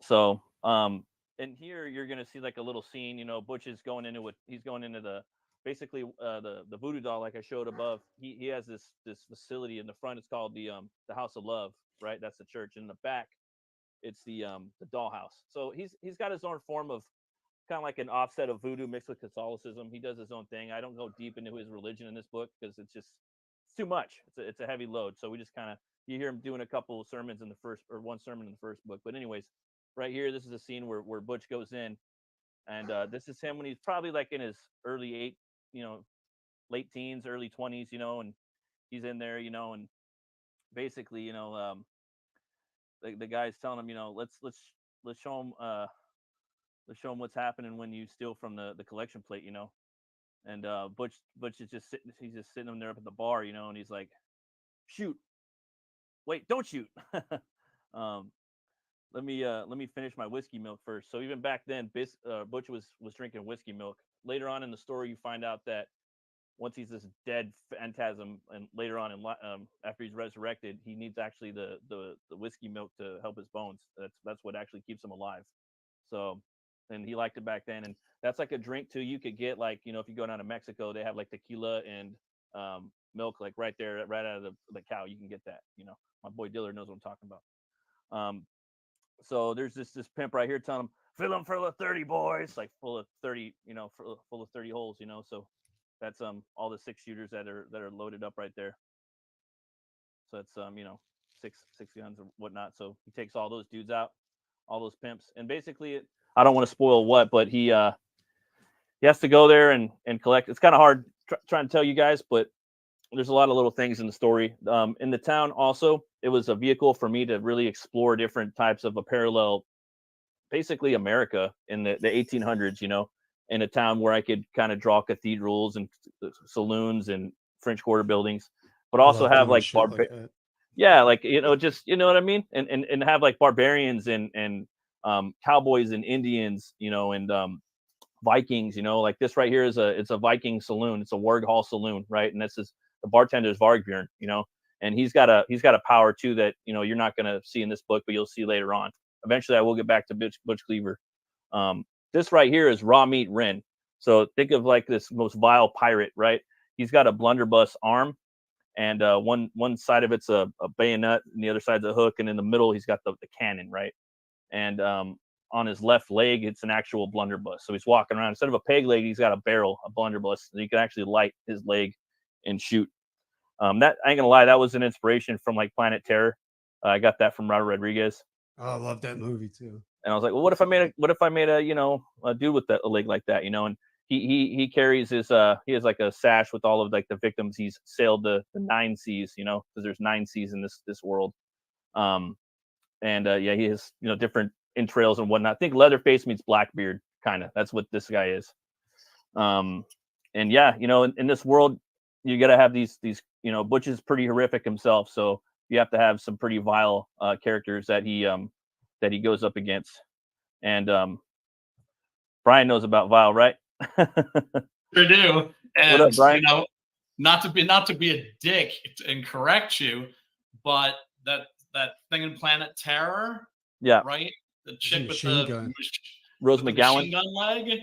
So, and here you're gonna see like a little scene. Butch is going into it. He's going into the basically the voodoo doll, like I showed above. He has this facility in the front. It's called the House of Love, right? That's the church. In the back, it's the dollhouse. So he's got his own form of kind of like an offset of voodoo mixed with Catholicism. He does his own thing. I don't go deep into his religion in this book because it's too much. It's a heavy load. So we just kind of You hear him doing a couple of sermons in the first, or one sermon in the first book. But anyways, right here, this is a scene where Butch goes in, and this is him when he's probably like in his late teens, early 20s, and he's in there, and basically, the guy's telling him, let's show him what's happening when you steal from the collection plate, and Butch is just sitting, he's just sitting there up at the bar, and he's like, shoot, wait, don't shoot. Let me finish my whiskey milk first. So even back then, Butch was drinking whiskey milk. Later on in the story, you find out that once he's this dead phantasm, and later on after he's resurrected, he needs actually the whiskey milk to help his bones. That's what actually keeps him alive. So, and he liked it back then, and that's like a drink too. You could get like, if you go down to Mexico, they have like tequila and milk like right there, right out of the cow. You can get that. My boy Diller knows what I'm talking about. So there's this pimp right here telling him, fill them full of 30 boys, like full of 30, full of 30 holes, So that's all the 6 shooters that are loaded up right there. So it's six guns or whatnot. So he takes all those dudes out, all those pimps, and basically I don't want to spoil what, but he has to go there and collect. It's kind of hard trying to tell you guys, but there's a lot of little things in the story. In the town also, it was a vehicle for me to really explore different types of a parallel, basically America in the 1800s, in a town where I could kind of draw cathedrals and saloons and French Quarter buildings, but also have like just, you know what I mean? And have like barbarians and cowboys and Indians, and Vikings, like this right here it's a Viking saloon. It's a Warg Hall saloon, right? And this is the bartender is Vargbjorn, and he's got a power too that, you're not going to see in this book, but you'll see later on. Eventually I will get back to Butch Cleaver. This right here is Raw Meat Ren. So think of like this most vile pirate, right? He's got a blunderbuss arm, and one side of it's a bayonet, and the other side's a hook, and in the middle he's got the cannon, right? And on his left leg it's an actual blunderbuss. So he's walking around, instead of a peg leg, he's got a barrel, a blunderbuss, so you can actually light his leg and shoot. That I ain't gonna lie, that was an inspiration from like Planet Terror. I got that from Robert Rodriguez. Oh, I love that movie too. And I was like, well, what if I made a dude with a leg like that, And he carries his he has like a sash with all of like the victims he's sailed the 9 seas, because there's 9 seas in this world. He has different entrails and whatnot. I think Leatherface meets Blackbeard, kind of. That's what this guy is. In this world, you got to have these Butch is pretty horrific himself, so you have to have some pretty vile characters that he goes up against. And Brian knows about vile, right? Sure do. And what up, Brian? not to be a dick and correct you, but that thing in Planet Terror, yeah, right? The chick with the Rose McGowan machine gun leg.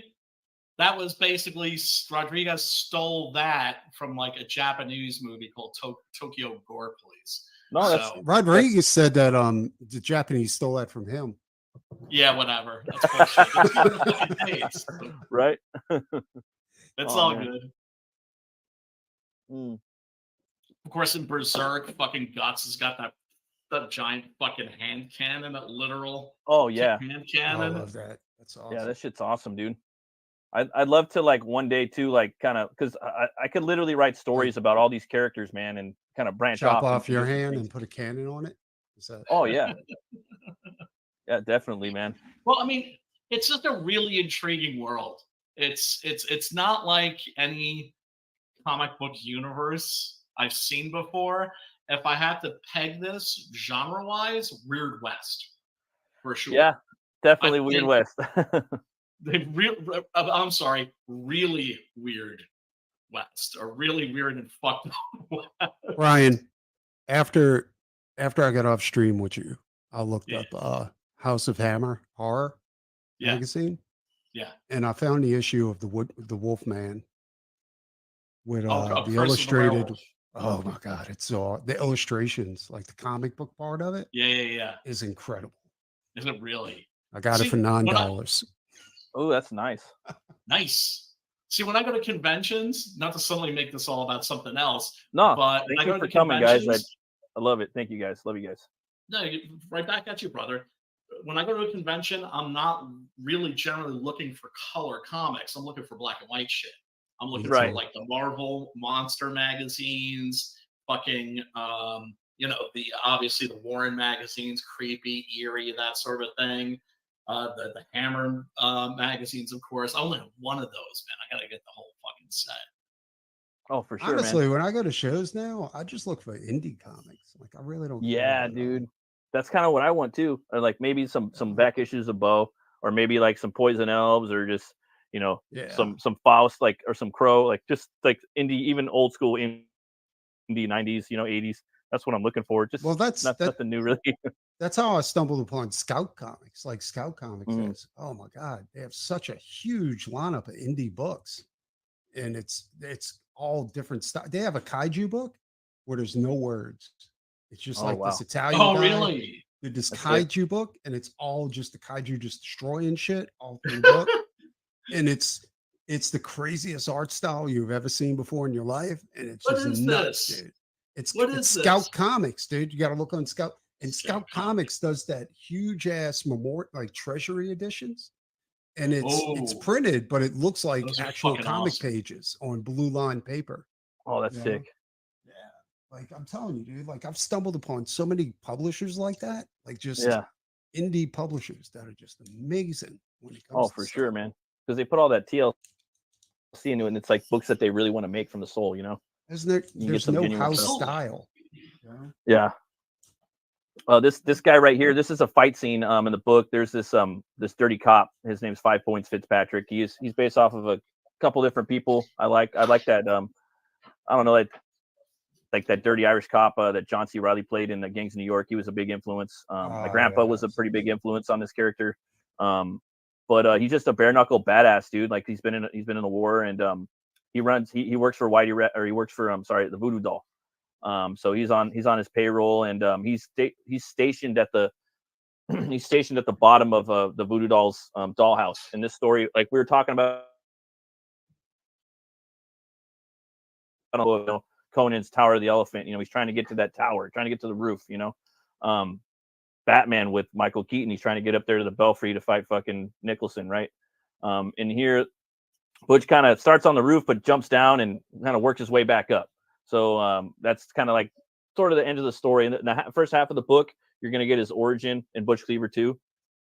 That was basically Rodriguez stole that from like a Japanese movie called Tokyo Gore Police. No, that's Rodriguez said that the Japanese stole that from him. Yeah, whatever. That's bullshit. Right? It's all good. Of course, in Berserk, fucking Guts has got that giant fucking hand cannon, that literal hand cannon. I love that. That's awesome. Yeah, that shit's awesome, dude. I'd love to like one day too, like kind of, because I could literally write stories about all these characters, man, and kind of branch off your hand and put a cannon on it. Oh yeah, yeah, definitely, man. Well, I mean, it's just a really intriguing world. It's not like any comic book universe I've seen before. If I had to peg this genre-wise, Weird West, for sure. Yeah, definitely Weird West. I'm sorry, really Weird West, or really weird and fucked up. Ryan, after I got off stream with you, I looked up House of Hammer horror magazine. Yeah, and I found the issue of the Wolfman with the Curse illustrated. Oh my God, it's the illustrations, like the comic book part of it. Yeah, is incredible. Is it really? I got it for $9. Oh, that's nice. Nice. See, when I go to conventions, not to suddenly make this all about something else, no, but thank I go you to for coming, guys. I love it. Thank you guys. Love you guys. No, right back at you, brother. When I go to a convention, I'm not really generally looking for color comics. I'm looking for black and white shit. I'm looking for like the Marvel monster magazines, fucking, obviously the Warren magazines, creepy, eerie, that sort of thing. The Hammer magazines, of course. I only have one of those, man. I gotta get the whole fucking set. Oh, for sure. Honestly, man. when I go to shows now, I just look for indie comics. Like I really don't. Yeah, dude. That's kind of what I want too. Or like maybe some back issues of Bo, or maybe like some Poison Elves, or just some Faust, like, or some Crow, like just like indie, even old school indie 90s, 80s. That's what I'm looking for. Just that's nothing new, really. That's how I stumbled upon Scout Comics. Like Scout Comics is, oh my god, they have such a huge lineup of indie books, and it's all different stuff. They have a kaiju book where there's no words. It's just this Italian guy really? did this kaiju book, and it's all just the kaiju just destroying shit all through the book. And it's the craziest art style you've ever seen before in your life, and it's just nuts, dude. It's Scout Comics, dude. You got to look on Scout. And Scout Comics does that huge ass memorial, like treasury editions, and it's printed, but it looks like actual comic pages on blue line paper. Oh, that's sick. Yeah, like I'm telling you, dude. Like I've stumbled upon so many publishers like that, like just indie publishers that are just amazing when it comes. Oh, for sure, man. Because they put all that TLC into it, and it's like books that they really want to make from the soul, Isn't there? There's no house style. Yeah. This guy right here, this is a fight scene in the book. There's this dirty cop. His name's 5 Points Fitzpatrick. He's based off of a couple different people. I like that I don't know, like that dirty Irish cop that John C. Reilly played in the Gangs of New York. He was a big influence. My grandpa was a pretty big influence on this character. But he's just a bare knuckle badass dude. Like he's been in the war, and he works for the Voodoo Doll. So he's on his payroll, and he's stationed at the bottom of the Voodoo Doll's dollhouse. In this story, like we were talking about, Conan's Tower of the Elephant. He's trying to get to that tower, trying to get to the roof. Batman with Michael Keaton, he's trying to get up there to the Belfry to fight fucking Nicholson, right? And here, Butch kind of starts on the roof, but jumps down and kind of works his way back up. So that's kind of like sort of the end of the story. In the first half of the book, you're going to get his origin in Butch Cleaver 2.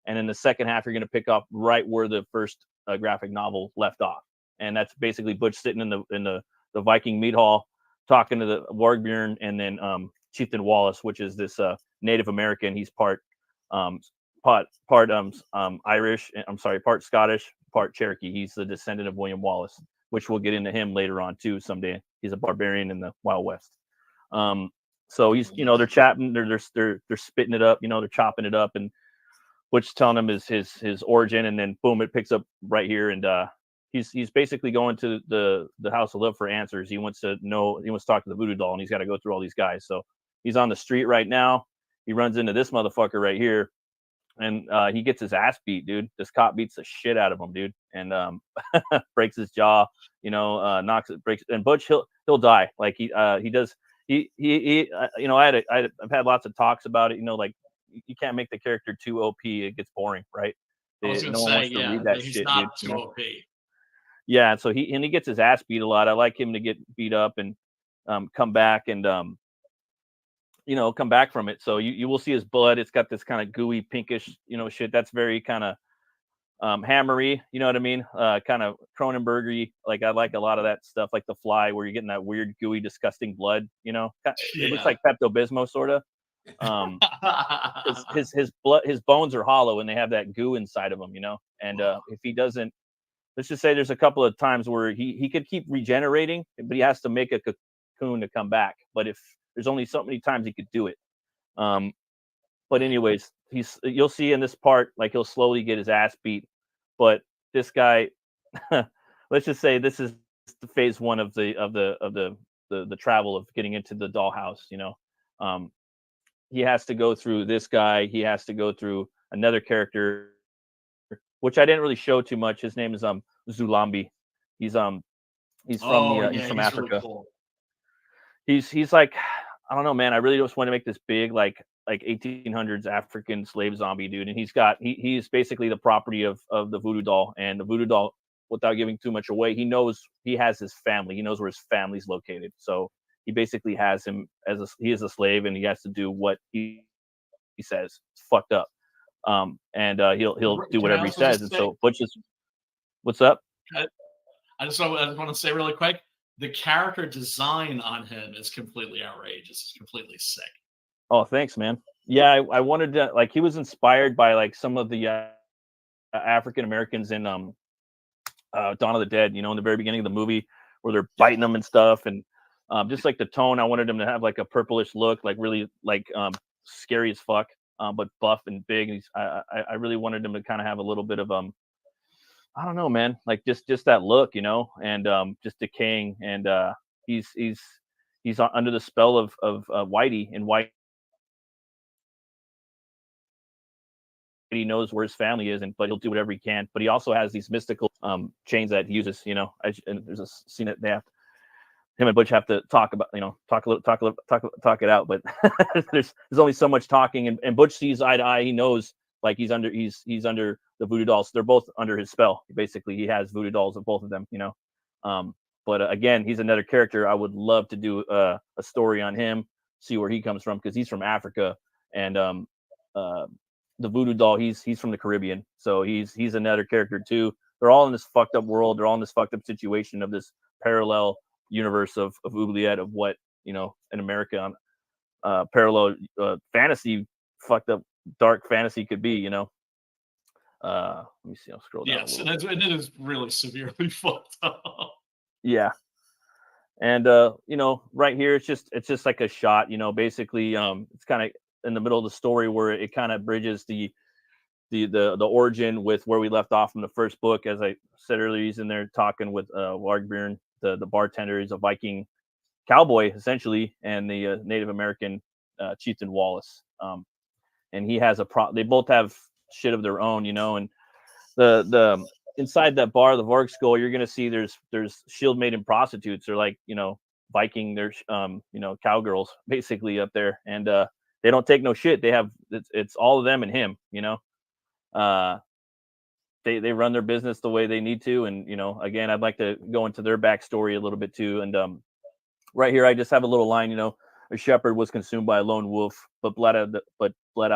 And in the second half, you're going to pick up right where the first graphic novel left off. And that's basically Butch sitting in the Viking meat hall, talking to the Wargbjorn, and then Chieftain Wallace, which is this Native American. He's part Irish. Part Scottish, part Cherokee. He's the descendant of William Wallace, which we'll get into him later on too someday. He's a barbarian in the Wild West. So he's, they're chatting, they're spitting it up, they're chopping it up, and Butch telling him his origin, and then boom, it picks up right here, and he's basically going to the House of Love for answers. He wants to talk to the Voodoo Doll, and he's got to go through all these guys. So he's on the street right now. He runs into this motherfucker right here, and he gets his ass beat, dude. This cop beats the shit out of him, dude, and breaks his jaw, breaks, and Butch he'll die. Like he does. I've had lots of talks about it. Like you can't make the character too OP; it gets boring, right? I was gonna say, he's shit, not dude, too OP. Yeah, so he gets his ass beat a lot. I like him to get beat up and come back and come back from it. So you will see his blood. It's got this kind of gooey pinkish, shit. That's very kind of hammery, you know what I mean? Kind of Cronenberg-y. Like I like a lot of that stuff, like The Fly, where you're getting that weird, gooey, disgusting blood. It looks like Pepto-Bismol, sort of. His bones are hollow and they have that goo inside of them, And if he doesn't, let's just say there's a couple of times where he could keep regenerating, but he has to make a cocoon to come back. But if there's only so many times he could do it. But anyways, you'll see in this part, like he'll slowly get his ass beat. But this guy, let's just say this is phase one of the travel of getting into the dollhouse. He has to go through this guy. He has to go through another character, which I didn't really show too much. His name is Zulambi. He's from Africa. Really cool. He's like, I don't know, man. I really just want to make this big, like 1800s African slave zombie dude, and he's basically the property of the voodoo doll, and the voodoo doll, without giving too much away, he knows he has his family. He knows where his family's located, so he basically has him he is a slave, and he has to do what he says. It's fucked up, and he'll do whatever he says, and so Butch is. What's up? I just want to say really quick, the character design on him is completely outrageous. It's completely sick. Oh, thanks, man. Yeah, I wanted to, like, he was inspired by like some of the African Americans in Dawn of the Dead, in the very beginning of the movie where they're biting them and stuff, and just like the tone, I wanted him to have like a purplish look, like really like scary as fuck, but buff and big. And I really wanted him to kind of have a little bit of I don't know, man, like just that look, and just decaying, and he's under the spell of Whitey, and Whitey knows where his family is, but he'll do whatever he can. But he also has these mystical chains that he uses, and there's a scene that him and Butch have to talk about, talk it out. But there's only so much talking, and Butch sees eye to eye. He knows, like, he's under the voodoo dolls. They're both under his spell. Basically, he has voodoo dolls of both of them, But again, he's another character. I would love to do a story on him, see where he comes from, because he's from Africa, and the voodoo doll, he's from the Caribbean, so he's another character too. They're all in this fucked up world. They're all in this fucked up situation of this parallel universe of Oubliette, of what in America on parallel fantasy, fucked up dark fantasy could be. Let me see. I'll scroll down. Yes, and it is really severely fucked up. Yeah, and right here it's just like a shot. Basically, it's kind of in the middle of the story where it kind of bridges the origin with where we left off from the first book. As I said earlier, he's in there talking with Wargbjorn, the bartender. Is a Viking cowboy essentially, and the Native American chieftain Wallace. And he has they both have shit of their own, and the inside that bar, the Vargskull, you're gonna see there's shield maiden prostitutes. They're like Viking, they're cowgirls basically up there, and they don't take no shit. They have it's all of them and him, They run their business the way they need to, and again, I'd like to go into their backstory a little bit too. And right here, I just have a little line. A shepherd was consumed by a lone wolf, but the blood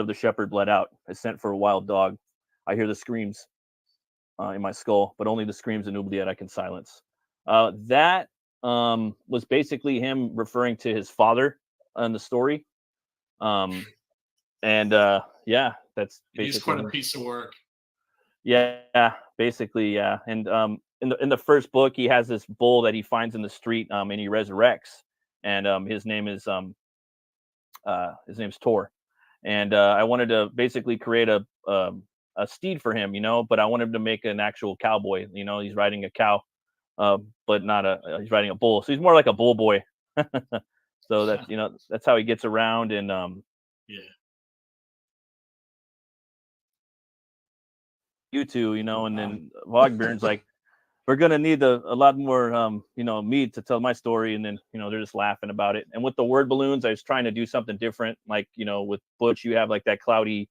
of the shepherd bled out. I sent for a wild dog. I hear the screams in my skull, but only the screams in Oubliette I can silence. That was basically him referring to his father in the story. Yeah, that's basically, he's quite a piece of work. Yeah, basically, yeah. And in the first book, he has this bull that he finds in the street, and he resurrects, and his name's Tor. And I wanted to basically create a steed for him, but I wanted him to make an actual cowboy. He's riding a cow, but not he's riding a bull, so he's more like a bull boy. So that's that's how he gets around. And yeah, you two, and then Vogbjorn's like, we're gonna need a lot more me to tell my story, and then they're just laughing about it. And with the word balloons, I was trying to do something different. Like with Butch, you have like that cloudy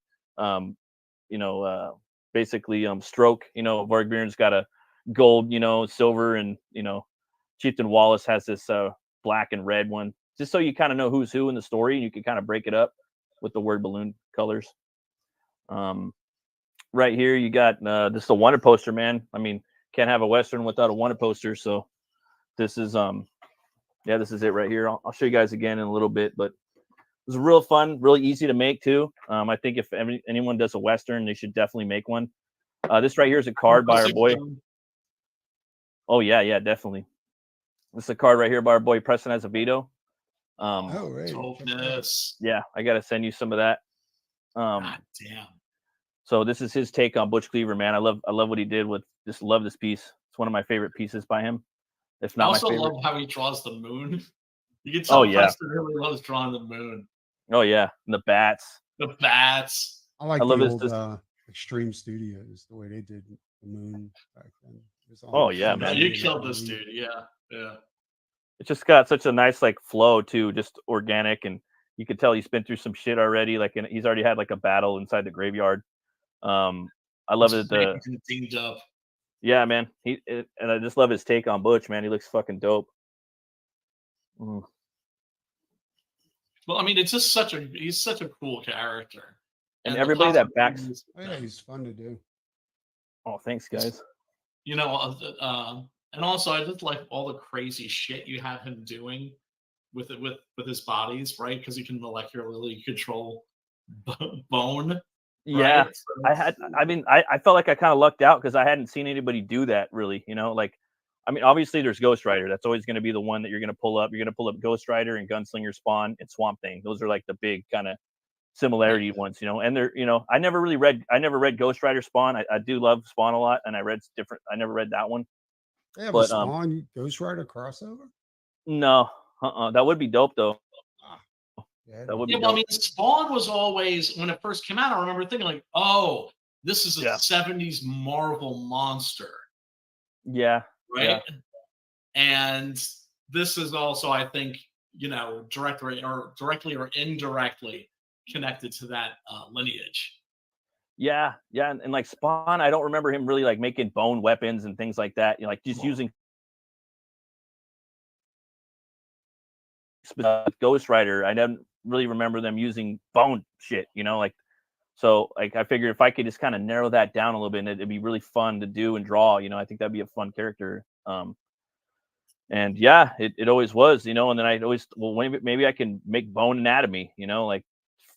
basically stroke. Vogbjorn's got a gold, silver, and Chieftain Wallace has this black and red one, just so you kind of know who's who in the story, and you can kind of break it up with the word balloon colors. Right here you got this is a wanted poster, man. I mean, can't have a Western without a wanted poster. So this is this is it right here. I'll show you guys again in a little bit, but it was real fun, really easy to make too. I think if anyone does a Western, they should definitely make one. This right here is a card by our boy. Oh yeah, definitely. This is a card right here by our boy Preston Azevedo. Right. Yeah, I gotta send you some of that. God damn. So this is his take on Butch Cleaver, man. I love what he did with. Just love this piece. It's one of my favorite pieces by him. If not, I also love how he draws the moon. You can tell Preston really loves drawing the moon. Oh yeah, and the bats. The bats. I love the old Extreme Studios, the way they did the moon back then. Oh yeah, man. You killed this dude. Yeah. It's just got such a nice like flow too, just organic, and you could tell he's been through some shit already. Like, he's already had like a battle inside the graveyard. I love it. Dinged up. Yeah, man. And I just love his take on Butch, man. He looks fucking dope. Well, I mean, it's just he's such a cool character. And everybody that backs. Oh, yeah, he's fun to do. Oh, thanks, guys. You know, and also I just like all the crazy shit you have him doing with his bodies, right? Because he can molecularly control bone. Yeah, right? I felt like I kind of lucked out because I hadn't seen anybody do that really. You know, like, I mean, obviously there's Ghost Rider. That's always going to be the one that you're going to pull up. You're going to pull up Ghost Rider and Gunslinger Spawn and Swamp Thing. Those are like the big kind of similarity ones, you know. And they're, you know, I never read Ghost Rider Spawn. I do love Spawn a lot, and I never read that one. They have a Spawn Ghost Rider crossover? No, that would be dope though. That would be dope. Well, I mean, Spawn was always, when it first came out, I remember thinking like, oh, this is a 70s Marvel monster. Yeah. Right. Yeah. And this is also, I think, you know, directly or indirectly connected to that lineage. Yeah, and like Spawn, I don't remember him really like making bone weapons and things like that. You know, like just using Ghost Rider. I didn't really remember them using bone shit. You know, like, so like I figured if I could just kind of narrow that down a little bit, it'd be really fun to do and draw. You know, I think that'd be a fun character. And yeah, it always was. You know, and then I'd always, well, maybe I can make bone anatomy. You know, like,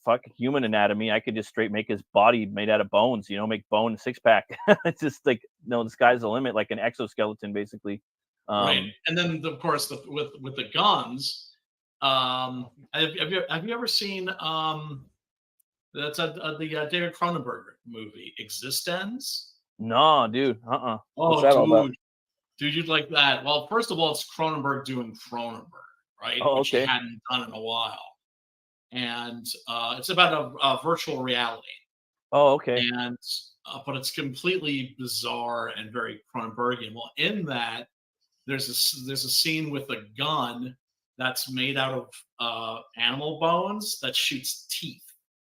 fuck human anatomy. I could just straight make his body made out of bones, you know, make bone 6-pack. It's just like, no, the sky's the limit, like an exoskeleton, basically. Right. And then, of course, with the guns, have you ever seen that's the David Cronenberg movie, Existence? No, dude. Oh, What's that all about? Dude, you'd like that. Well, first of all, it's Cronenberg doing Cronenberg, right? Oh, which he okay. hadn't done in a while. And it's about a virtual reality. Oh, okay. And but it's completely bizarre and very Cronenbergian. Well, in that, there's a scene with a gun that's made out of animal bones that shoots teeth.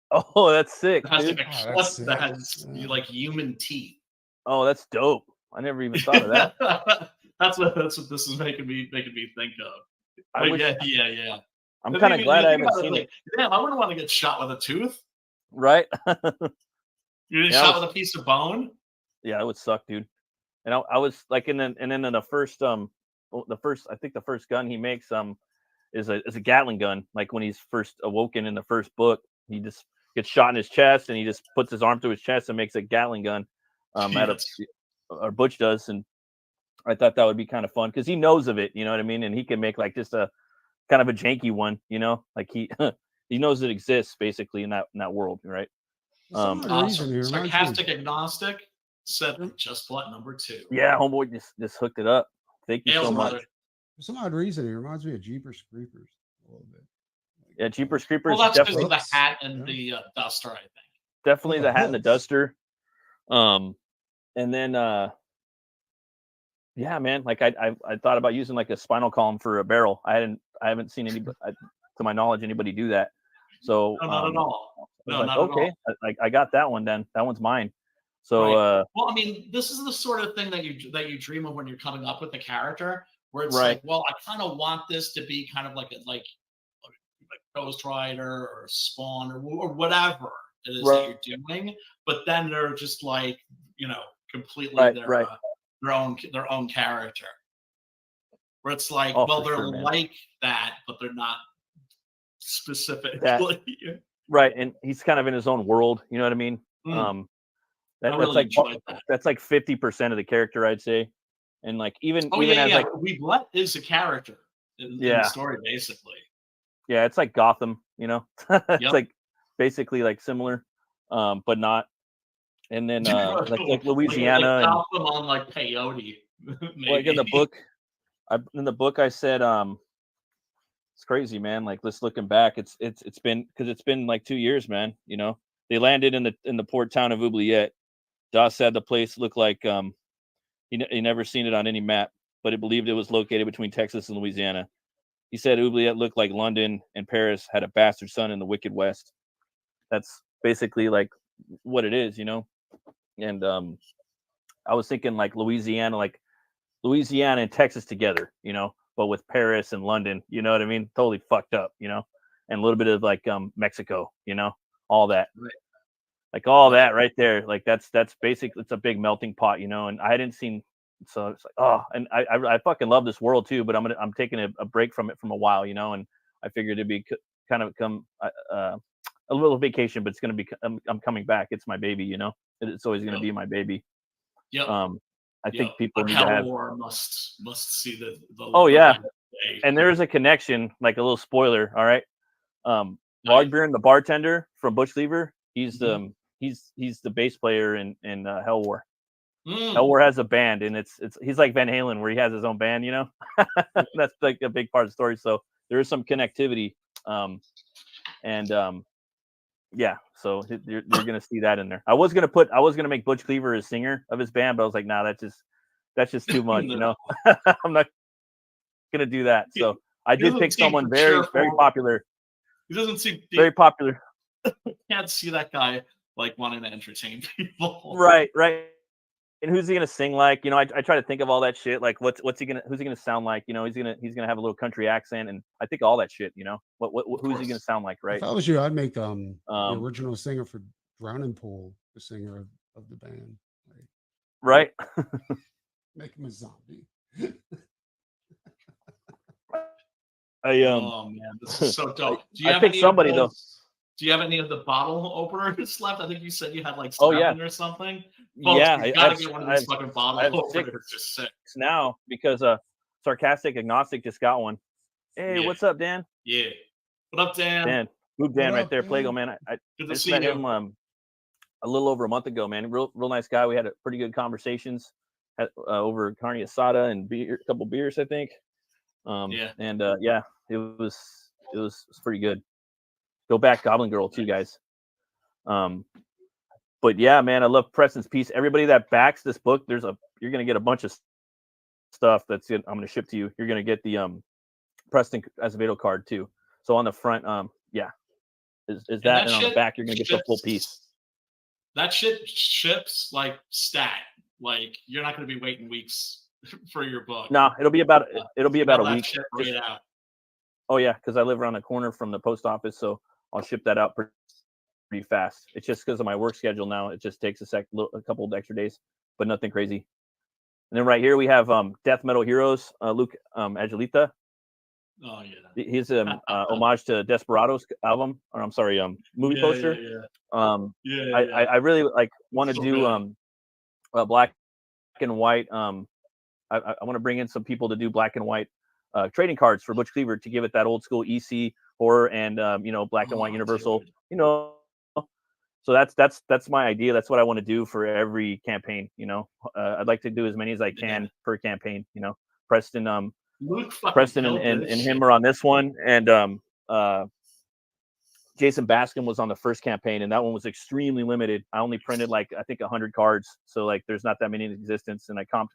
Oh, that's sick. It has dude. like a clip that has like human teeth. Oh, that's dope. I never even thought of that. That's what this is making me think of. Yeah. I'm kind of glad I haven't seen it. Damn, I wouldn't want to get shot with a tooth. Right? You get shot with a piece of bone? Yeah, it would suck, dude. And I was like, and then the first I think the first gun he makes is a Gatling gun. Like when he's first awoken in the first book, he just gets shot in his chest and he just puts his arm through his chest and makes a Gatling gun or Butch does. And I thought that would be kind of fun because he knows of it, you know what I mean? And he can make like just a kind of a janky one, you know, like he knows it exists basically in that world, right? Sarcastic agnostic said just what number 2. Yeah, homeboy just hooked it up. Thank you so much. For some odd reason, it reminds me of Jeepers Creepers a little bit. Yeah, Jeepers Creepers. Well, that's definitely the hat and the duster, I think. Definitely the hat and the duster. And then yeah, man, like I thought about using like a spinal column for a barrel. I haven't seen anybody, to my knowledge, anybody do that. So no, not at all. No, like, not okay, at all. I got that one then. That one's mine. So right. Well, I mean, this is the sort of thing that you dream of when you're coming up with the character, where it's like, well, I kind of want this to be kind of like Ghost Rider or Spawn or whatever it is that you're doing, but then they're just like, you know, completely their own character. Where it's like, they're like that, but they're not specifically. Right, and he's kind of in his own world. You know what I mean? That's like 50% of the character, I'd say. And like even like Weeblet is a character in the story, basically. Yeah, it's like Gotham, you know. It's like basically like similar, but not. And then like Louisiana, like Gotham on like peyote. Like in the book, I said, it's crazy, man. Like, let's looking back, it's been like 2 years, man. You know, they landed in the port town of Oubliette. Doss said the place looked like he never seen it on any map, but it believed it was located between Texas and Louisiana. He said Oubliette looked like London and Paris had a bastard son in the Wicked West. That's basically like what it is, you know. And I was thinking like Louisiana and Texas together, you know, but with Paris and London, you know what I mean? Totally fucked up, you know, and a little bit of like Mexico, you know, all that, like all that right there. Like that's basically, it's a big melting pot, you know. And I hadn't seen, so it's like, oh, and I fucking love this world too, but I'm taking a break from it from a while, you know, and I figured it'd be kind of a little vacation, but it's gonna be, I'm coming back. It's my baby, you know. It's always gonna be my baby. Yep. I think people need Hell to have. War must see the Oh yeah, and there's a connection, like a little spoiler. All right, Wagbjörn, the bartender from Butch Lever, he's the bass player in Hell War. Hell War has a band, and he's like Van Halen, where he has his own band. You know, that's like a big part of the story. So there is some connectivity, yeah, so you're gonna see that in there. I was gonna make Butch Cleaver a singer of his band, but I was like, nah, that's just too much, you know. I'm not gonna do that. So I did pick someone very popular. He doesn't seem very popular. Can't see that guy like wanting to entertain people. Right. And who's he gonna sing like? You know, I try to think of all that shit. Like, who's he gonna sound like? You know, he's gonna have a little country accent, and I think all that shit. You know, who's he gonna sound like? Right. If I was you, I'd make the original singer for Drowning Pool the singer of the band. Like, right. Make him a zombie. Oh man, this is so dope. Do you I have picked any somebody of though. those, do you have any of the bottle openers left? I think you said you had like 7 Oh, yeah. or something. Folks, Yeah, you gotta get one of these fucking bottle openers. Just sick. Now because Sarcastic Agnostic just got one. Hey, what's up, Dan? Yeah. What up, Dan? Dan right there, Plago, man. I Good to just see met you. him a little over a month ago, man. Real nice guy. We had a pretty good conversations over carne asada and a couple beers, I think. It was pretty good. Go back, Goblin Girl, too, guys. But yeah, man, I love Preston's piece. Everybody that backs this book, you're gonna get a bunch of stuff I'm gonna ship to you. You're gonna get the Preston Azevedo card too. So on the front, is that, and on the back you're gonna get the full piece. That shit ships like stat. Like you're not gonna be waiting weeks for your book. No, it'll be about a week. Right out. Oh yeah, because I live around the corner from the post office, so I'll ship that out pretty fast. It's just because of my work schedule now. It just takes a couple of extra days, but nothing crazy. And then right here we have Death Metal Heroes, Luke Agilita. Oh yeah. He's homage to Desperados album, or I'm sorry, movie poster. I really want to do black and white. I want to bring in some people to do black and white trading cards for Butch Cleaver to give it that old school EC horror and black and white Universal. Dude. You know, so that's my idea. That's what I want to do for every campaign. You know, I'd like to do as many as I can per campaign. You know, Preston and him are on this one, and Jason Baskin was on the first campaign, and that one was extremely limited. I only printed I think 100 cards, so there's not that many in existence, and I comped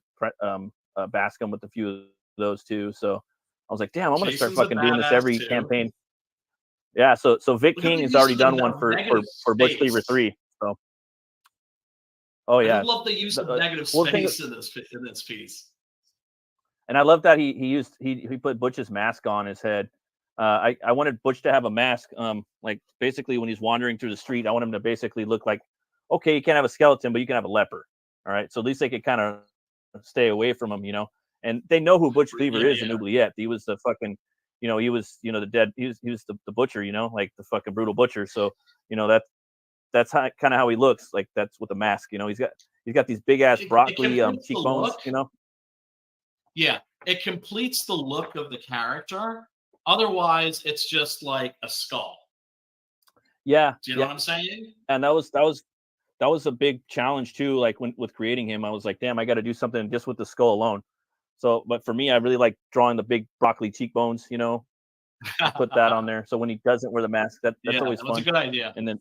Baskin with a few of those too. So I was like, damn, I'm gonna start fucking doing this every campaign. Yeah, so Vic King has already done one for Butch Cleaver 3. So, oh yeah, I love the use of negative space in this piece. And I love that he put Butch's mask on his head. I wanted Butch to have a mask, like basically when he's wandering through the street, I want him to basically look like, okay, you can't have a skeleton, but you can have a leper. All right, so at least they could kind of stay away from him, you know. And they know who Butch Cleaver is in Oubliette. He was the fucking, he was, the dead. He was the butcher, like the fucking brutal butcher. So, that's kind of how he looks. Like that's with the mask. He's got these big ass broccoli cheekbones. Yeah, it completes the look of the character. Otherwise, it's just like a skull. Yeah. Do you know what I'm saying? And that was a big challenge too. Like with creating him, I was like, damn, I got to do something just with the skull alone. So, but for me, I really like drawing the big broccoli cheekbones, put that on there. So when he doesn't wear the mask, that's always fun. That's a good idea. And then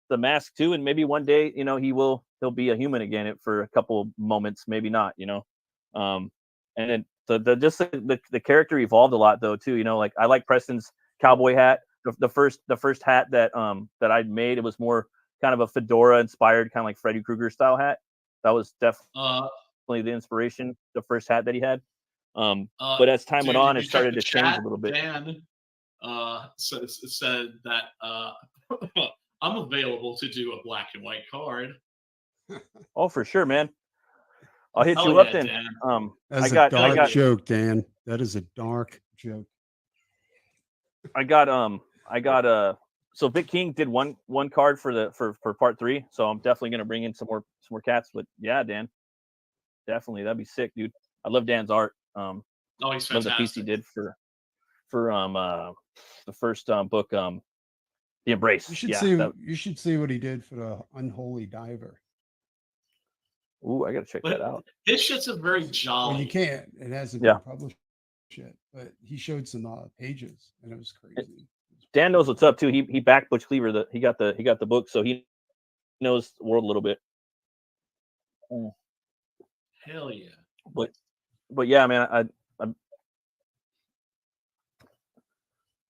the mask too. And maybe one day, he'll be a human again for a couple of moments, maybe not, and then the character evolved a lot though too. You know, like I like Preston's cowboy hat. The first hat that I made, it was more kind of a fedora inspired, kind of like Freddy Krueger style hat. That was definitely the inspiration. The first hat that he had. But as time went on, it started to change a little bit. Dan said that I'm available to do a black and white card. Oh, for sure, man. I'll hit you up then. Dan. That's a dark joke, Dan. That is a dark joke. So Vic King did one card for part 3. So I'm definitely gonna bring in some more cats. But yeah, Dan, definitely that'd be sick, dude. I love Dan's art. Oh, he's fantastic. Love the piece he did for the first book, The Embrace. You should see what he did for the Unholy Diver. Ooh, I gotta check that out. His shit's a very jolly. Well, you can't. It hasn't been published yet, but he showed some pages, and it was crazy. Dan knows what's up too. He backed Butch Cleaver. He got the book, so he knows the world a little bit. Hell yeah! But yeah, man, I'm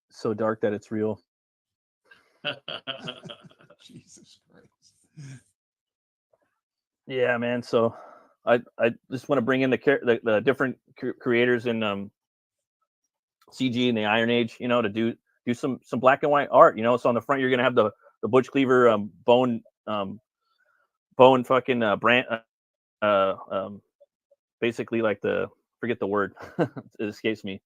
so dark that it's real. Jesus Christ! Yeah, man. So I just want to bring in the different creators in CG and the Iron Age, you know, to do some black and white art. You know, so on the front you're gonna have the Butch Cleaver bone fucking brand, basically like forget the word, it escapes me.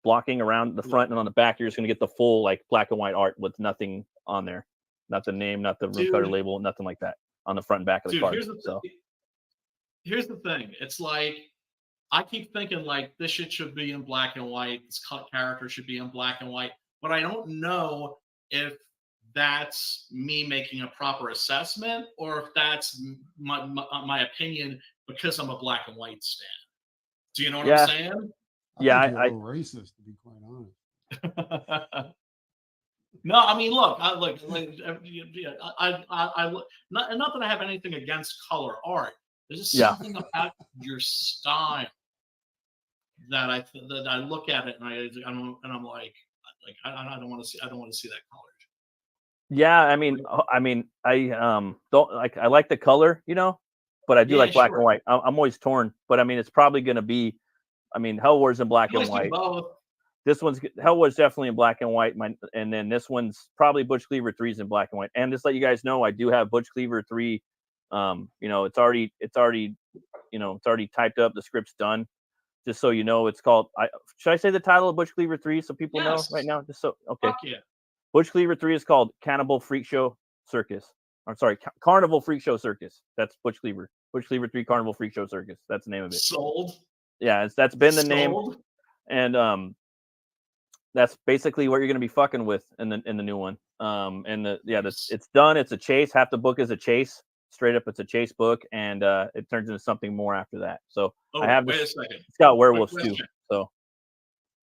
Blocking around the front, and on the back you're just gonna get the full like black and white art with nothing on there, not the name, not the room cutter label, nothing like that on the front and back of the card. Here's the thing. It's like I keep thinking like this shit should be in black and white. This character should be in black and white, but I don't know if that's me making a proper assessment or if that's my opinion because I'm a black and white stan. Do you know what I'm saying? I'm racist, to be quite honest. No, I mean, look, not that I have anything against color art. There's just something about your style that I look at it and I'm like I don't want to see that colored. Yeah, I mean, I don't like. I like the color, you know, but I do like black and white. I'm always torn, but I mean, it's probably going to be. I mean, Hell War's in black and white. This one's Hell War's definitely in black and white. And then this one's probably Butch Cleaver 3's in black and white. And just let you guys know, I do have Butch Cleaver 3. You know, it's already typed up. The script's done. Just so you know, it's called. Should I say the title of Butch Cleaver 3 so people know right now? Just so okay. Fuck yeah. Butch Cleaver 3 is called Cannibal Freak Show Circus. I'm sorry, Carnival Freak Show Circus. That's Butch Cleaver. Butch Cleaver 3 Carnival Freak Show Circus. That's the name of it. Sold. Yeah, that's been the name, and that's basically what you're gonna be fucking with in the new one. It's done. It's a chase. Half the book is a chase. Straight up, it's a chase book, and it turns into something more after that. So I have wait this. a second. It's got werewolves too. So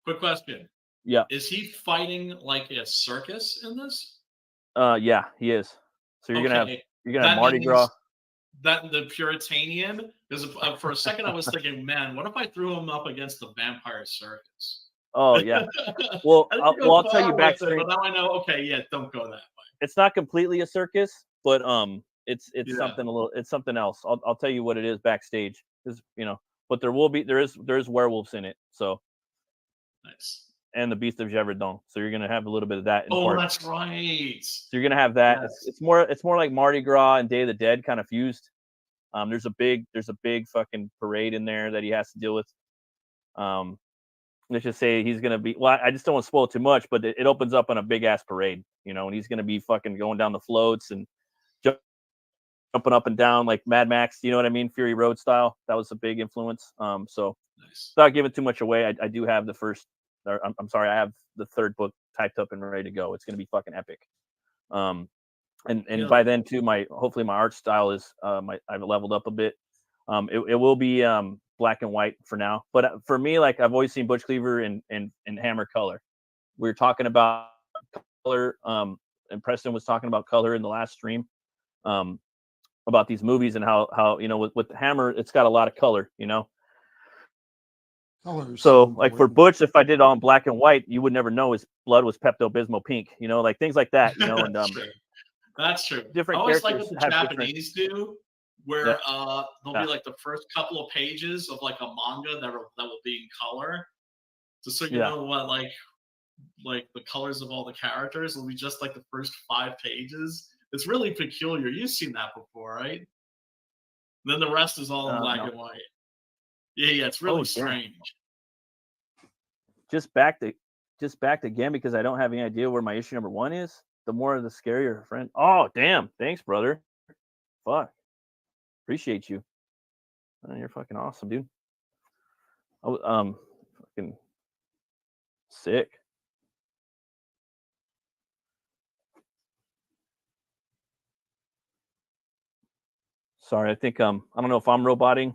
quick question. Yeah. Is he fighting like a circus in this? Yeah, he is. So you're gonna have Mardi Gras. That the Puritanian, because for a second I was thinking, man, what if I threw him up against the vampire circus? Oh yeah. Well, I'll tell you backstory. But now I know. Okay, yeah, don't go that way. It's not completely a circus, but it's something it's something else. I'll tell you what it is backstage, because but there is werewolves in it. So nice. And the Beast of Gévaudan. So you're gonna have a little bit of that. That's right. So you're gonna have that. Yes. It's more like Mardi Gras and Day of the Dead kind of fused. There's a big fucking parade in there that he has to deal with. Let's just say he's gonna be. Well, I just don't want to spoil too much, but it opens up on a big ass parade, and he's gonna be fucking going down the floats and jumping up and down like Mad Max. You know what I mean? Fury Road style. That was a big influence. So nice. Without giving too much away, I do have the first. I'm sorry, I have the third book typed up and ready to go. It's going to be fucking epic. And by then too, hopefully my art style is I've leveled up a bit. It will be black and white for now, but for me, like I've always seen Butch Cleaver in hammer color. We were talking about color, and Preston was talking about color in the last stream, about these movies and how with the hammer it's got a lot of color, Colors. So, like for Butch, if I did it all in black and white, you would never know his blood was Pepto-Bismol pink. You know, like things like that. You know, and That's true. different I always like characters what the have different. Japanese do, where Yeah. there'll be like the first couple of pages of like a manga that will be in color, just so you know what like the colors of all the characters will be just like the first 5 pages. It's really peculiar. You've seen that before, right? Then the rest is all in black and white. Yeah, it's really strange. Just backed again because I don't have any idea where my issue number 1 is. The more the scarier, friend. Oh, damn. Thanks, brother. Fuck. Appreciate you. Oh, you're fucking awesome, dude. Fucking sick. Sorry, I think I don't know if I'm roboting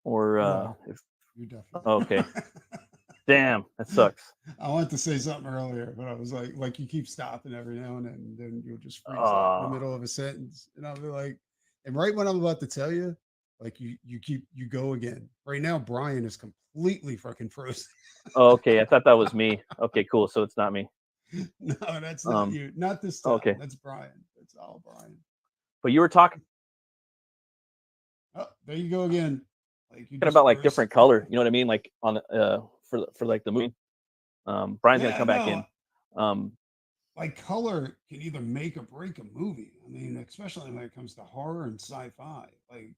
or No, if you're definitely. okay. Damn, that sucks. I wanted to say something earlier, but I was like you keep stopping every now and then you'll just freeze up in the middle of a sentence, and I'll be like, and right when I'm about to tell you, like you go again. Right now, Brian is completely fucking frozen. Oh, okay, I thought that was me. Okay, cool. So it's not me. No, that's not you. Not this time. Okay, that's Brian. That's all Brian. But you were talking. Oh, there you go again. Like you About like different color. You know what I mean? Like on for like the movie. Brian's gonna come back in. Like color can either make or break a movie. I mean, especially when it comes to horror and sci-fi. Like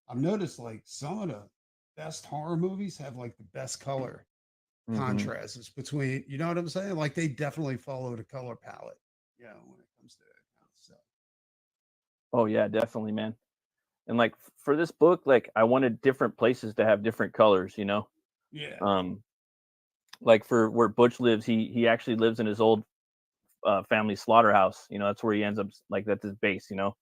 I've noticed like some of the best horror movies have like the best color contrasts between, you know what I'm saying? Like they definitely follow the color palette, you know, when it comes to that kind of stuff. Oh yeah, definitely, man. And like for this book, like I wanted different places to have different colors, you know? Yeah. Like for where Butch lives, he actually lives in his old family slaughterhouse. You know, that's where he ends up, like that's his base, you know?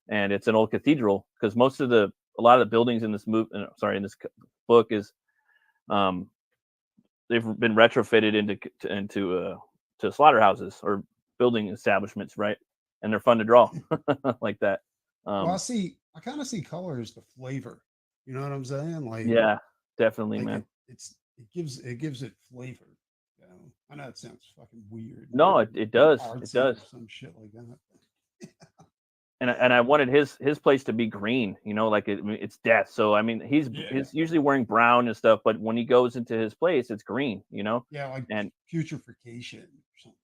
And it's an old cathedral because a lot of the buildings in this in this book is they've been retrofitted into slaughterhouses or building establishments, right? And they're fun to draw like that. Well, I kind of see color as the flavor. You know what I'm saying? Like, yeah, definitely, like man. It gives it flavor. You know? I know it sounds fucking weird. No, it does. It does. Some shit like that. And I wanted his place to be green, you know, like it's death. So I mean, he's usually wearing brown and stuff, but when he goes into his place, it's green, you know. Yeah, like and putrefaction or something.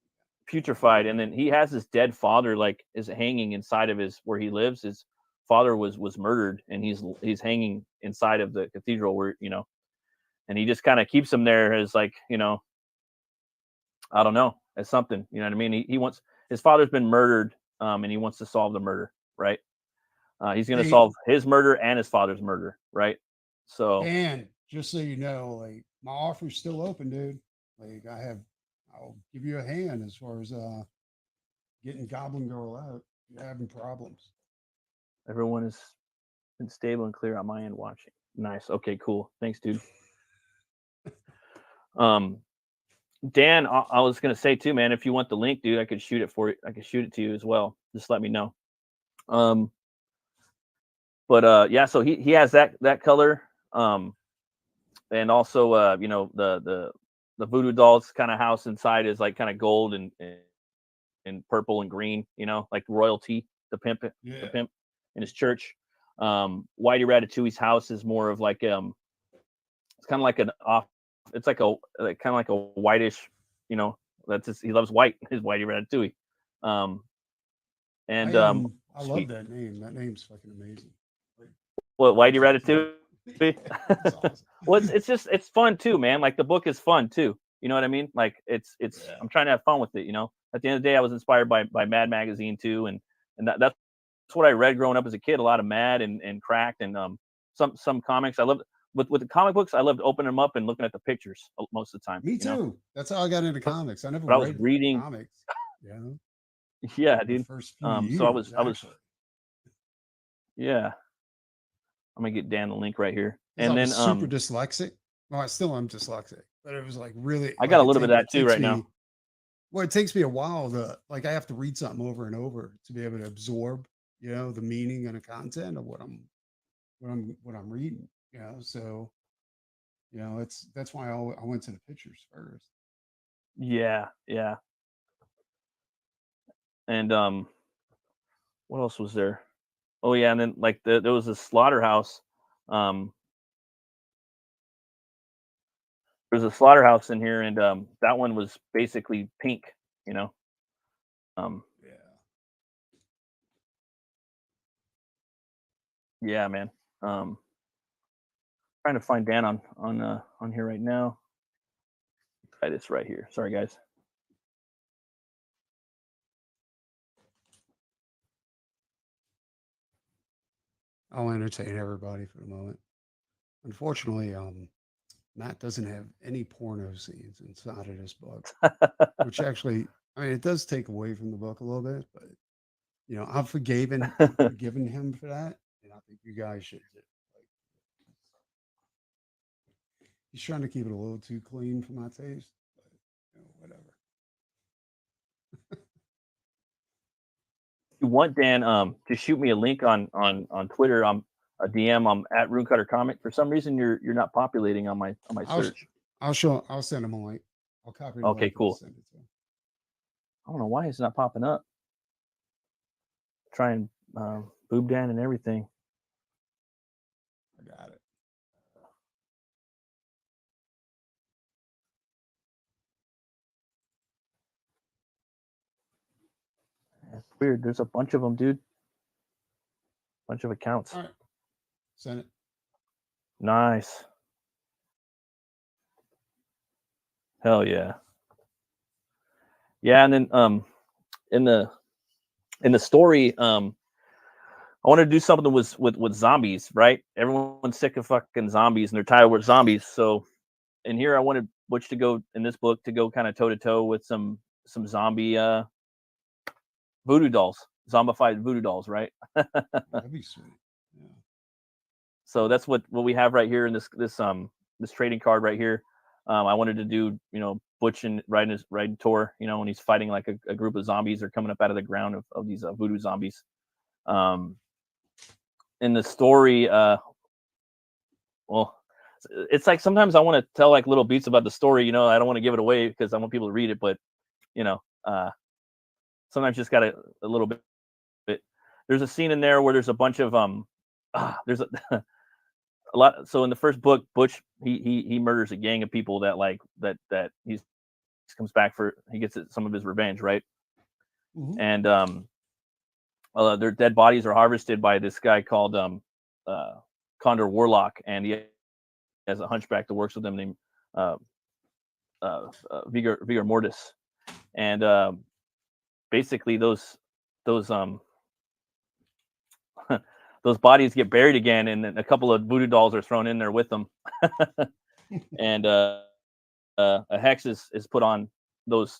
Putrefied, and then he has his dead father like is hanging inside of where he lives. His father was murdered, and he's hanging inside of the cathedral where, you know, and he just kind of keeps him there as like, you know, I don't know, as something, you know what I mean? He wants, his father's been murdered, and he wants to solve the murder, right? He's going to solve his murder and his father's murder, right? So, and just so you know, like my offer's still open, dude. Like I'll give you a hand as far as getting Goblin Girl out. You're having problems. Everyone has been stable and clear on my end watching. Nice. Okay, cool. Thanks, dude. Dan, I was gonna say too, man, if you want the link, dude, I could shoot it for you. I could shoot it to you as well. Just let me know. But yeah, so he has that color. And also you know, the voodoo dolls kind of house inside is like kind of gold and purple and green, you know, like royalty, the pimp in his church. Whitey Ratatouille's house is more of like it's kind of like it's like kind of like a whitish, you know, he loves white, his Whitey Ratatouille. And I love that name. That name's fucking amazing. What, Whitey Ratatouille? Awesome. Well, it's fun too, man. Like the book is fun too. You know what I mean? Like it's I'm trying to have fun with it, you know. At the end of the day, I was inspired by Mad Magazine too, and that's what I read growing up as a kid. A lot of Mad and Cracked and some comics. I loved with the comic books. I loved opening them up and looking at the pictures most of the time. Me too. Know? That's how I got into comics. I never I was reading comics. Yeah. Yeah, dude. First few years, so I was yeah. I'm gonna get Dan the link right here. And then super dyslexic. Well, I still am dyslexic, but it was like really. I got a little bit of that too right now. Well, it takes me a while to I have to read something over and over to be able to absorb, you know, the meaning and the content of what I'm reading. You know, so You know, that's why I went to the pictures first. Yeah, yeah. And what else was there? Oh yeah, and then like there was a slaughterhouse. There's a slaughterhouse in here, and that one was basically pink. You know. Yeah, man. Trying to find Dan on here right now. Try this right here. Sorry, guys. I'll entertain everybody for the moment. Unfortunately, Matt doesn't have any porno scenes inside of this book, which actually, I mean, it does take away from the book a little bit, but you know, I've forgiven him for that, and I think you guys should. Like, he's trying to keep it a little too clean for my taste, but you know, whatever. You want Dan to shoot me a link on Twitter. I'm a DM. I'm at RuneCutter Comic. For some reason, you're not populating on my search. I'll send him a link. I'll copy the Okay, link cool. and send it to him. I don't know why it's not popping up. Try and boob Dan and everything. I got it. It's weird. There's a bunch of them, dude. Bunch of accounts. All right. Send it. Nice. Hell yeah. Yeah, and then in the story, I wanted to do something with zombies, right? Everyone's sick of fucking zombies and they're tired with zombies. So in here I wanted Butch to go in this book to go kind of toe to toe with some zombie voodoo dolls, zombified voodoo dolls, right? That'd be sweet. Yeah. So that's what we have right here in this trading card right here. I wanted to do, you know, Butch and riding tour, you know, when he's fighting like a group of zombies are coming up out of the ground of these voodoo zombies. In the story, well, it's like sometimes I want to tell like little beats about the story, you know, I don't want to give it away because I want people to read it, but you know, sometimes just got a little bit. There's a scene in there where there's a bunch of there's a lot. So in the first book, Butch he murders a gang of people that like that he comes back for. He gets some of his revenge, right? Mm-hmm. And their dead bodies are harvested by this guy called Condor Warlock, and he has a hunchback that works with him named Vigor Mortis, and basically those those bodies get buried again, and then a couple of voodoo dolls are thrown in there with them, and a hex is put on those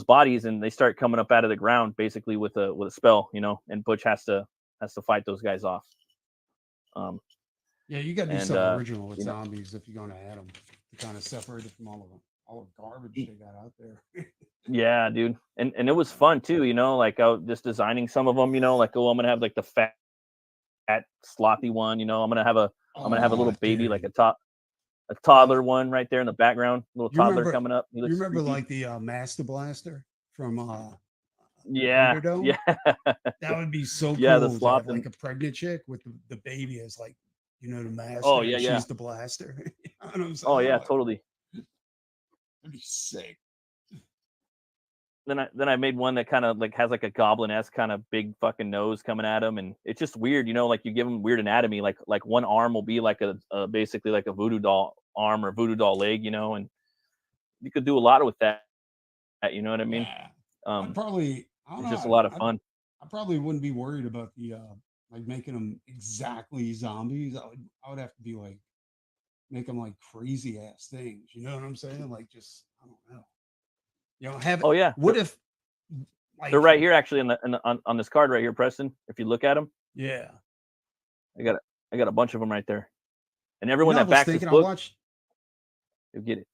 bodies, and they start coming up out of the ground basically with a spell, you know. And Butch has to fight those guys off. Yeah, you got to do something original with zombies if you're going to add them to kind of separate it from all the garbage they got out there. Yeah, dude, and it was fun too, you know. Like I was just designing some of them, you know. Like, oh, I'm gonna have like the fat slothy one, you know. I'm gonna have a little baby, like a toddler one right there in the background, little toddler coming up. You remember like the Master Blaster from yeah, Thunderdome? yeah, that would be so cool. Yeah, the to sloth have, like a pregnant chick with the baby as like, you know, the master. Oh yeah, she's the blaster. You know what I'm saying? Oh yeah, like, totally. That'd be sick. Then I made one that kind of like has like a goblin-esque kind of big fucking nose coming at him, and it's just weird, you know. Like you give him weird anatomy, like one arm will be like a basically like a voodoo doll arm or voodoo doll leg, you know, and you could do a lot with that, you know what I mean? Yeah. I don't it's know, just a lot of fun. I probably wouldn't be worried about the like making them exactly zombies. I would have to be like make them like crazy ass things. You know what I'm saying? Like just I don't know. You know, have oh yeah. What if like, they're right here actually on this card right here, Preston? If you look at them, yeah, I got a bunch of them right there, and everyone that backs this book, you'll get it.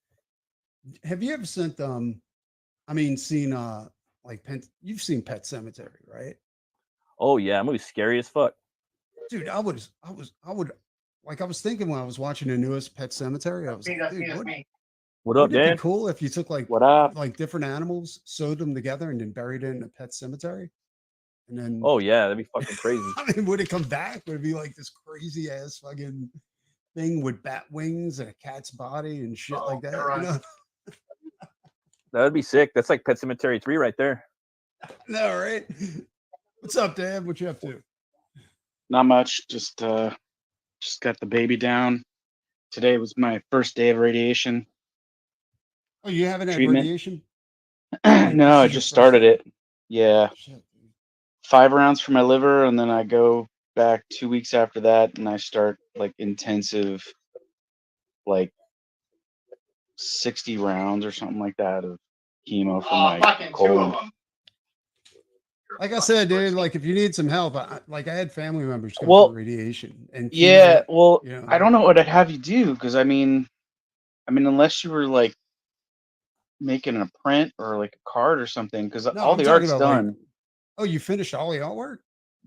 Have you ever seen like you've seen Pet Cemetery, right? Oh yeah, that movie's scary as fuck. Dude, I would like I was thinking when I was watching the newest Pet Cemetery, I was like, dude, What up, wouldn't it Dan? be cool if you took like What up? like different animals, sewed them together, and then buried it in a pet cemetery? And then, Oh yeah, that'd be fucking crazy. I mean, would it come back? Would it be like this crazy ass fucking thing with bat wings and a cat's body and shit like that? You know? That'd be sick. That's like Pet Cemetery 3 right there. No, right? What's up, Dad? What you up to? Not much. Just got the baby down. Today was my first day of radiation. Oh, you haven't had treatment. radiation? No, I just started it. Yeah. 5 rounds for my liver, and then I go back 2 weeks after that, and I start like intensive, like 60 rounds or something like that of chemo for my colon. Like I said, dude, like if you need some help, I had family members go Well, for radiation, and Yeah, chemo, well, you know, I don't know what I'd have you do, because I mean, unless you were like making a print or like a card or something, because No, all I'm the talking art's about, like, done. oh, you finished all the artwork?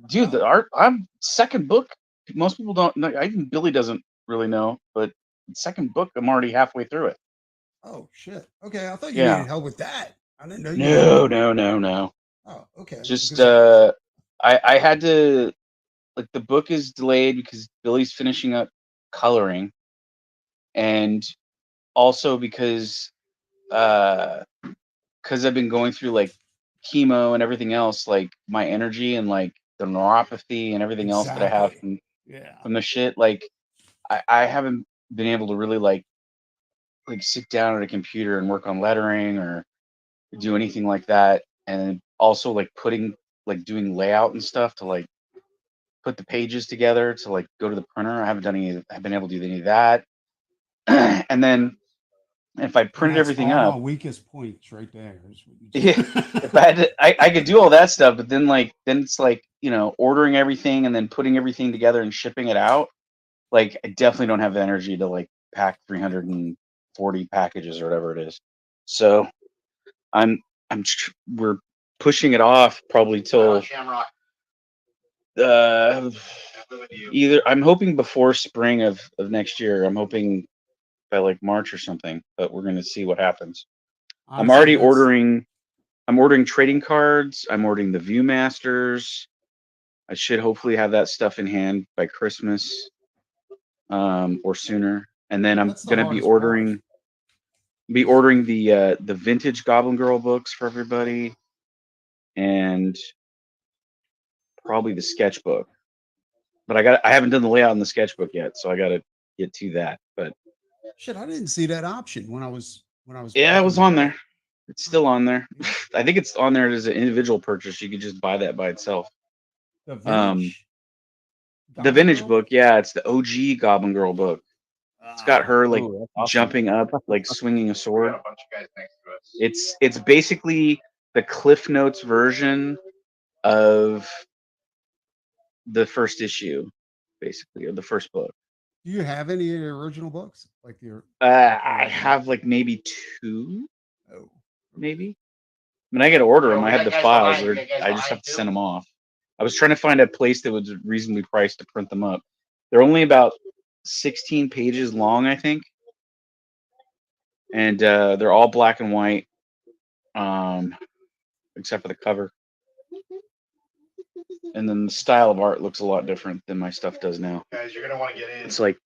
Dude, the art, I'm second book. Most people don't know, even Billy doesn't really know, but second book, I'm already halfway through it. Oh shit. Okay, I thought you Yeah. needed help with that. I didn't know you needed No. Oh, okay. Just Because I had to, like, the book is delayed because Billy's finishing up coloring, and also because I've been going through like chemo and everything else, like my energy and like the neuropathy and everything else that I have Exactly. Yeah. from the shit, like I haven't been able to really like sit down at a computer and work on lettering or do anything like that. And also like doing layout and stuff to like put the pages together to like go to the printer. I've been able to do any of that. And then if I and printed that's everything all my up, weakest points right there. Is what you yeah, if I had to, I could do all that stuff, but then it's like, ordering everything and then putting everything together and shipping it out. Like, I definitely don't have the energy to like pack 340 packages or whatever it is. So we're pushing it off probably till either, I'm hoping before spring of next year. I'm hoping by like March or something, but we're gonna see what happens. I'm Honestly, ordering trading cards. I'm ordering the Viewmasters. I should hopefully have that stuff in hand by Christmas, or sooner. And then I'm That's the gonna be hardest part. ordering the vintage Goblin Girl books for everybody, and probably the sketchbook. But I haven't done the layout in the sketchbook yet, so I gotta get to that. But Shit, I didn't see that option when I was yeah, it was on there. It's still on there. I think it's on there as an individual purchase. You could just buy that by itself. The vintage The vintage book, yeah, it's the OG Goblin Girl book. It's got her like Ooh, that's awesome. jumping up, like swinging a sword. It's basically the Cliff Notes version of the first issue, basically, or the first book. Do you have any of your original books? Like your I have like maybe 2. Maybe. I mean, I got to order them. I have the files. I just have to send them off. I was trying to find a place that was reasonably priced to print them up. They're only about 16 pages long, I think. And they're all black and white, except for the cover. And then the style of art looks a lot different than my stuff does now. Guys, you're gonna want to get in. It's like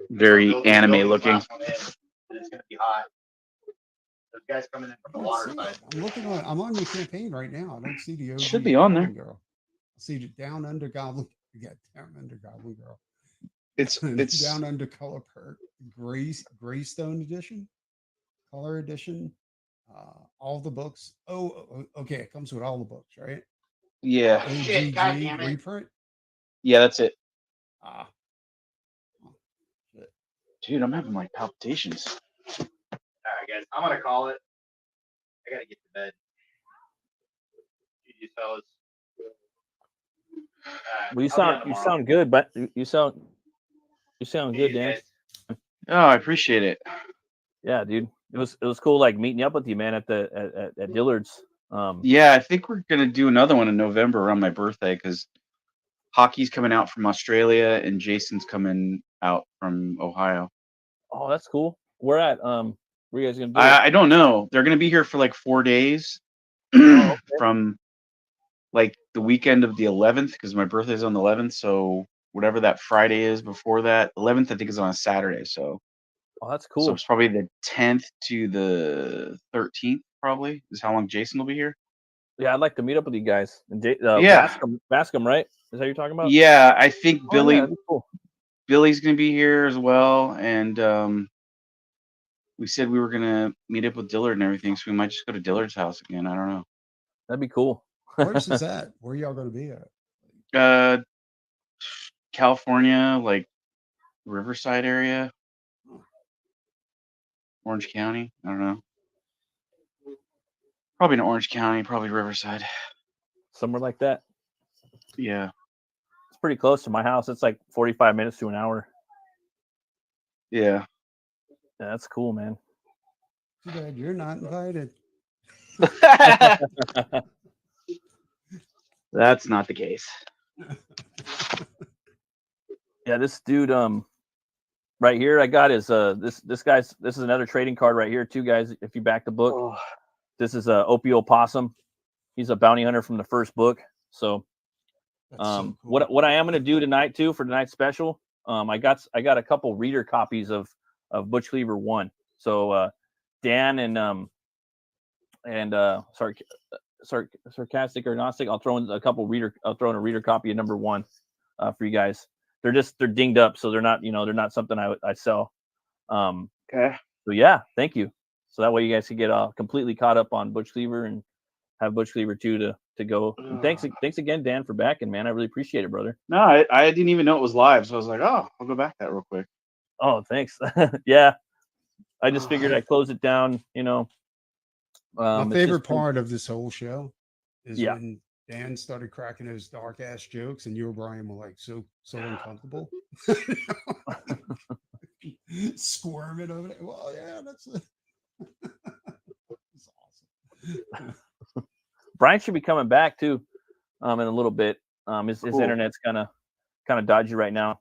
very anime looking. It's gonna be hot. Those guys coming in from the water side. I'm on your campaign right now. I don't see the OG Should be on there. Goblin Girl. I see it Down Under Goblin. You got Down Under Goblin Girl. It's Down Under Color Perk, Greystone edition, color edition, all the books. Oh, okay. It comes with all the books, right? Yeah. OGG goddamn it. reprint. Yeah, that's it. Shit. Dude, I'm having like palpitations. All right, guys, I'm gonna call it. I gotta get to bed. You fellas. Well, you sound good, but you sound good, Dan. Oh, I appreciate it. Yeah, dude. It was cool like meeting up with you, man, at at Dillard's. Yeah, I think we're gonna do another one in November around my birthday, because Hockey's coming out from Australia, and Jason's coming out from Ohio. Oh, that's cool. Where at? Where you guys gonna do it? I don't know. They're gonna be here for like 4 days, Oh, okay. from like the weekend of the 11th, because my birthday's on the 11th. So whatever that Friday is before that, 11th I think is on a Saturday. So Oh, that's so cool. it's probably the 10th to the 13th. Probably is how long Jason will be here. Yeah, I'd like to meet up with you guys. And Yeah. Bascom, right? Is that what you're talking about? Yeah, I think Oh, yeah, Billy that'd be cool. Billy's gonna be here as well, and we said we were gonna meet up with Dillard and everything, so we might just go to Dillard's house again. I don't know. That'd be cool. Where's this at? Where y'all gonna be at? California, like Riverside area, Orange County. I don't know. Probably in Orange County, probably Riverside. Somewhere like that. Yeah. It's pretty close to my house. It's like 45 minutes to an hour. Yeah. Yeah, that's cool, man. Too bad you're not invited. That's not the case. Yeah, this dude, right here, I got is this is another trading card right here, too, guys. If you back the book, this is Opio Possum. He's a bounty hunter from the first book. So, so cool. what I am gonna do tonight too for tonight's special, I got a couple reader copies of Butch Cleaver 1. So Dan and sarcastic or gnostic, I'll throw in a reader copy of number 1 for you guys. They're dinged up, so they're not something I sell. Okay. So yeah, thank you. So that way you guys can get completely caught up on Butch Cleaver and have Butch Cleaver 2 to go. And thanks again, Dan, for backing, man. I really appreciate it, brother. No, I didn't even know it was live, so I was like, oh, I'll go back that real quick. Oh, thanks. Yeah, I just figured I'd close it down. My favorite part of this whole show is when Dan started cracking those dark ass jokes, and you and Brian were like so uncomfortable, squirming over it. Well, yeah, that's awesome. Brian should be coming back too, in a little bit. His internet's kind of dodgy right now.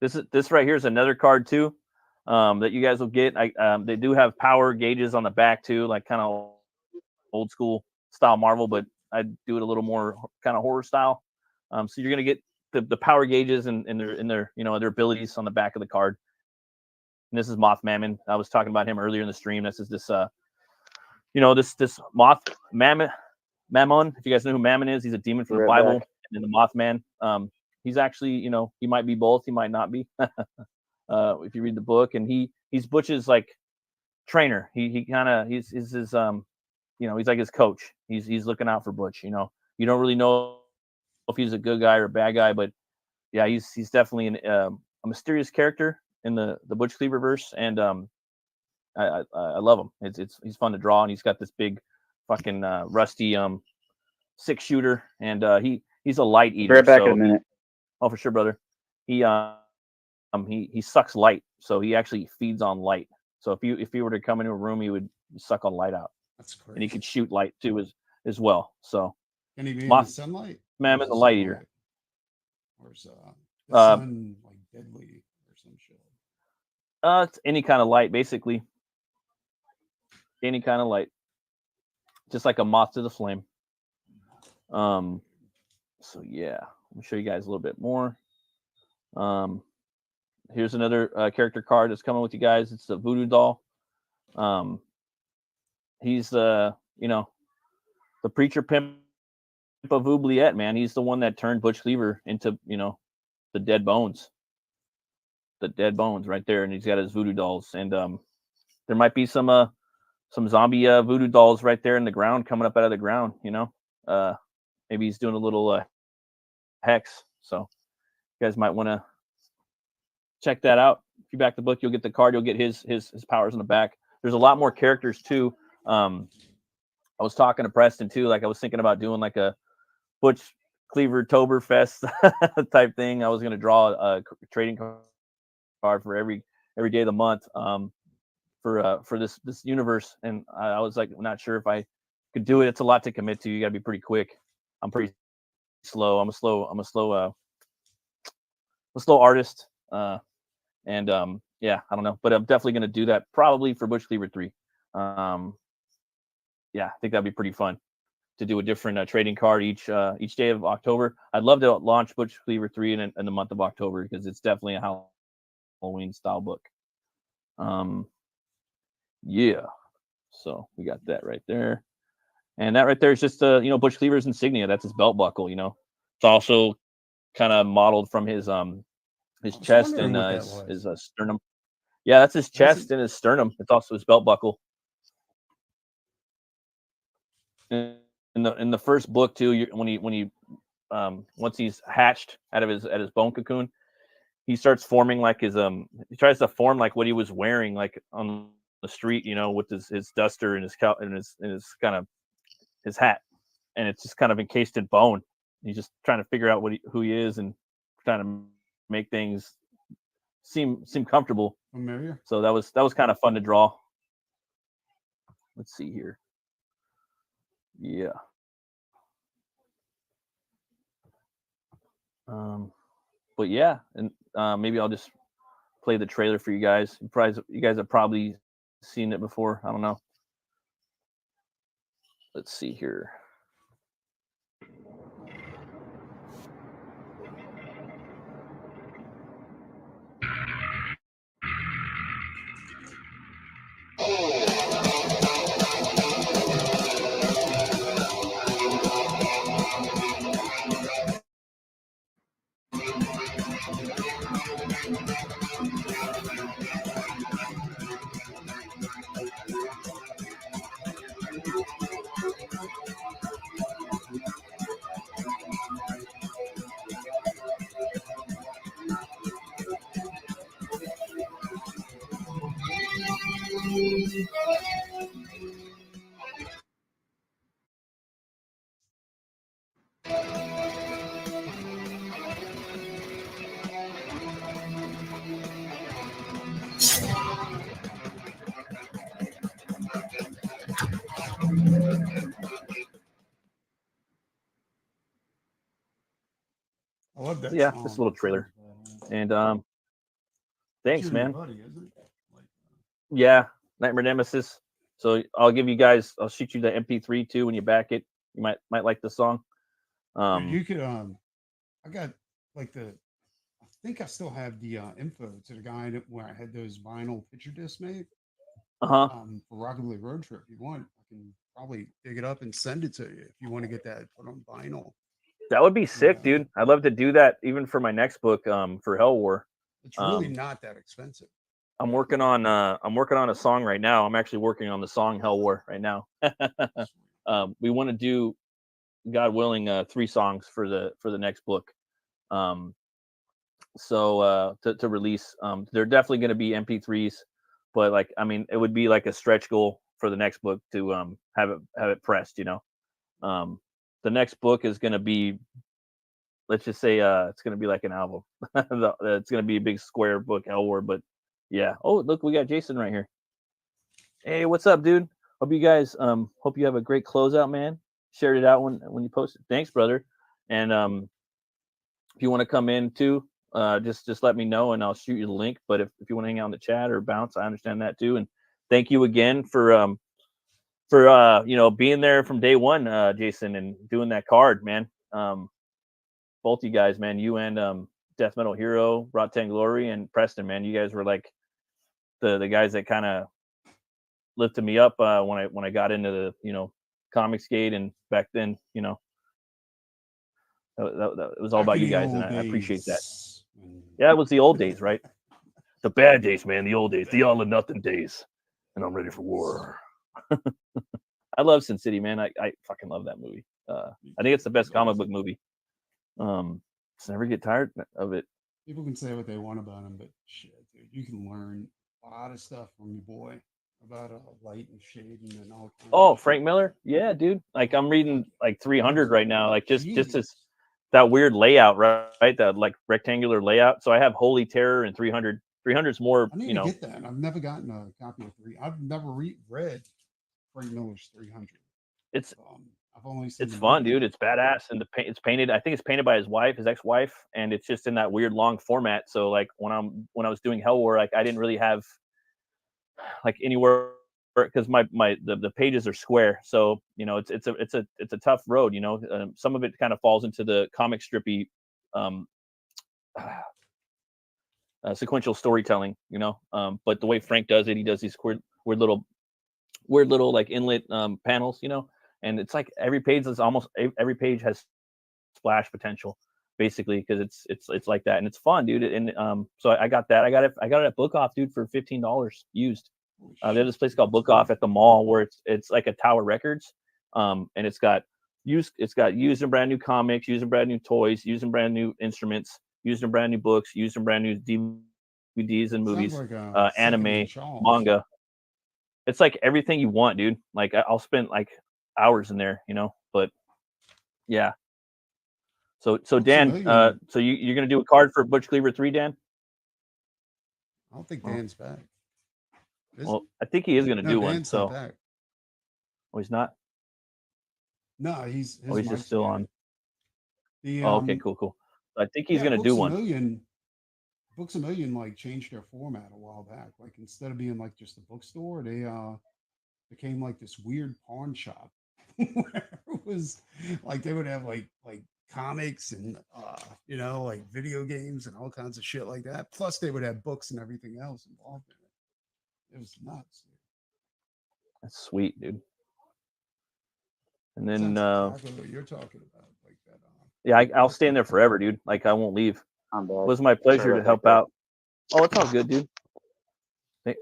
This right here is another card too, that you guys will get. They do have power gauges on the back too, like kind of old school style Marvel, but I do it a little more kind of horror style. So you're gonna get the power gauges and their their abilities on the back of the card. And this is Moth Mammon. I was talking about him earlier in the stream. This is this Moth Mammon. If you guys know who Mammon is, he's a demon from the Bible. And then the Mothman. He's actually, he might be both. He might not be. If you read the book, and he's Butch's like trainer. He's his he's like his coach. He's looking out for Butch. You don't really know if he's a good guy or a bad guy, but yeah, he's definitely a mysterious character in the Butch Cleaver verse, and I love him. He's fun to draw, and he's got this big fucking rusty 6-shooter, and he's a light eater. Right back in a minute. Oh, for sure, brother. He sucks light, so he actually feeds on light. So if he were to come into a room, he would suck on light out. That's crazy. And he could shoot light too as well. So can he be in the sunlight? Mammoth, the light eater. Or is the sun like deadly or some shit? It's any kind of light, basically. Any kind of light. Just like a moth to the flame. So yeah, let me show you guys a little bit more. Here's another character card that's coming with you guys. It's the Voodoo Doll. He's the preacher pimp of Oubliette, man. He's the one that turned Butch Cleaver into, the dead bones. The dead bones right there, and he's got his voodoo dolls. And there might be some zombie voodoo dolls right there in the ground, coming up out of the ground. Maybe he's doing a little hex. So you guys might want to check that out. If you back the book, you'll get the card. You'll get his powers on the back. There's a lot more characters too. I was talking to Preston too. Like I was thinking about doing like a Butch Cleaver Toberfest type thing. I was going to draw a trading card for every day of the month for this universe, and I was like not sure if I could do it. It's a lot to commit to. You got to be pretty quick. I'm pretty slow. I'm a slow a slow artist. Yeah, I don't know, but I'm definitely going to do that probably for Butch Cleaver 3. Yeah, I think that'd be pretty fun to do a different trading card each day of October. I'd love to launch Butch Cleaver 3 in the month of October because it's definitely a Halloween style book. Yeah, so we got that right there, and that right there is just Butch Cleaver's insignia. That's his belt buckle. It's also kind of modeled from his chest and his sternum. Yeah, that's his chest and his sternum. It's also his belt buckle. In the first book too, when he once he's hatched out of his bone cocoon, he starts forming like his he tries to form like what he was wearing like on the street, with his duster and his kind of his hat, and it's just kind of encased in bone. He's just trying to figure out who he is and trying to make things seem comfortable. Familiar. So that was kind of fun to draw. Let's see here. Yeah. But yeah, and maybe I'll just play the trailer for you guys. You guys have probably seen it before. I don't know. Let's see here. I love that. Yeah, song. this little trailer. And thanks, man. Buddy, isn't it? Yeah, Nightmare Nemesis. So I'll shoot you the MP3 too when you back it. You might like the song. You could I got like I think I still have the info to the guy where I had those vinyl picture discs made. For Rockabilly Road Trip. If you want, I can probably dig it up and send it to you if you want to get that put on vinyl. That would be sick, dude. I'd love to do that even for my next book, for Hell War. It's really not that expensive. I'm working on a song right now. I'm actually working on the song Hell War right now. We want to do, God willing, 3 songs for the next book. So to release, they're definitely going to be MP3s, but it would be like a stretch goal for the next book to have it pressed. The next book is going to be, let's just say, it's going to be like an album. It's going to be a big square book, Hell War. But yeah. Oh, look, we got Jason right here. Hey, what's up, dude? Hope you guys hope you have a great closeout, man. Shared it out when you posted. Thanks, brother. And if you want to come in too, just let me know and I'll shoot you the link. But if you want to hang out in the chat or bounce, I understand that too. And thank you again for being there from day one, Jason, and doing that card, man. Both you guys, man, you and Death Metal Hero, Rot 10 Glory, and Preston, man, you guys were like the guys that kind of lifted me up when I got into the Comics Gate, and back then, that it was all about you guys, and I appreciate that. Yeah, it was the old days, right? The bad days, man, the old days, the all or nothing days, and I'm ready for war. I love Sin City, man. I fucking love that movie. I think it's the best comic book movie. Just never get tired of it. People can say what they want about him, but shit, dude, you can learn a lot of stuff from your boy about light and shading and all. Oh, Frank Miller? Yeah, dude. Like I'm reading like 300 right now. Like just that weird layout, right? That like rectangular layout. So I have Holy Terror and 300. 300 is more, I need to get that. I've never gotten a copy of 3. I've never read Frank Miller's 300. It's I've only seen It's fun, dude. It's badass, and it's painted. I think it's painted by his ex-wife, and it's just in that weird long format. So like when I was doing Hell War, like I didn't really have like anywhere because the pages are square. So it's a tough road. Some of it kind of falls into the comic strippy sequential storytelling. But the way Frank does it, he does these weird little like inlet panels. And it's like every page has splash potential, basically, because it's like that, and it's fun, dude. And so I got that. I got it at Book Off, dude, for $15 used. They have this place called Book Off at the mall where it's like a Tower Records, and it's got used and brand new comics, used and brand new toys, used and brand new instruments, used and brand new books, used and brand new DVDs and movies, like anime, manga. It's like everything you want, dude. Like I'll spend like hours in there, but yeah. So Dan, so you're gonna do a card for Butch Cleaver 3, Dan? I don't think Dan's back. Well, I think he is gonna do one. Dan's So, not back. Oh, he's not. No, he's just still on. The, okay, cool. I think he's gonna do one. Books A Million like changed their format a while back. Like instead of being like just a bookstore, they became like this weird pawn shop where it was like they would have like comics and like video games and all kinds of shit like that. Plus they would have books and everything else involved in it. It was nuts. That's sweet, dude. And then exactly what you're talking about, like that. Yeah, I'll stay in there forever, dude. Like I won't leave. It was my pleasure to help out. Oh, it's all good, dude.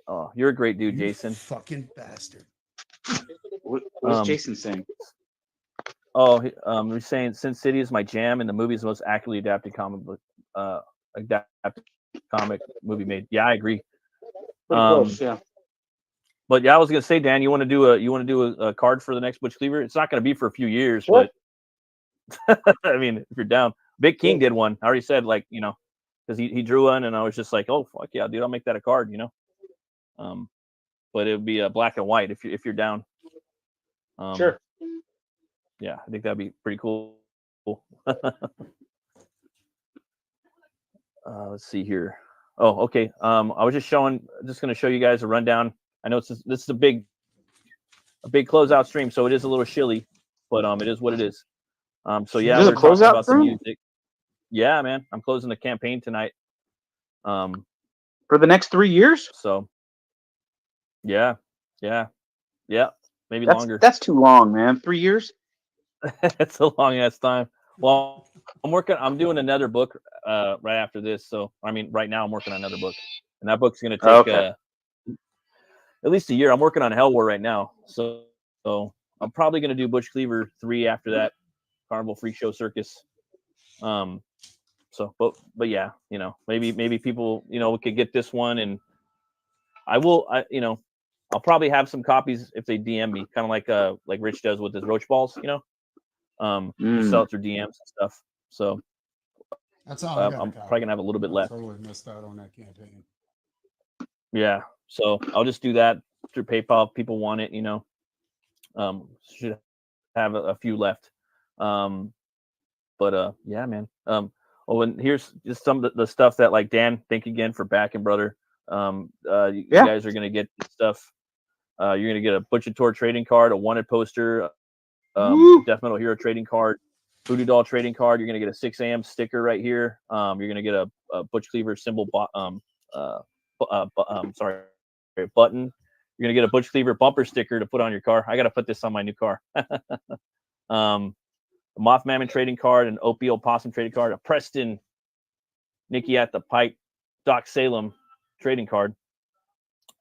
Oh, you're a great dude, Jason. Fucking bastard. What was Jason saying? Oh, we're saying Sin City is my jam, and the movie is the most accurately adapted comic movie made. Yeah, I agree. Pretty close, yeah. But yeah, I was gonna say, Dan, you want to do a card for the next Butch Cleaver? It's not gonna be for a few years, but I mean, if you're down, Big King did one. I already said, like, because he drew one, and I was just like, oh fuck yeah, dude, I'll make that a card, but it would be black and white if you're down. Sure. Yeah, I think that'd be pretty cool. Let's see here. Oh, okay. I was just going to show you guys a rundown. I know this is a big closeout stream, so it is a little shilly, but it is what it is. So yeah, we're talking about the music. Yeah, man, I'm closing the campaign tonight. For the next 3 years? So yeah, maybe longer. That's too long, man. 3 years? It's a long ass time. Well, I'm doing another book right after this. So I mean, right now I'm working on another book, and that book's gonna take at least a year. I'm working on Hell War right now, so I'm probably gonna do Butch Cleaver 3 after that, Carnival Freak Show Circus. So, but yeah, maybe people, we could get this one, and I'll probably have some copies if they DM me, kind of like Rich does with his Roach Balls, just sell it through DMs and stuff. So that's all. I'm probably gonna have a little bit left. Totally missed out on that campaign. Yeah, so I'll just do that through PayPal if people want it. Should have a few left. But yeah, man. And here's just some of the stuff that, like, Dan, thank you again for backing, brother. You guys are gonna get stuff. You're gonna get a Butcher Tour trading card, a wanted poster, Death Metal Hero trading card, Voodoo Doll trading card. You're gonna get a 6 a.m. sticker right here. You're gonna get a Butch Cleaver symbol button. You're gonna get a Butch Cleaver bumper sticker to put on your car. I gotta put this on my new car. A Moth Mammon trading card, an Opie Opossum trading card, a Preston Nicky at the Pipe Doc Salem trading card,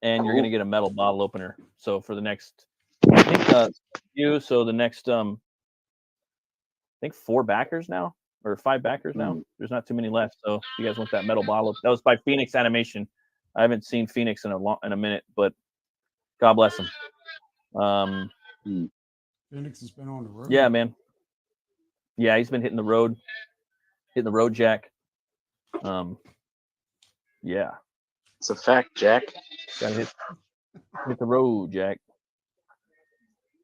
and you're gonna get a metal bottle opener. So for the next, I think the next I think 4 backers now, or 5 backers now. There's not too many left. So if you guys want that metal bottle, that was by Phoenix Animation. I haven't seen Phoenix in a minute, but God bless him. Phoenix has been on the road. Yeah, man. Yeah, he's been hitting the road jack. Yeah. It's a fact, Jack. Gotta hit the road, Jack.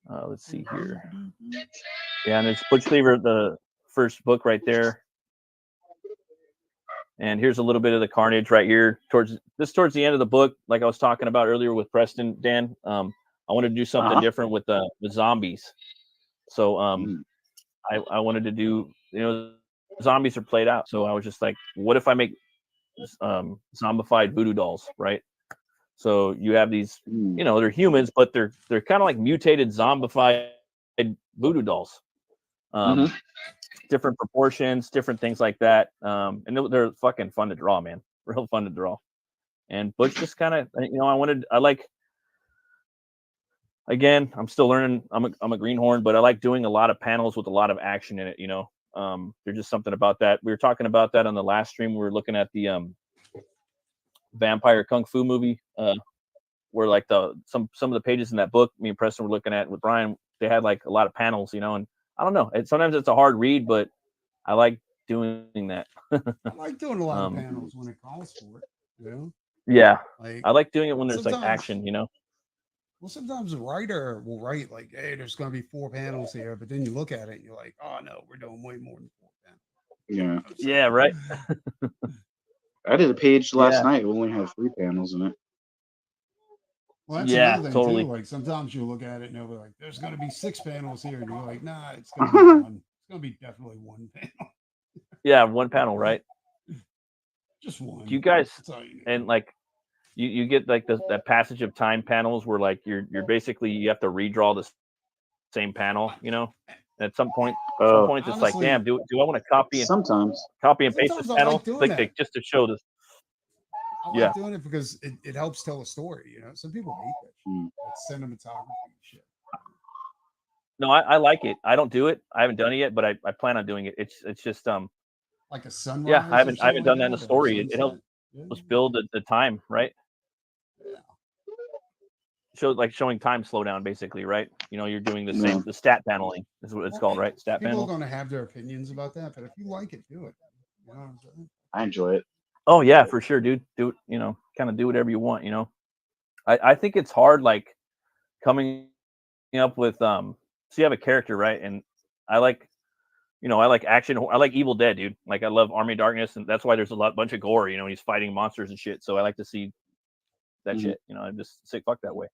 Let's see here. Yeah, and it's Butch Cleaver, the first book right there. And here's a little bit of the carnage right here towards the end of the book, like I was talking about earlier with Preston, Dan. I wanted to do something different with zombies. So I wanted to do, zombies are played out. So I was just like, what if I make zombified voodoo dolls, right? So you have these, they're humans, but they're kind of like mutated zombified voodoo dolls. Different proportions, different things like that. And they're fucking fun to draw, man. Real fun to draw. And Butch just kind of, again, I'm still learning. I'm a greenhorn, but I like doing a lot of panels with a lot of action in it. There's just something about that. We were talking about that on the last stream. We were looking at the vampire kung fu movie, where like some of the pages in that book me and Preston were looking at with Brian, they had like a lot of panels, and I don't know. Sometimes it's a hard read, but I like doing that. I like doing a lot of panels when it calls for it. Yeah, I like doing it when there's like action. Well, sometimes a writer will write like, "Hey, there's going to be 4 panels here," but then you look at it and you're like, "Oh no, we're doing way more than 4 panels." Yeah. Yeah. Right. I did a page last night. We only have 3 panels in it. Well, that's another thing too. Like sometimes you look at it and they'll be like, "There's going to be 6 panels here," and you're like, "Nah, it's going to be 1. It's going to be definitely 1 panel." Yeah, 1 panel, right? Just 1. You guys, and like you get like that passage of time panels where like you're basically you have to redraw the same panel. At some point, it's like, damn, do I want to copy and paste this panel just to show this? I like doing it because it helps tell a story. Some people hate that shit. Like cinematography and shit. No, I like it. I don't do it. I haven't done it yet, but I plan on doing it. It's just like a sunrise. Yeah, I haven't done that in a story. It helps build the time, right? Yeah. Showing time slow down, basically, right? You're doing the stat paneling is what it's called, right? Stat people panel. People are going to have their opinions about that, but if you like it, do it. You know what I'm saying? I enjoy it. Oh yeah, for sure, dude. Do it. Kind of do whatever you want. I think it's hard, like coming up with so you have a character, right? And I like action. I like Evil Dead, dude. Like I love Army of Darkness, and that's why there's a bunch of gore. He's fighting monsters and shit. So I like to see that shit. I'm just sick fuck that way.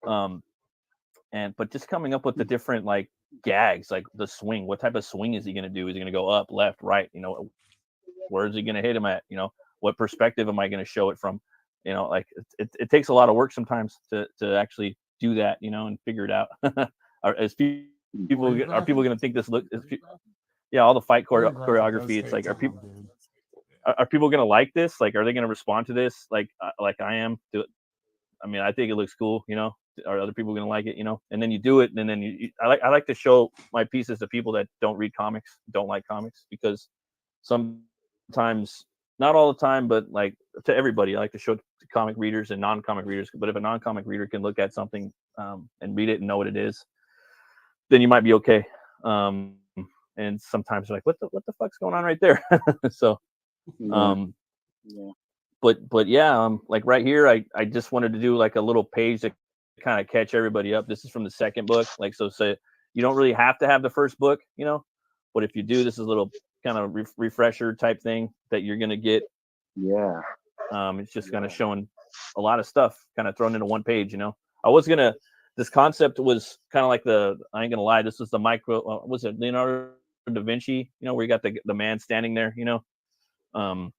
But just coming up with the different like gags, like the swing. What type of swing is he gonna do? Is he gonna go up, left, right? Where is he gonna hit him at? What perspective am I gonna show it from? Like it takes a lot of work sometimes to actually do that, and figure it out. Are people gonna think this look? Yeah, all the fight choreography. It's like, are people gonna like this? Like, are they gonna respond to this? Like I am. I think it looks cool. Are other people gonna like it? And then you do it, and then I like to show my pieces to people that don't read comics, don't like comics, because sometimes, not all the time, but like to everybody, I like to show it to comic readers and non-comic readers. But if a non-comic reader can look at something and read it and know what it is, then you might be okay. And sometimes they're like, what the fuck's going on right there? So, but yeah, like right here, I just wanted to do like a little page to kind of catch everybody up. This is from the second book. Like, so say you don't really have to have the first book, but if you do, this is a little kind of refresher type thing that you're going to get. Yeah. It's just kind of showing a lot of stuff kind of thrown into one page, this concept was kind of like I ain't gonna lie, this was the micro, was it Leonardo da Vinci, where you got the man standing there, and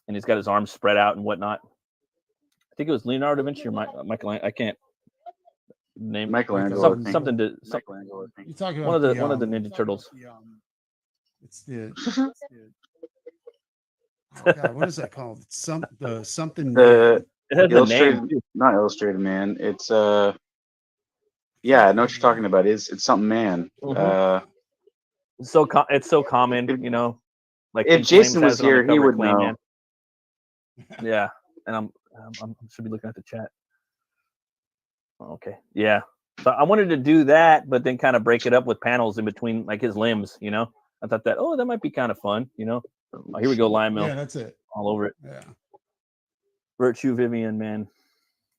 he's got his arms spread out and whatnot. I think it was Leonardo da Vinci or Michael. I can't name Michelangelo. Something to You're talking one about of the Ninja Turtles. It's the oh God, what is that called? Something. The illustrated, not Illustrated Man. It's yeah, I know what you're talking about. It's something man. Mm-hmm. It's so common, Like if Jason was here, he would know. Man. Yeah, and I should be looking at the chat. Okay, yeah. So I wanted to do that, but then kind of break it up with panels in between, like his limbs. I thought that might be kind of fun. Oh, here we go, Lime Mill. Yeah, that's it. All over it. Yeah. Virtue Vivian Man.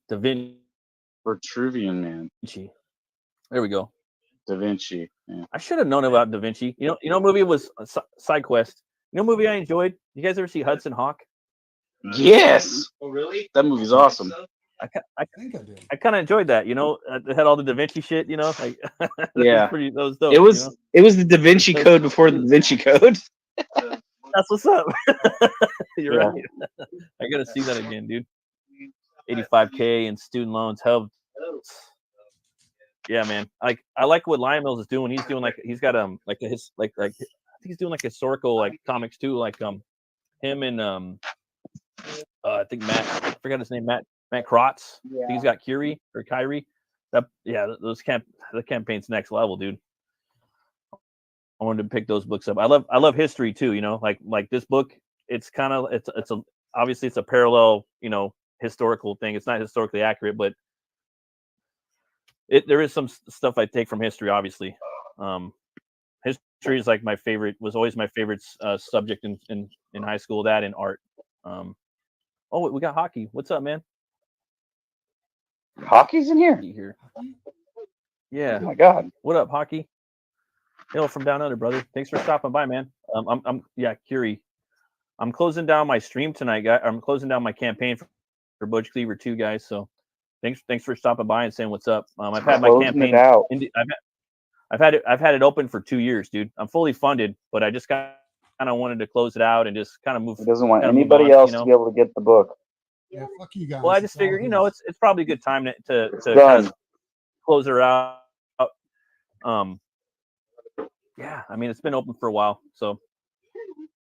Da Vinci. Vitruvian Man. There we go. Da Vinci. Yeah. I should have known about Da Vinci. You know, movie was Side Quest. You know, movie I enjoyed. You guys ever see Hudson Hawk? Yes. Oh, really? That movie's awesome. I think I did. I kind of enjoyed that. You know, it had all the Da Vinci shit. You know, like Yeah. that was dope. It was you know? it was the Da Vinci Code before the Da Vinci Code. That's what's up. You're Yeah. right. I gotta see that again, dude. 85K and student loans helped. Yeah, man. I like what Lion Mills is doing. He's doing he's got like his like I think he's doing like historical like comics too, like him and I think I forgot his name, Matt Krotz. I think he's got Kyrie. The campaign's next level, dude. I wanted to pick those books up. I love history too, you know, like this book, it's obviously it's a parallel, you know, historical thing. It's not historically accurate, but there is some stuff I take from history, obviously. History is like was always my favorite subject in high school, that and art. Oh, we got hockey. What's up, man? Hockey's in here. Yeah. Oh my God. What up, hockey? Hill from down under, brother. Thanks for stopping by, man. Curie. I'm closing down my stream tonight, guys. I'm closing down my campaign for Butch Cleaver 2, guys. So thanks for stopping by and saying what's up. I've had my campaign out. I've had it open for 2 years, dude. I'm fully funded, but I just kind of wanted to close it out and just kind of move. He doesn't want anybody else to be able to get the book. Yeah, fuck you guys. Well, I just figured, you know, it's probably a good time to kind of close her out. Yeah, I mean, it's been open for a while, so.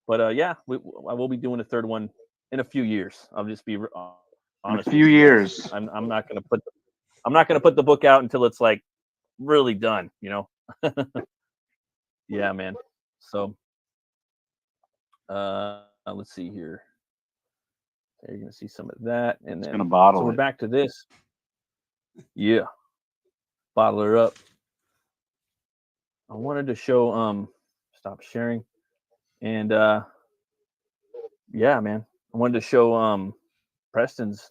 But yeah, I will be doing a third one in a few years. I'll just be honest. In a few years. I'm not gonna put the book out until it's like really done, you know. Yeah, man. So, let's see here. You're gonna see some of that, and then gonna bottle so we're it. back to this. Yeah, bottle her up. I wanted to show stop sharing, and yeah, man, I wanted to show Preston's.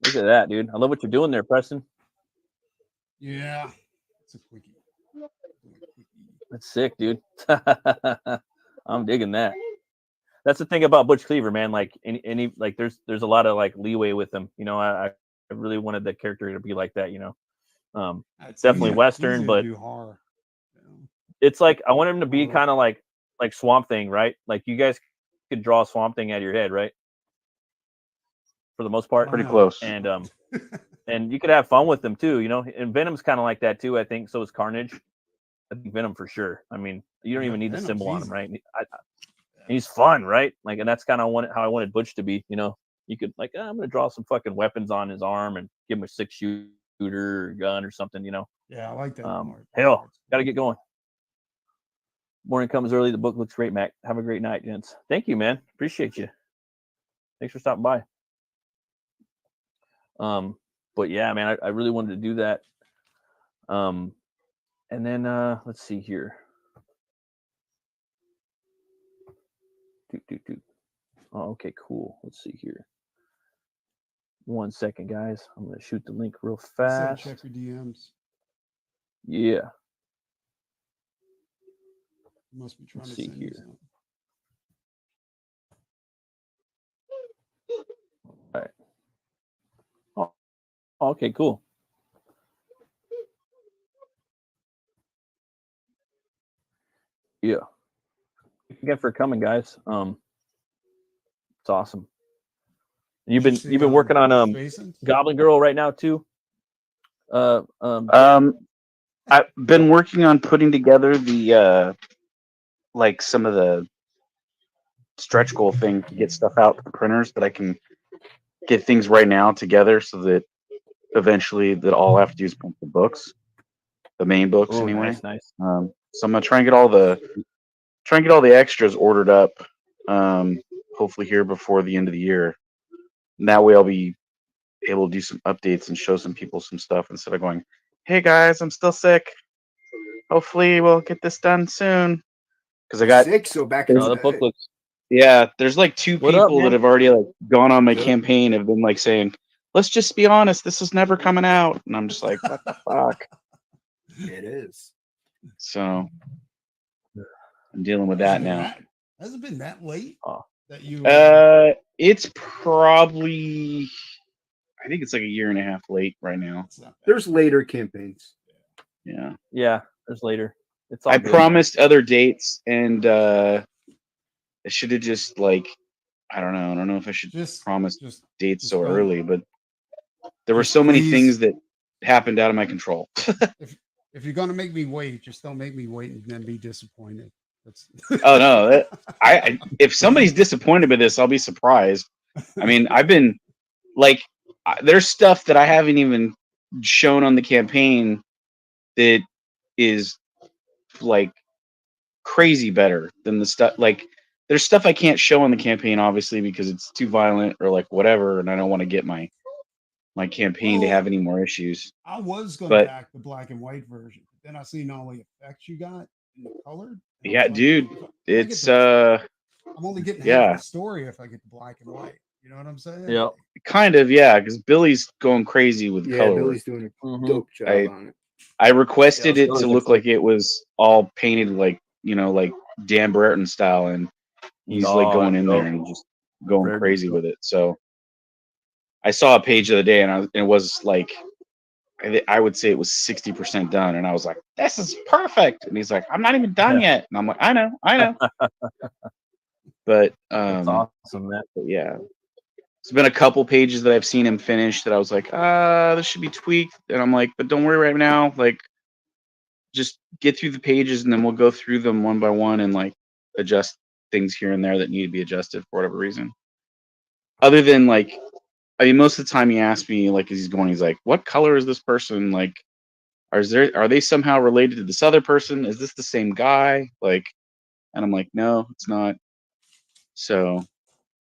Look at that, dude. I love what you're doing there, Preston. Yeah, it's a quickie. That's sick, dude. I'm digging that. That's the thing about Butch Cleaver, man. Like any like there's a lot of like leeway with him. You know, I really wanted the character to be like that, you know. Definitely Western, but it's like I want him to be kind of like Swamp Thing, right? Like you guys could draw Swamp Thing out of your head, right? For the most part, pretty close. And and you could have fun with them too, you know. And Venom's kind of like that too, I think. So is Carnage. I think Venom for sure. I mean, you don't even need the symbol on him, right? He's fun, right? Like, and that's kind of how I wanted Butch to be, you know. You could like, I'm gonna draw some fucking weapons on his arm and give him a 6-shooter or gun or something, you know. Yeah, I like that. Hell, gotta get going. Morning comes early. The book looks great, Mac. Have a great night, gents. Thank you, man. Appreciate you. Thanks for stopping by. But yeah, man, I really wanted to do that. And then let's see here. Oh, okay, cool. Let's see here. 1 second, guys. I'm gonna shoot the link real fast. Check your DMs. Yeah. You must be trying Let's to see send here. something. All right. Oh, okay, cool. Yeah. Thank you again for coming, guys. It's awesome. You've been working on Goblin Girl right now too. I've been working on putting together the like some of the stretch goal thing to get stuff out to the printers that I can get things right now together so that eventually that all I have to do is print the books, the main books. Ooh, anyway. Nice. So I'm gonna try and get all the extras ordered up. Hopefully here before the end of the year. And that way I'll be able to do some updates and show some people some stuff instead of going, "Hey guys, I'm still sick. Hopefully we'll get this done soon." Because I got sick, so back in the book looks. Yeah, there's like 2 people that have already like gone on my campaign have been like saying, "Let's just be honest, this is never coming out," and I'm just like, "What the fuck?" It is. So I'm dealing with that now. Has it been that late that you? It's probably, I think it's like a year and a half late right now. There's later campaigns. Yeah. Yeah, there's later. It's all I good. promised other dates, and I should have just like, I don't know if I should promise dates so early, but there were so many things that happened out of my control. If you're gonna make me wait, just don't make me wait and then be disappointed. That's Oh no, I if somebody's disappointed by this, I'll be surprised. I mean, I've been like, there's stuff that I haven't even shown on the campaign that is like crazy better than the stuff. Like, there's stuff I can't show on the campaign, obviously, because it's too violent or like whatever, and I don't want to get my campaign to have any more issues. I was going to back the black and white version, but then I seen all the effects you got in the colored. Yeah, dude, it's I'm only getting half the story if I get the black and white. You know what I'm saying? Yeah, kind of, yeah, because Billy's going crazy with color. Billy's doing a dope job on it. I requested it to look like it was all painted like, like Dan Brereton style, and he's like going in there and just going crazy with it. So I saw a page the other day, and it was like, I would say it was 60% done, and I was like, "This is perfect." And he's like, "I'm not even done yet," and I'm like, "I know." But that's awesome, man. But yeah, it's been a couple pages that I've seen him finish that I was like, this should be tweaked, and I'm like, but don't worry right now, like, just get through the pages, and then we'll go through them one by one and like adjust things here and there that need to be adjusted for whatever reason. Other than like, I mean, most of the time he asks me, like, as he's going, he's like, "What color is this person? Like, are they somehow related to this other person? Is this the same guy?" Like, and I'm like, "No, it's not." So,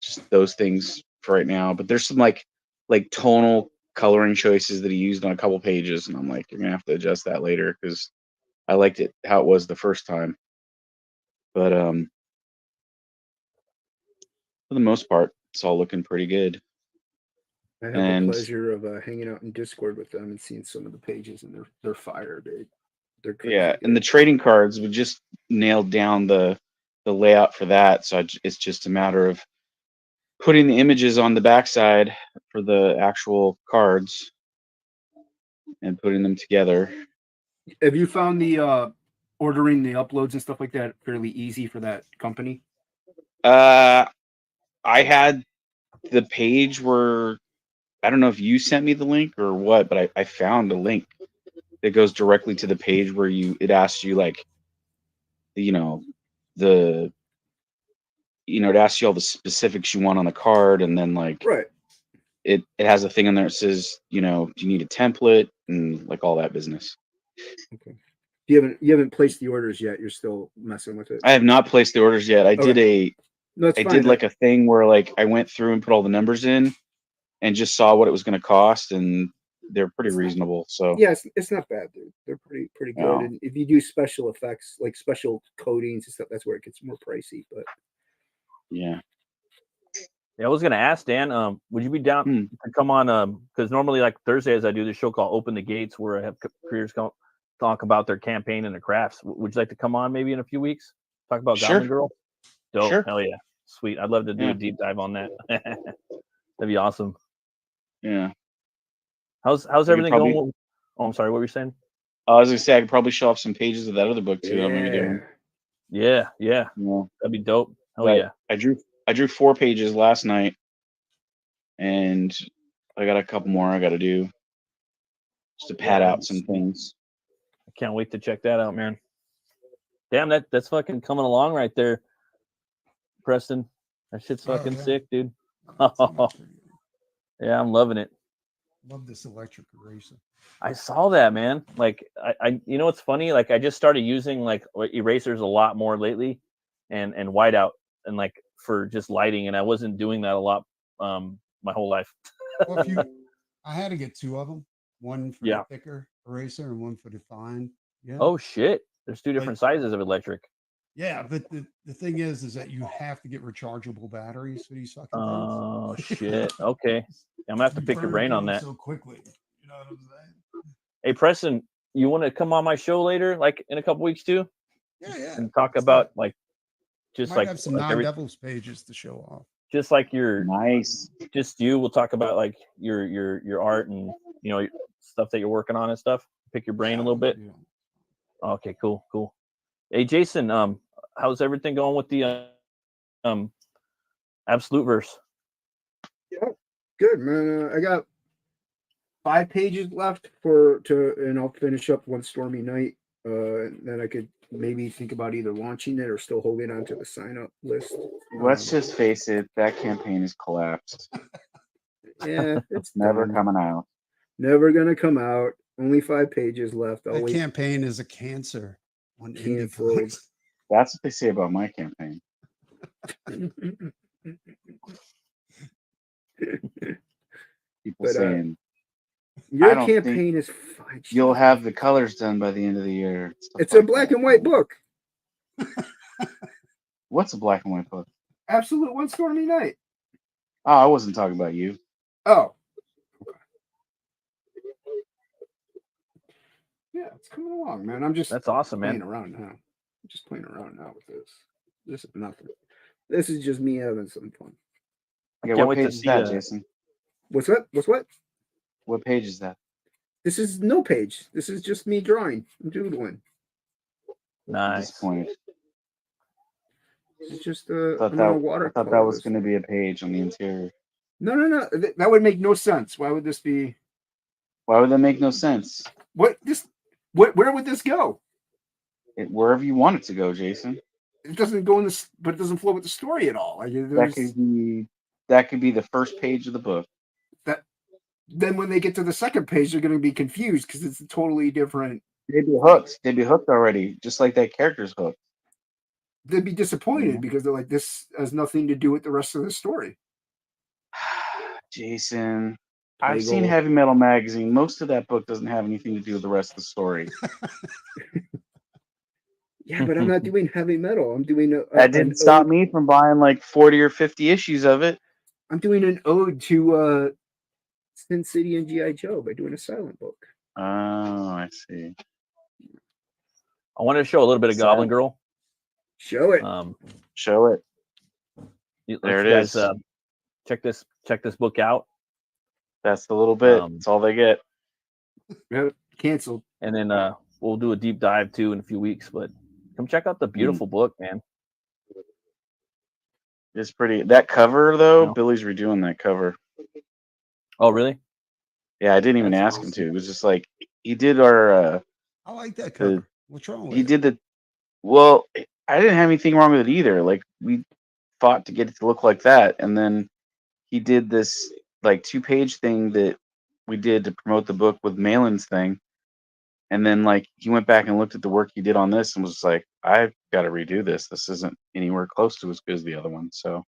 just those things for right now. But there's some like tonal coloring choices that he used on a couple pages, and I'm like, "You're gonna have to adjust that later," because I liked it how it was the first time. But for the most part, it's all looking pretty good. I have the pleasure of hanging out in Discord with them and seeing some of the pages, and they're fire, dude. They're crazy good. And the trading cards, we just nailed down the layout for that, so it's just a matter of putting the images on the backside for the actual cards and putting them together. Have you found the ordering the uploads and stuff like that fairly easy for that company? I had the page where, I don't know if you sent me the link or what, but I found a link that goes directly to the page where it asks you like, it asks you all the specifics you want on the card, and then like it has a thing in there that says, do you need a template and like all that business. Okay. You haven't placed the orders yet. You're still messing with it. I have not placed the orders yet. I did like a thing where like I went through and put all the numbers in and just saw what it was going to cost, and they're pretty reasonable. So yeah, it's not bad, dude. They're pretty good. No. And if you do special effects, like special coatings and stuff, that's where it gets more pricey. But yeah, I was gonna ask Dan, would you be down to come on? Because normally, like Thursdays, I do this show called Open the Gates, where I have creators talk about their campaign and their crafts. Would you like to come on maybe in a few weeks? Talk about Goblin Girl? Dope. Sure. Hell yeah. Sweet. I'd love to do a deep dive on that. That'd be awesome. Yeah. How's everything going? Oh, I'm sorry. What were you saying? I was gonna say I could probably show off some pages of that other book too. I'm gonna be doing. Yeah. That'd be dope. Hell yeah. I drew 4 pages last night, and I got a couple more I got to do just to pad out some things. I can't wait to check that out, man. Damn, that's fucking coming along right there, Preston. That shit's fucking sick, dude. Yeah, I'm loving it. Love this electric eraser. I saw that, man. Like, I you know what's funny? Like, I just started using like erasers a lot more lately, and whiteout, and like for just lighting, and I wasn't doing that a lot my whole life. Well, I had to get 2 of them. One for the thicker eraser and one for the fine. Yeah. Oh shit! There's 2 different sizes of electric. Yeah, but the thing is that you have to get rechargeable batteries for these fucking things. Oh shit! Okay, I'm gonna have to pick your brain on that. So quickly, you know what I'm saying? Hey, Preston, you want to come on my show later, like in a couple weeks too? Yeah. And talk about like just Might like have some non-Devils pages to show off. Just like your nice. Just you. We'll talk about like your art and stuff that you're working on and stuff. Pick your brain a little bit. Yeah. Okay, cool. Hey, Jason, how's everything going with the Absolute Verse? Yeah, good, man. I got 5 pages left and I'll finish up One Stormy Night. Then I could maybe think about either launching it or still holding on to the sign-up list. Let's just face it, that campaign is collapsed. Yeah, it's never done. coming out. Never gonna come out. Only 5 pages left. That campaign is a cancer on indie Canceled. comics. That's what they say about my campaign. People saying your campaign is fine. You'll have the colors done by the end of the year. It's a black and white book. What's a black and white book? Absolute One Stormy Night. Oh, I wasn't talking about you. Oh. Okay. Yeah, it's coming along, man. That's awesome, playing man. around now. I'm just playing around now with this. This is nothing. This is just me having some fun. Yeah, what page is that, Jason? What's what? What page is that? This is no page. This is just me drawing. I'm doodling. Nice. Point. It's just I thought that was going to be a page on the interior. No. That would make no sense. Why would this be? Why would that make no sense? Where would this go? Wherever you want it to go, Jason. It doesn't go in this, but it doesn't flow with the story at all. Like that could be the first page of the book. Then when they get to the second page, they're going to be confused because it's a totally different. They'd be hooked. They'd be hooked already, just like that character's hooked. They'd be disappointed because they're like, this has nothing to do with the rest of the story. Jason, I've seen Heavy Metal Magazine. Most of that book doesn't have anything to do with the rest of the story. Yeah, but I'm not doing heavy metal. I'm doing that didn't stop me from buying like 40 or 50 issues of it. I'm doing an ode to Sin City and G.I. Joe by doing a silent book. Oh, I see. I wanted to show a little bit of Goblin Girl. Show it. Show it. There it is. Check this book out. That's the little bit. That's all they get. Yep, canceled. And then we'll do a deep dive too in a few weeks. But come check out the beautiful book, man. It's pretty. That cover though, Billy's redoing that cover. Oh, really? Yeah, I didn't even ask him to. It was just like he did our. I like that cover. What's wrong with it? He did the. Well, I didn't have anything wrong with it either. Like we fought to get it to look like that, and then he did this like 2-page thing that we did to promote the book with Malin's thing, and then like he went back and looked at the work he did on this and was like, I've got to redo this. This isn't anywhere close to as good as the other one. So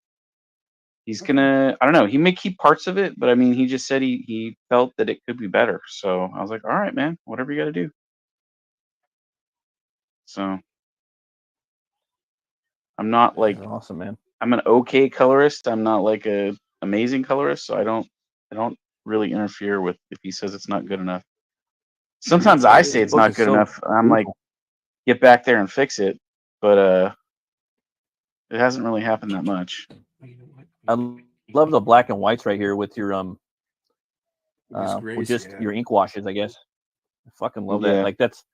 he's gonna. I don't know. He may keep parts of it, but I mean, he just said he felt that it could be better. So I was like, all right, man, whatever you got to do. So. I'm not like awesome, man. I'm an okay colorist. I'm not like a amazing colorist, so I don't really interfere with if he says it's not good enough. Sometimes I say it's not good enough. I'm like, get back there and fix it, but it hasn't really happened that much. I love the black and whites right here with your with just your ink washes, I guess. I fucking love that. Like that's.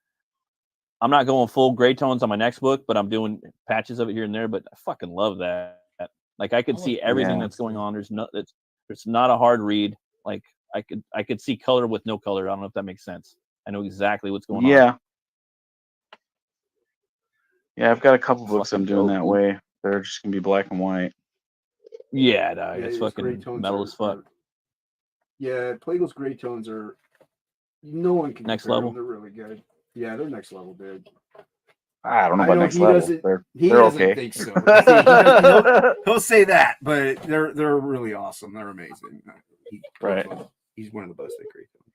I'm not going full gray tones on my next book, but I'm doing patches of it here and there. But I fucking love that. Like I could see everything that's going on. There's not a hard read. Like I could see color with no color. I don't know if that makes sense. I know exactly what's going on. Yeah, I've got a couple books I'm doing that way. They're just gonna be black and white. Yeah, no, it's fucking metal as fuck. Yeah, Plagle's gray tones are. No one can. Next level. They're really good. Yeah, they're next level, dude. I don't know about next level. He they're doesn't okay. think so. He'll say that, but they're really awesome. They're amazing. Right. He's one of the best at gray tones.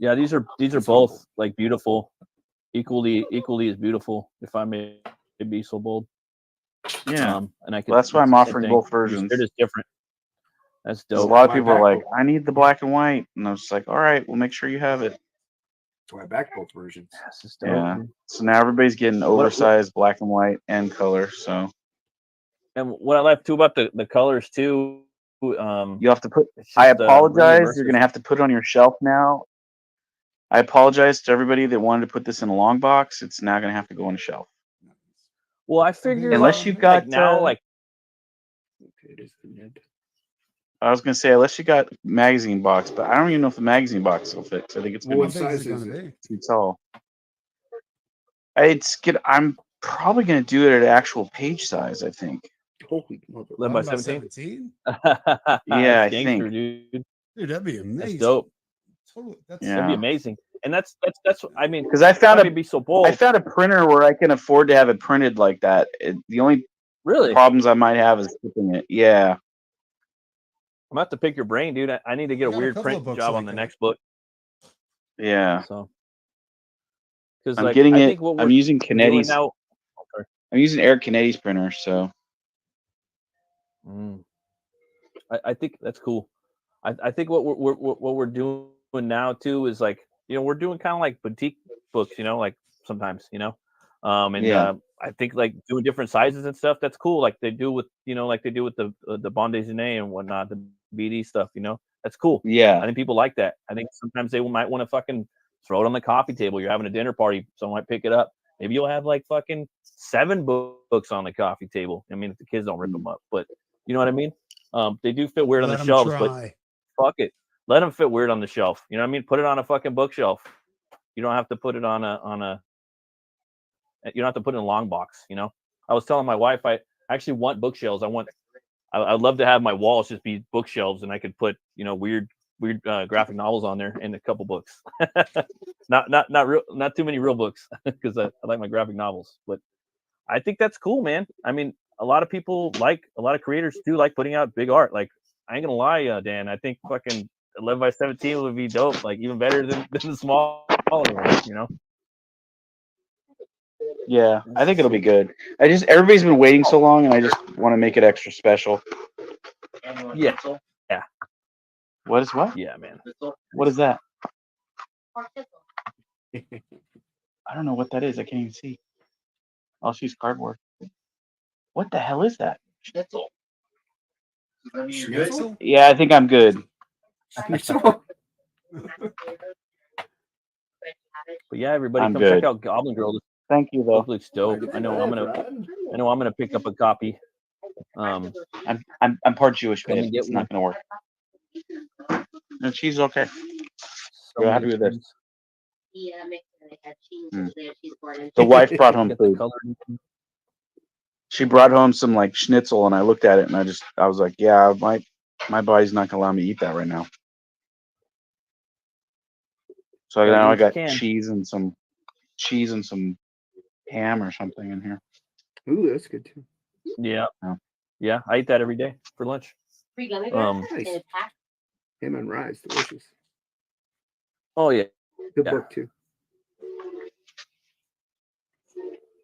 Yeah, these are both like beautiful, equally as beautiful. If I may be so bold. Yeah, and I can. That's why I'm offering both versions. They're just different. That's dope. A lot of people are like, I need the black and white, and I was just like, all right, we'll make sure you have it. That's why I backed both versions. Yeah. So now everybody's getting oversized black and white and color. So. And what I like too about the colors too, you have to put. I apologize. You're gonna have to put it on your shelf now. I apologize to everybody that wanted to put this in a long box. It's now gonna have to go on a shelf. Well, I figured unless you've got now like. Okay, it is the Ned. I was gonna say unless you got magazine box, but I don't even know if the magazine box will fit. So I think it's What size is it? Too tall. I'm probably gonna do it at actual page size. I think. Holy mother! 11 by 17. Yeah, I gangster, think. Dude, that'd be amazing. That's dope. Totally, That'd be amazing. And that's I mean, because I found be so bold. I found a printer where I can afford to have it printed like that. The only problems I might have is shipping it. Yeah. I'm gonna have to pick your brain, dude. I need to get a weird print job on the next book. Yeah. So, because I'm getting it. I'm using doing Canetti's. now. I'm using Eric Canetti's printer. So. I think that's cool. I think what we're doing now too is like, you know, we're doing kind of like boutique books, you know, like sometimes, you know, I think like doing different sizes and stuff. That's cool. Like they do with, you know, like they do with the bande dessinée and whatnot, the BD stuff, you know, that's cool. Yeah. I think people like that. I think sometimes they might want to fucking throw it on the coffee table. You're having a dinner party. Someone might pick it up. Maybe you'll have like fucking 7 books on the coffee table. I mean, if the kids don't rip them up, but you know what I mean? They do fit weird on the shelves, but fuck it. Let them fit weird on the shelf. You know what I mean? Put it on a fucking bookshelf. You don't have to put it on a you don't have to put it in a long box, you know? I was telling my wife, I actually want bookshelves. I'd love to have my walls just be bookshelves and I could put, you know, weird graphic novels on there and a couple books. not too many real books because I like my graphic novels. But I think that's cool, man. I mean, a lot of creators do like putting out big art. Like, I ain't gonna lie, Dan. I think fucking 11 by 17 would be dope. Like, even better than the smaller ones, you know? Yeah, I think it'll be good. Everybody's been waiting so long, and I just want to make it extra special. Yeah. Yeah. What is what? Yeah, man. What is that? I don't know what that is. I can't even see. I'll use cardboard. What the hell is that? Schnitzel. Does that mean you're good? Yeah, I think I'm good. But yeah, everybody, I'm come good. check out Goblin Girl. Thank you, though. Book looks dope. I know I'm gonna pick up a copy. I'm part Jewish, Come babe. and get It's not gonna work. And she's okay. So We're happy with this. Yeah, they had cheese Mm. there. She's born in. The wife brought home food. She brought home some like schnitzel, and I looked at it, and I was like, yeah, my body's not gonna allow me to eat that right now. So Yeah, now I you got can. cheese and some ham or something in here. Ooh, that's good too. Yeah. Yeah, I eat that every day for lunch. Free gummy Um, bears in a pack. Ham and rice, delicious. Oh yeah. Good Yeah. book too.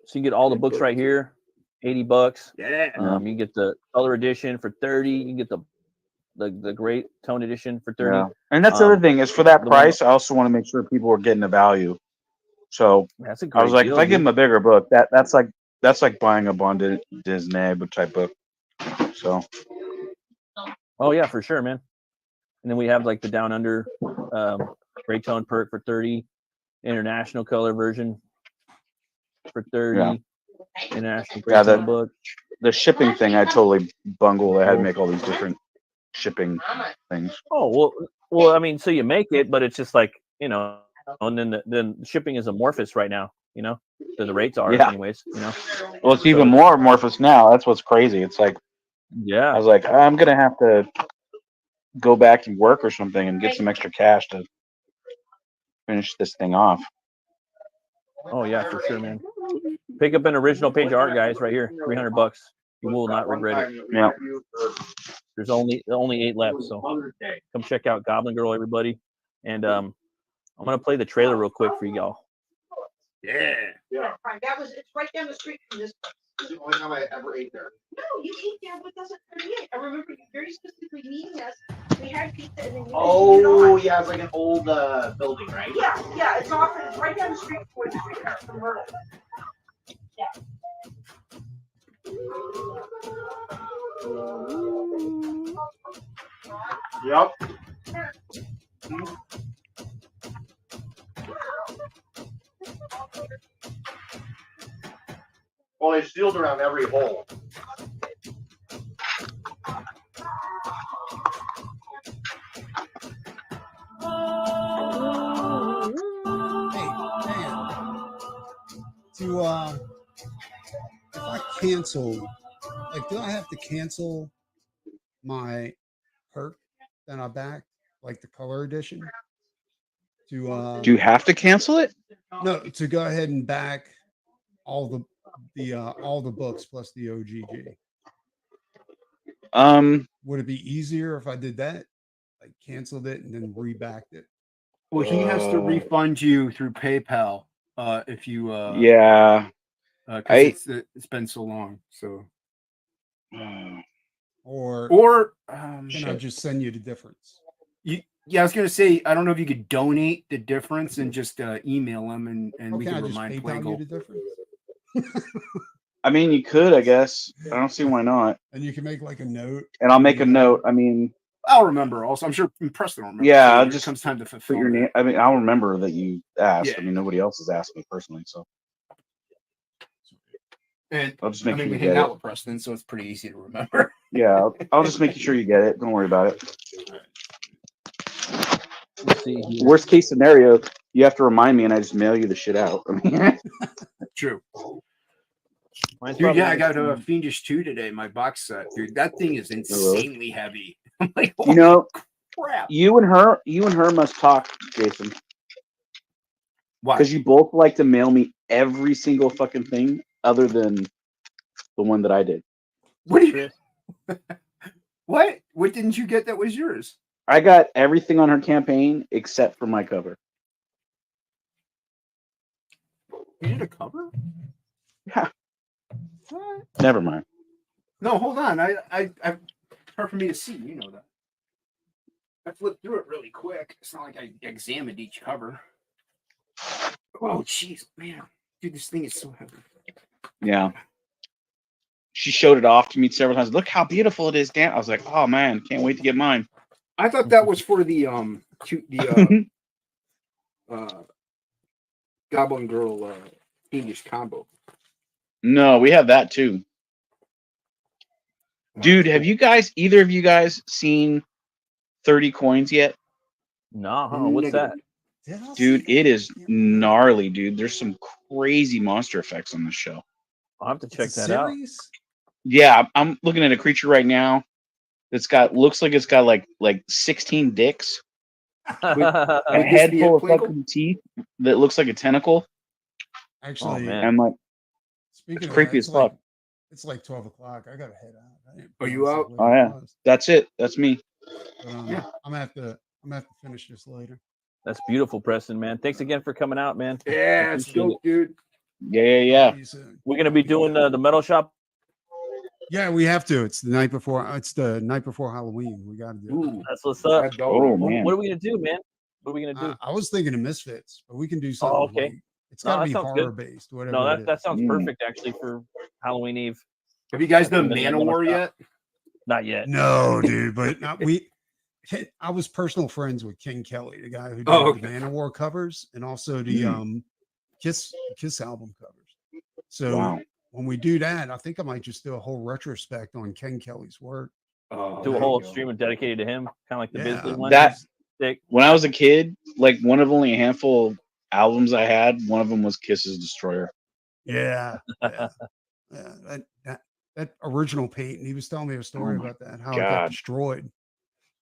So you get all the books right here, $80. Yeah. You get the color edition for $30. You can get the great tone edition for $30. Yeah. And that's the other thing is for that the price, I also want to make sure people are getting the value. So That's a I was great like, deal, if I give dude. them a bigger book, that's like buying a bande dessinée type book. So Oh yeah, for sure, man. And then we have like the Down Under gray tone perk for $30, international color version for $30, international gray tone book. the shipping thing I totally bungled. I had to make all these different shipping things. Oh well, I mean, so you make it, but it's just like, you know, and then shipping is amorphous right now, you know, the rates are Yeah. anyways, you know. Well, it's even more amorphous now. That's what's crazy. It's like, yeah, I was like, I'm gonna have to go back and work or something and get some extra cash to finish this thing off. Oh yeah, for sure, man. Pick up an original page art, guys, right here, $300. You will not regret it. Yeah. There's only 8 left, so come check out Goblin Girl, everybody. And I'm gonna play the trailer real quick for y'all. Yeah. Yeah. That was, it's right down the street from this place. It's the only time I ever ate there. No, you ate there with us at 38. I remember you very specifically meeting us. We had pizza and then you Oh, yeah, it's like an old building, right? Yeah, it's off. It's right down the street from the streetcar from Myrtle. Yeah. Yep. Well, they sealed around every hole. Hey, man. If I cancel, like, do I have to cancel my perk that I backed, like the color edition? To Do you have to cancel it? No, to go ahead and back all the books plus the OGG. Would it be easier if I did that? Like canceled it and then rebacked it? Well, he has to refund you through PayPal if you. Yeah. Because it's been so long. So. Or can I just send you the difference? Yeah, I was gonna say I don't know if you could donate the difference and just email them and we Can can I just remind PayPal you Plingle. the difference? I mean, you could, I guess. I don't see why not. And you can make like a note. And I'll make a note. I mean, I'll remember also. I'm sure Preston will remember. yeah, too. I'll When just it comes time to put fulfill your name. I mean, I'll remember that you asked. Yeah. I mean, nobody else has asked me personally, so And I'll just make I mean, sure we you hang get out it. with Preston, so it's pretty easy to remember. Yeah, I'll just make sure you get it. Don't worry about it. Let's see here. Worst case scenario, you have to remind me, and I just mail you the shit out. I mean, True. Mine's Dude, probably yeah, I gonna got a be- Fiendish 2 today, my box set. Dude, that thing is insanely heavy. I'm like, you know, crap. you and her must talk, Jason. Why? Because you both like to mail me every single fucking thing other than the one that I did. What do you? What? What didn't you get that was yours? I got everything on her campaign except for my cover. You did a cover? Yeah. What? Never mind. No, hold on. I hard for me to see. You know that. I flipped through it really quick. It's not like I examined each cover. Oh, jeez, man, dude, this thing is so heavy. Yeah. She showed it off to me several times. Look how beautiful it is, Dan. I was like, oh man, can't wait to get mine. I thought that was for the Goblin Girl English combo. No, we have that too. Dude, have you guys, either of you guys, seen 30 Coins yet? No, what's that? Dude, it is gnarly, dude. There's some crazy monster effects on this show. I'll have to check that out. Yeah, I'm looking at a creature right now that's looks like it's got like 16 dicks. With a head full of fucking teeth that looks like a tentacle. Actually, and like speaking it's of creepy that, as fuck. It's like 12 o'clock. I gotta head out. Are you out? Oh yeah, that's it. That's me. Yeah, I'm gonna have to finish this later. That's beautiful, Preston, man. Thanks again for coming out, man. Yeah, it's dope, dude. Yeah. We're gonna be doing the metal shop. Yeah, we have to. It's the night before. It's the night before Halloween. We got to do it. That's what's up. Oh man, what are we gonna do, man? What are we gonna do? I was thinking of Misfits, but we can do something. Oh, okay. Like, it's got to that be sounds horror good. based. Whatever. No, it that is. sounds perfect actually for Halloween Eve. Have you guys done Metal Manowar shop. yet? Not yet. No, dude. But I was personal friends with King Kelly, the guy who did the Manowar covers and also the Kiss album covers. So when we do that, I think I might just do a whole retrospect on Ken Kelly's work. Do a whole stream dedicated to him, kind of like the Bisley one. When I was a kid, like one of only a handful of albums I had, one of them was Kiss's Destroyer. Yeah. That original paint, and he was telling me a story about that, how it got destroyed.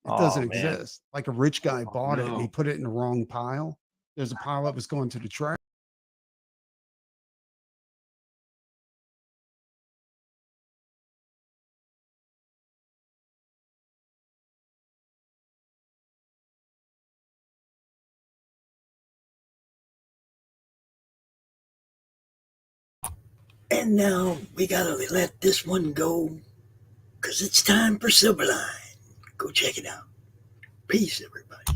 It doesn't exist. Like a rich guy bought it and he put it in the wrong pile. There's a pile that was going to the trash. And now we gotta let this one go because it's time for Silverline. Go check it out. Peace, everybody.